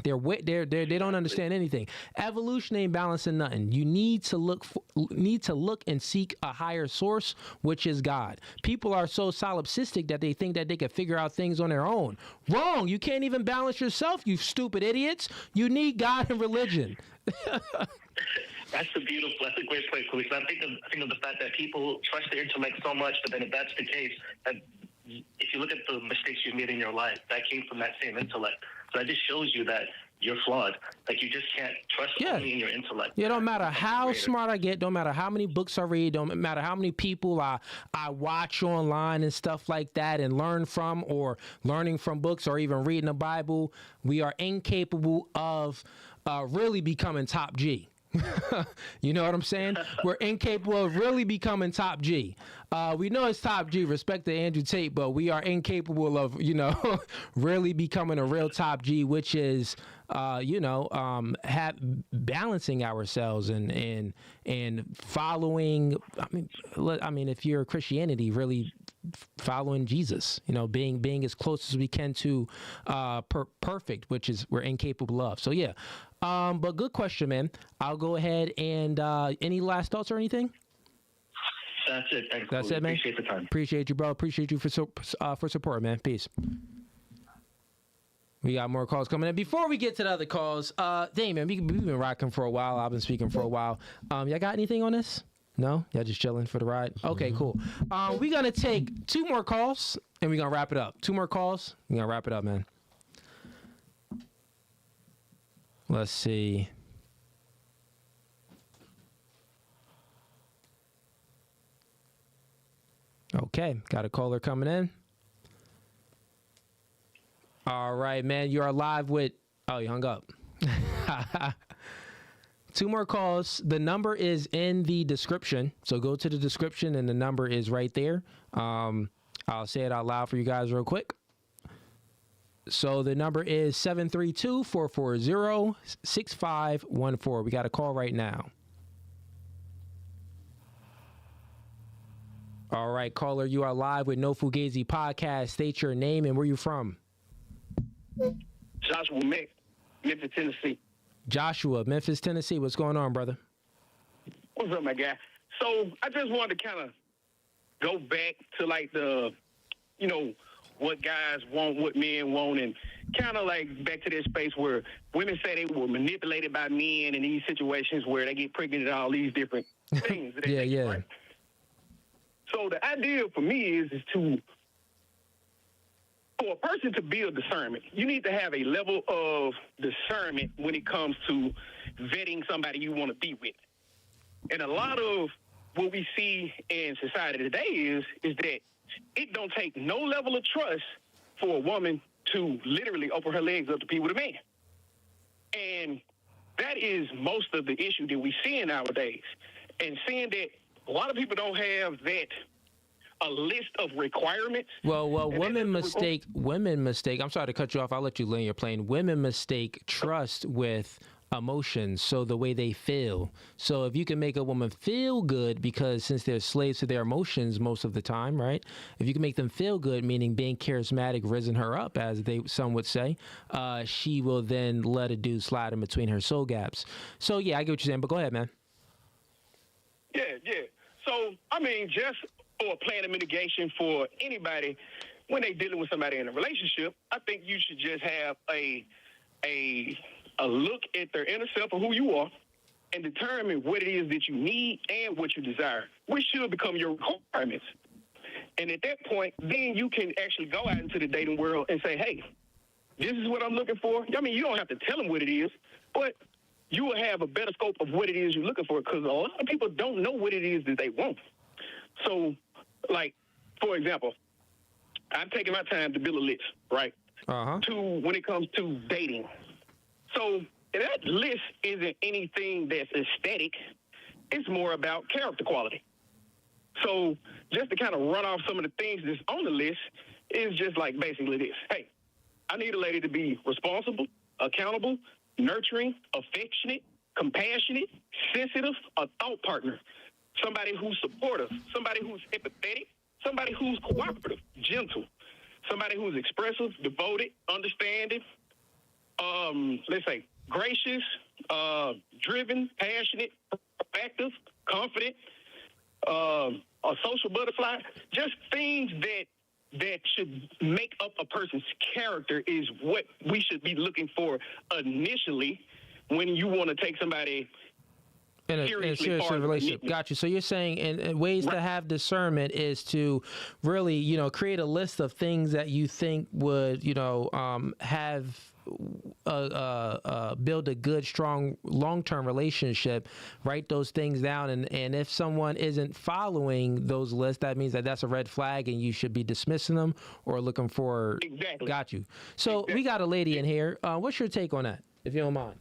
They don't understand anything. Evolution ain't balancing nothing. You need to look and seek a higher source, which is God. People are so solipsistic that they think that they can figure out things on their own. Wrong. You can't even balance yourself, you stupid idiots. You need God and religion. That's a great point, Cooley. I think of the fact that people trust their intellect so much, but then if that's the case, that if you look at the mistakes you've made in your life, that came from that same intellect. So that just shows you that you're flawed. Like, you just can't trust only in your intellect. Yeah, don't matter how smart I get, don't matter how many books I read, don't matter how many people I watch online and stuff like that and learn from, or learning from books, or even reading the Bible, we are incapable of really becoming top G. You know what I'm saying? We're incapable of really becoming top G. We know it's top G, respect to Andrew Tate, but we are incapable of, really becoming a real top G, which is, balancing ourselves and following. I mean, if you're Christianity, really following Jesus, you know, being as close as we can to perfect, which is we're incapable of. So yeah, but good question, man. I'll go ahead and any last thoughts or anything? That's it. Thanks. That's Cooley. it, man. Appreciate the time. Appreciate you, bro. Appreciate you for support, man. Peace. We got more calls coming in. Before we get to the other calls, dang, man, we've been rocking for a while. I've been speaking for a while. Y'all got anything on this? No? Y'all just chilling for the ride? Okay, cool. We're going to take 2 more calls, and we're going to wrap it up. 2 more calls. We're going to wrap it up, man. Let's see. Okay, got a caller coming in. All right, man, you are live with... Oh, you hung up. 2 more calls. The number is in the description. So go to the description and the number is right there. I'll say it out loud for you guys real quick. So the number is 732-440-6514. We got a call right now. All right, caller, you are live with No Fugazee Podcast. State your name and where you from. Joshua Mick, Memphis, Tennessee. Joshua, Memphis, Tennessee. What's going on, brother? What's up, my guy? So I just wanted to kind of go back to like the, you know, what guys want, what men want, and kind of like back to this space where women say they were manipulated by men in these situations where they get pregnant and all these different things. Yeah. Right? So the idea for me is to, for a person to build discernment, you need to have a level of discernment when it comes to vetting somebody you want to be with. And a lot of what we see in society today is that it don't take no level of trust for a woman to literally open her legs up to be with a man. And that is most of the issue that we see nowadays. And seeing that a lot of people don't have a list of requirements. Well, women mistake. I'm sorry to cut you off. I'll let you land your plane. Women mistake trust with emotions, so the way they feel. So if you can make a woman feel good, because since they're slaves to their emotions most of the time, right? If you can make them feel good, meaning being charismatic, risen her up, as some would say, she will then let a dude slide in between her soul gaps. So yeah, I get what you're saying, but go ahead, man. Yeah. So, I mean, just for a plan of mitigation for anybody when they dealing with somebody in a relationship, I think you should just have a look at their inner self of who you are and determine what it is that you need and what you desire, which should become your requirements. And at that point, then you can actually go out into the dating world and say, hey, this is what I'm looking for. I mean, you don't have to tell them what it is, but you will have a better scope of what it is you're looking for, because a lot of people don't know what it is that they want. So, like, for example, I'm taking my time to build a list, right? To when it comes to dating. So that list isn't anything that's aesthetic. It's more about character quality. So just to kind of run off some of the things that's on the list is just like basically this. Hey, I need a lady to be responsible, accountable, nurturing, affectionate, compassionate, sensitive, a thought partner, somebody who's supportive, somebody who's empathetic, somebody who's cooperative, gentle, somebody who's expressive, devoted, understanding, let's say gracious, driven, passionate, proactive, confident, a social butterfly. Just things that should make up a person's character is what we should be looking for initially when you want to take somebody in a serious relationship. Got you. So you're saying and ways to have discernment is to really, create a list of things that you think would, have build a good, strong, long-term relationship. Write those things down, and if someone isn't following those lists, that means that's a red flag, and you should be dismissing them or looking for. Exactly. Got you. So we got a lady in here. What's your take on that, if you don't mind?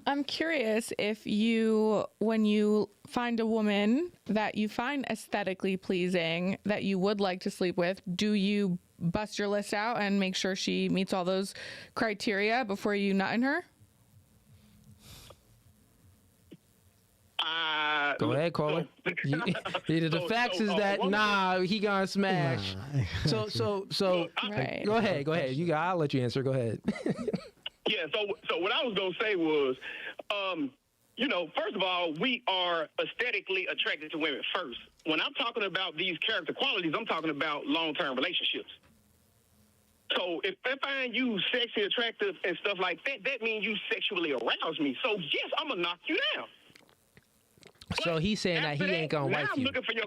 I'm curious if when you find a woman that you find aesthetically pleasing that you would like to sleep with, do you bust your list out and make sure she meets all those criteria before you nut in her? Go ahead, caller. Either the facts is that he gonna smash. So Right. Go ahead. I'll let you answer. Go ahead. Yeah, so what I was going to say was, first of all, we are aesthetically attracted to women first. When I'm talking about these character qualities, I'm talking about long-term relationships. So if I find you sexy, attractive, and stuff like that, that means you sexually arouse me. So, yes, I'm going to knock you down. So he's saying that he ain't going to wife I'm you. looking for your...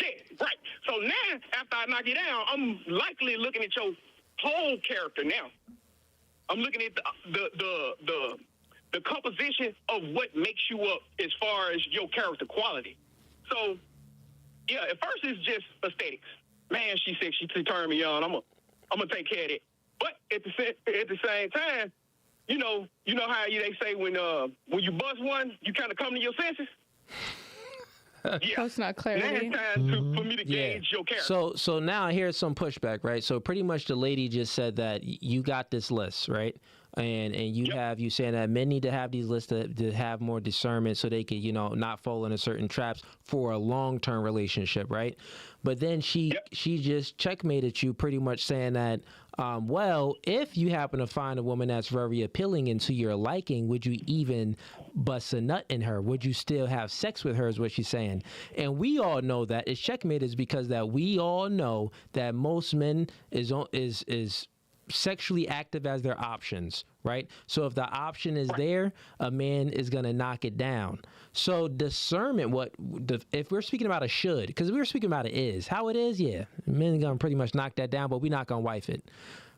Yeah, right. So now, after I knock you down, I'm likely looking at your whole character now. I'm looking at the composition of what makes you up as far as your character quality. So, yeah, at first it's just aesthetics. Man, she said she turned me on. I'm gonna take care of it. But at the same time, you know how they say when you bust one, you kind of come to your senses. Yeah, That's not clarity. now it's time for me to gauge your character. So now here's some pushback, right? So pretty much the lady just said that you got this list, right? And you saying that men need to have these lists to have more discernment so they could, not fall into certain traps for a long-term relationship, right? But then she just checkmated you, pretty much saying that, well, if you happen to find a woman that's very appealing and to your liking, would you even bust a nut in her? Would you still have sex with her, is what she's saying. And we all know that. It's checkmated is because that we all know that most men is sexually active as their options, right? So if the option is there, a man is going to knock it down. So discernment, if we're speaking about a should, because we were speaking about it is, how it is, yeah, men are going to pretty much knock that down, but we're not going to wife it.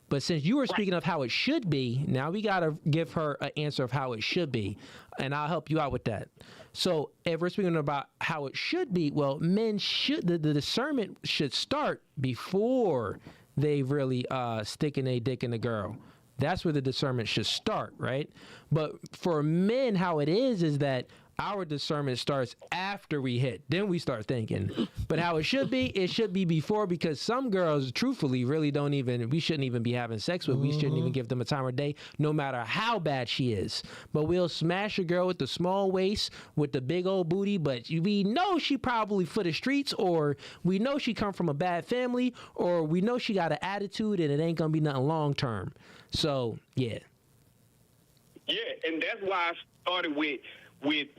But since you were speaking of how it should be, now we got to give her an answer of how it should be, and I'll help you out with that. So if we're speaking about how it should be, well, men should, the discernment should start before they really sticking a dick in the girl. That's where the discernment should start, right? But for men, how it is that our discernment starts after we hit. Then we start thinking. But how it should be before, because some girls, truthfully, really we shouldn't even be having sex with. We shouldn't even give them a time of day, no matter how bad she is. But we'll smash a girl with the small waist, with the big old booty, but we know she probably for the streets, or we know she come from a bad family, or we know she got an attitude and it ain't gonna be nothing long term. So, yeah. Yeah, and that's why I started with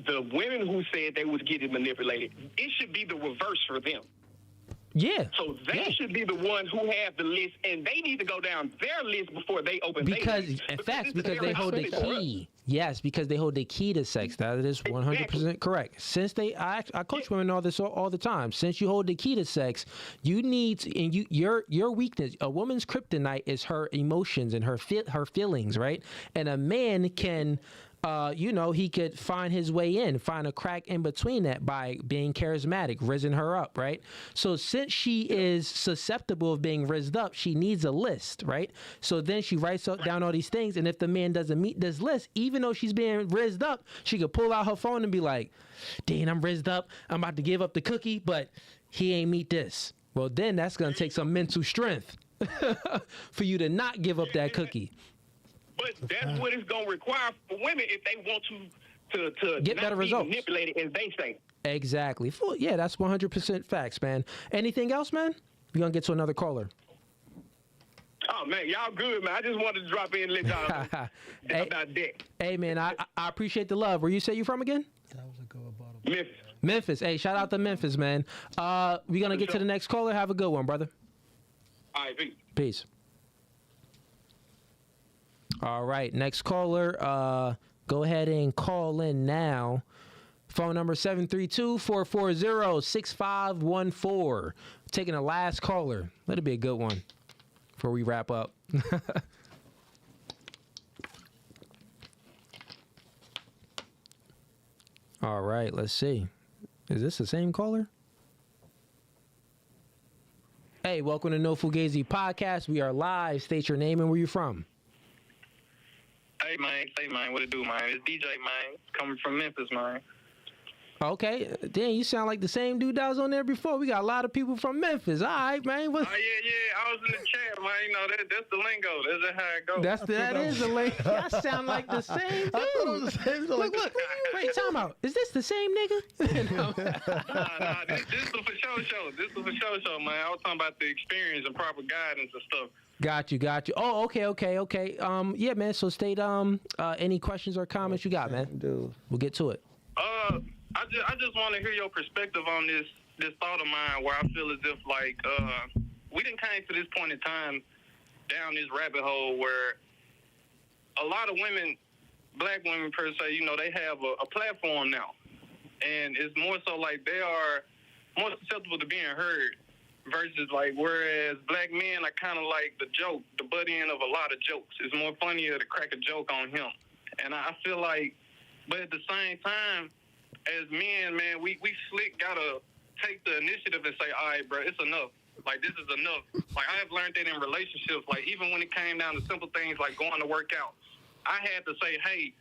the women who said they was getting manipulated. It should be the reverse for them. Yeah. So they should be the ones who have the list, and they need to go down their list before they open their list. Because they hold the key. Yes, because they hold the key to sex. That is 100% correct. Since I coach women all the time. Since you hold the key to sex, you need your weakness. A woman's kryptonite is her emotions and her feelings, right? And a man can. He could find his way in, find a crack in between that by being charismatic, rizzing her up, right? So since she is susceptible of being rizzed up, she needs a list, right? So then she writes down all these things, and if the man doesn't meet this list, even though she's being rizzed up, she could pull out her phone and be like, "Dang, I'm rizzed up. I'm about to give up the cookie, but he ain't meet this." Well, then that's going to take some mental strength for you to not give up that cookie. But that's what it's going to require for women if they want to get not better be results. Manipulated, as they say. Exactly. Yeah, that's 100% facts, man. Anything else, man? We're going to get to another caller. Oh, man, y'all good, man. I just wanted to drop in and let y'all know about that. Hey, man, I appreciate the love. Where you say you from again? Memphis. Memphis. Hey, shout out to Memphis, man. We're going to get to the next caller. Have a good one, brother. All right, peace. Peace. All right, next caller, go ahead and call in now. Phone number 732-440-6514. Taking the last caller. Let it be a good one before we wrap up. All right, let's see. Is this the same caller? Hey, welcome to No Fugazee Podcast. We are live. State your name and where you from. Hey, man, what it do, man? It's DJ, man, coming from Memphis, man. Okay, damn, you sound like the same dude that was on there before. We got a lot of people from Memphis. All right, man. Oh, yeah. I was in the chat, man. You know, that's the lingo. That's just how it goes. That is the link. Y'all sound like the same dude. I thought it was the same. Look. Wait, time out. Is this the same nigga? Nah, this is a for sure show. This is a for sure show, man. I was talking about the experience and proper guidance and stuff. Got you. Oh, okay. Yeah, man. So state any questions or comments you got, man. Dude. We'll get to it. I just want to hear your perspective on this thought of mine where I feel as if like we didn't came to this point in time down this rabbit hole where a lot of women, black women per se, you know, they have a platform now, and it's more so like they are more susceptible to being heard versus like whereas black men are kind of like the joke, the butt end of a lot of jokes. It's more funnier to crack a joke on him, and I feel like, but at the same time, as men, man, we slick gotta take the initiative and say, all right, bro, it's enough. Like, this is enough. Like, I have learned that in relationships, like, even when it came down to simple things like going to work out, I had to say, hey,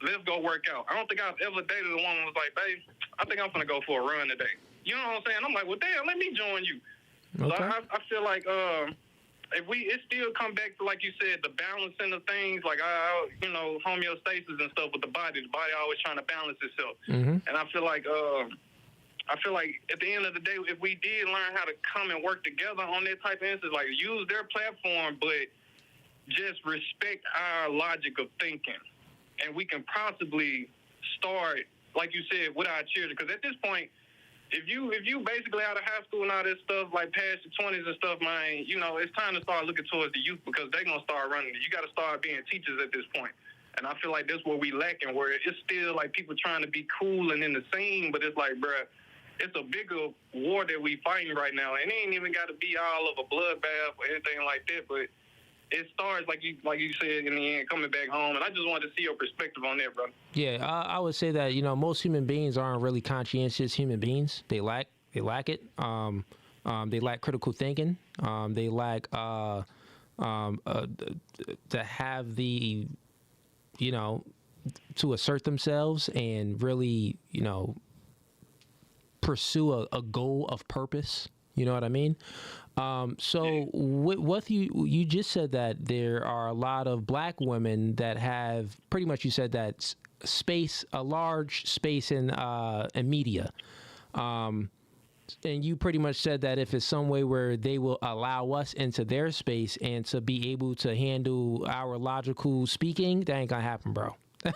let's go work out. I don't think I've ever dated a woman who was like, babe, I think I'm gonna go for a run today. You know what I'm saying? I'm like, well, damn, let me join you. Okay. So I feel like it still come back to, like you said, the balancing of things, like you know, homeostasis and stuff with the body. The body always trying to balance itself. Mm-hmm. And I feel like at the end of the day, if we did learn how to come and work together on that type of instance, like use their platform, but just respect our logic of thinking, and we can possibly start, like you said, with our children. Because at this point, if you basically out of high school and all this stuff, like past your 20s and stuff, man, you know, it's time to start looking towards the youth because they're going to start running. You got to start being teachers at this point. And I feel like that's where we lacking, where it's still like people trying to be cool and in the scene, but it's like, bruh, it's a bigger war that we fighting right now. And it ain't even got to be all of a bloodbath or anything like that, but it starts, like you said, in the end, coming back home. And I just wanted to see your perspective on that, bro. Yeah, I would say that, you know, most human beings aren't really conscientious human beings. They lack it. They lack critical thinking. They lack to have the, you know, to assert themselves and really, you know, pursue a goal of purpose. You know what I mean? So what you just said that there are a lot of black women that have pretty much, you said that a large space in media. And you pretty much said that if it's some way where they will allow us into their space and to be able to handle our logical speaking, that ain't gonna happen, bro. Yeah.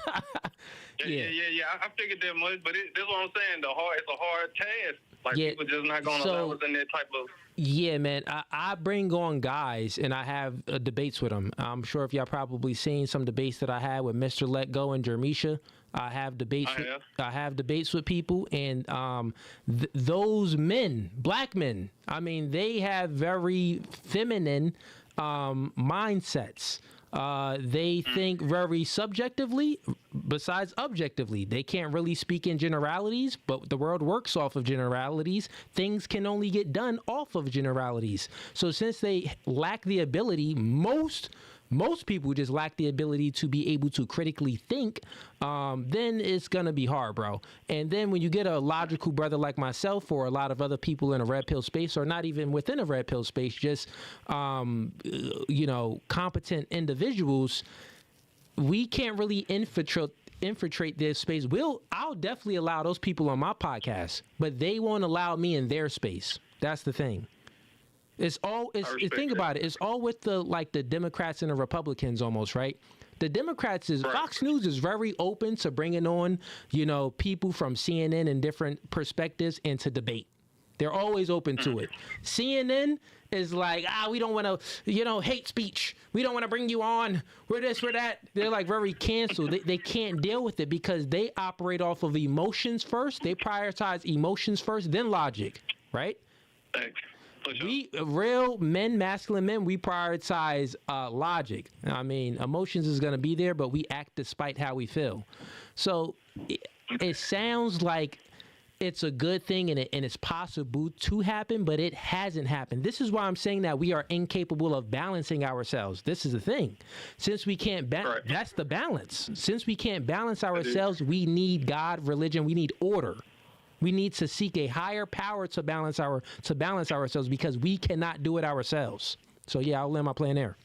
I figured that much, but that's what I'm saying. It's a hard task. Like, people just not gonna allow us in that type of. Yeah, man. I bring on guys and I have debates with them. I'm sure if y'all probably seen some debates that I had with Mr. Let Go and Jermisha. I have debates. I have debates with people, and those men, black men, I mean, they have very feminine mindsets. They think very subjectively, besides objectively. They can't really speak in generalities, but the world works off of generalities. Things can only get done off of generalities. So since they lack the ability, most people just lack the ability to be able to critically think, then it's going to be hard, bro. And then when you get a logical brother like myself or a lot of other people in a red pill space, or not even within a red pill space, just, you know, competent individuals, we can't really infiltrate this space. I'll definitely allow those people on my podcast, but they won't allow me in their space. That's the thing. Think about it. It's all with the Democrats and the Republicans almost, right? The Democrats Fox News is very open to bringing on, you know, people from CNN and different perspectives into debate. They're always open to it. CNN is like, we don't want to, you know, hate speech. We don't want to bring you on. We're this, we're that. They're like very canceled. They can't deal with it because they operate off of emotions first. They prioritize emotions first, then logic, right? Thanks. We real men, masculine men, we prioritize logic. I mean, emotions is going to be there, but we act despite how we feel. So it sounds like it's a good thing and it's possible to happen, but it hasn't happened. This is why I'm saying that we are incapable of balancing ourselves. This is the thing. Since we can't that's the balance. Since we can't balance ourselves, we need God, religion, we need order. We need to seek a higher power to balance ourselves because we cannot do it ourselves. So yeah, I'll land my plan there.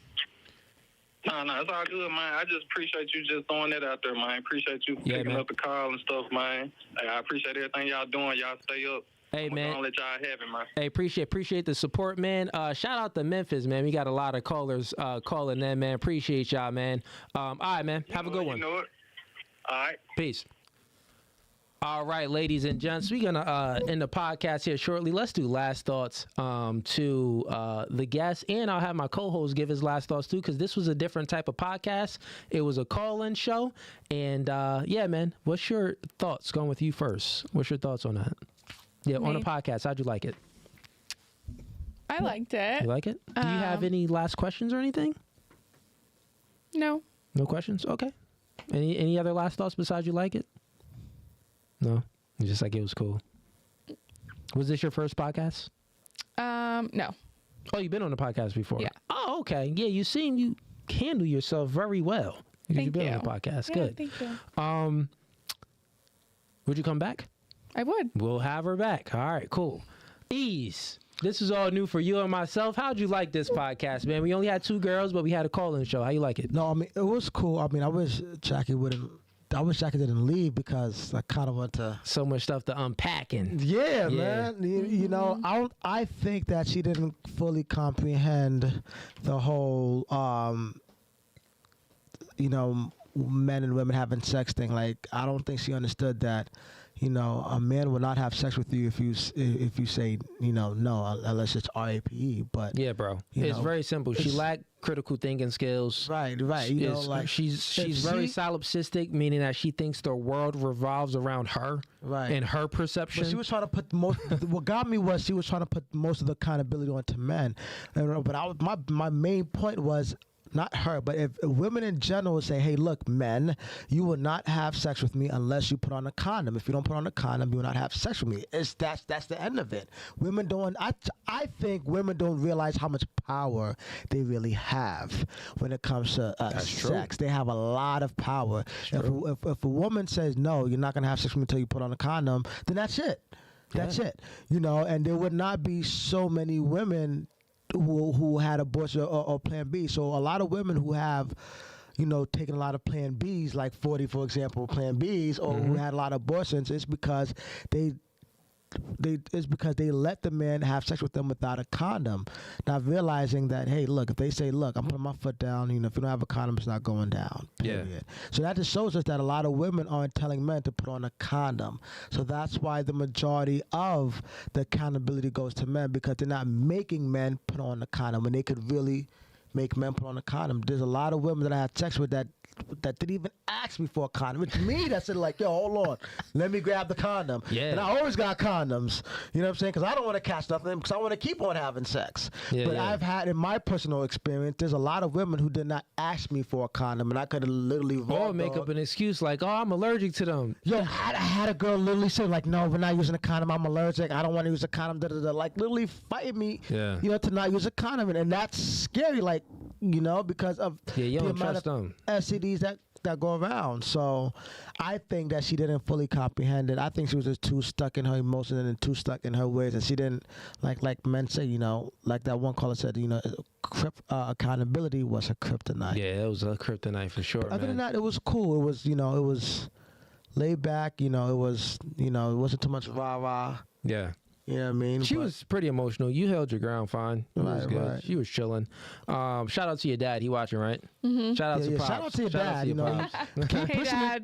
No, it's all good, man. I just appreciate you just throwing that out there, man. Appreciate you picking man. up the call and stuff, man. Hey, I appreciate everything y'all doing. Y'all stay up. Hey, man. I'll let y'all have it, man. Hey, appreciate the support, man. Shout out to Memphis, man. We got a lot of callers calling in, man. Appreciate y'all, man. All right, man. Have a good one. You know it. All right. Peace. All right, ladies and gents, we're going to end the podcast here shortly. Let's do last thoughts to the guests, and I'll have my co-host give his last thoughts too, because this was a different type of podcast. It was a call-in show, and yeah, man, what's your thoughts? Going with you first. What's your thoughts on that? Yeah, on the podcast, how'd you like it? I liked it. You like it? Do you have any last questions or anything? No. No questions? Okay. Any other last thoughts besides you like it? No, just like it was cool. Was this your first podcast? No. Oh, you've been on the podcast before? Yeah. Oh, okay. Yeah, you handle yourself very well. You've been on the podcast. Yeah, Good. thank you. Would you come back? I would. We'll have her back. All right, cool. Ease. This is all new for you and myself. How'd you like this podcast, man? We only had 2 girls, but we had a call-in show. How you like it? No, I mean, it was cool. I mean, I wish Jackie didn't leave because I kind of went to so much stuff to unpack and man. You know, I think that she didn't fully comprehend the whole men and women having sex thing. Like, I don't think she understood that. You know, a man will not have sex with you if you say no, unless it's RAPE. But yeah, bro, it's very simple. She lacked critical thinking skills. Right. She's very solipsistic, meaning that she thinks the world revolves around her, right, and her perception. But she was trying to put what got me was she was trying to put most of the accountability onto men. But my main point was, not her, but if women in general say, hey, look, men, you will not have sex with me unless you put on a condom. If you don't put on a condom, you will not have sex with me. That's the end of it. Women don't, I think women don't realize how much power they really have when it comes to sex. They have a lot of power. If a woman says, no, you're not going to have sex with me until you put on a condom, then that's it. That's it. You know, and there would not be so many women who had abortion or Plan B. So a lot of women who have, taken a lot of Plan Bs, like 40, for example, Plan Bs, or who had a lot of abortions, it's because they let the man have sex with them without a condom, not realizing that, hey, look, if they say, look, I'm putting my foot down, if you don't have a condom, it's not going down, period. Yeah. So that just shows us that a lot of women aren't telling men to put on a condom. So that's why the majority of the accountability goes to men, because they're not making men put on a condom when they could really make men put on a condom. There's a lot of women that I had sex with that didn't even ask me for a condom. It's me that said, like, yo, hold on, let me grab the condom. Yeah. And I always got condoms, you know what I'm saying? Because I don't want to catch nothing, because I want to keep on having sex. But I've had, in my personal experience, there's a lot of women who did not ask me for a condom, and I could have literally or make up an excuse like, oh, I'm allergic to them. Yo, I had a girl literally say, like, no, we're not using a condom, I'm allergic, I don't want to use a condom, like literally fighting me, to not use a condom. And that's scary, like, because of you the don't amount trust of them. STDs that go around. So I think that she didn't fully comprehend it. I think she was just too stuck in her emotions and too stuck in her ways, and she didn't, like men say, like that one caller said, accountability was her kryptonite. Yeah, it was a kryptonite for sure. Other than that, it was cool. It was, it was laid back. It was, it wasn't too much rah-rah. Yeah. You know what I mean? She was pretty emotional. You held your ground fine. It was good. Right. She was chilling. Shout out to your dad. He watching, right? Mm-hmm. Shout out to Pops. Shout out to your dad.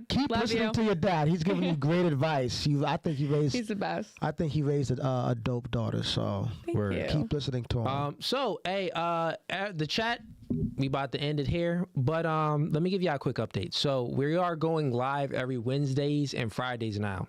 Keep Love listening you. to your dad. He's giving you great advice. I think he raised. He's the best. I think he raised a dope daughter. So Thank you. Keep listening to him. So, hey, the chat, we about to end it here, but let me give you a quick update. So we are going live every Wednesdays and Fridays now.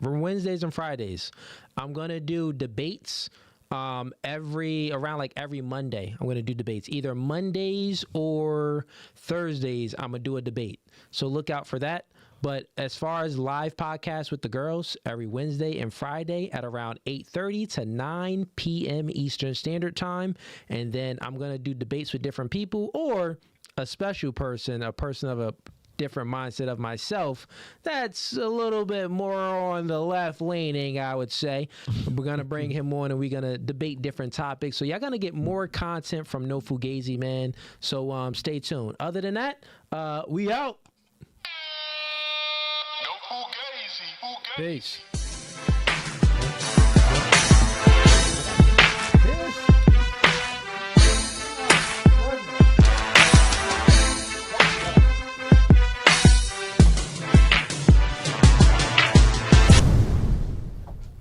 For Wednesdays and Fridays, I'm gonna do debates every Monday. I'm gonna do debates either Mondays or Thursdays. I'm gonna do a debate, so look out for that. But as far as live podcasts with the girls, every Wednesday and Friday at around 8:30 to 9 p.m. Eastern Standard Time, and then I'm gonna do debates with different people or a special person, a person of a different mindset of myself that's a little bit more on the left leaning, I would say. We're going to bring him on and we're going to debate different topics. So y'all going to get more content from No Fugazee, man. So stay tuned. Other than that, we out. No Fugazee. Peace.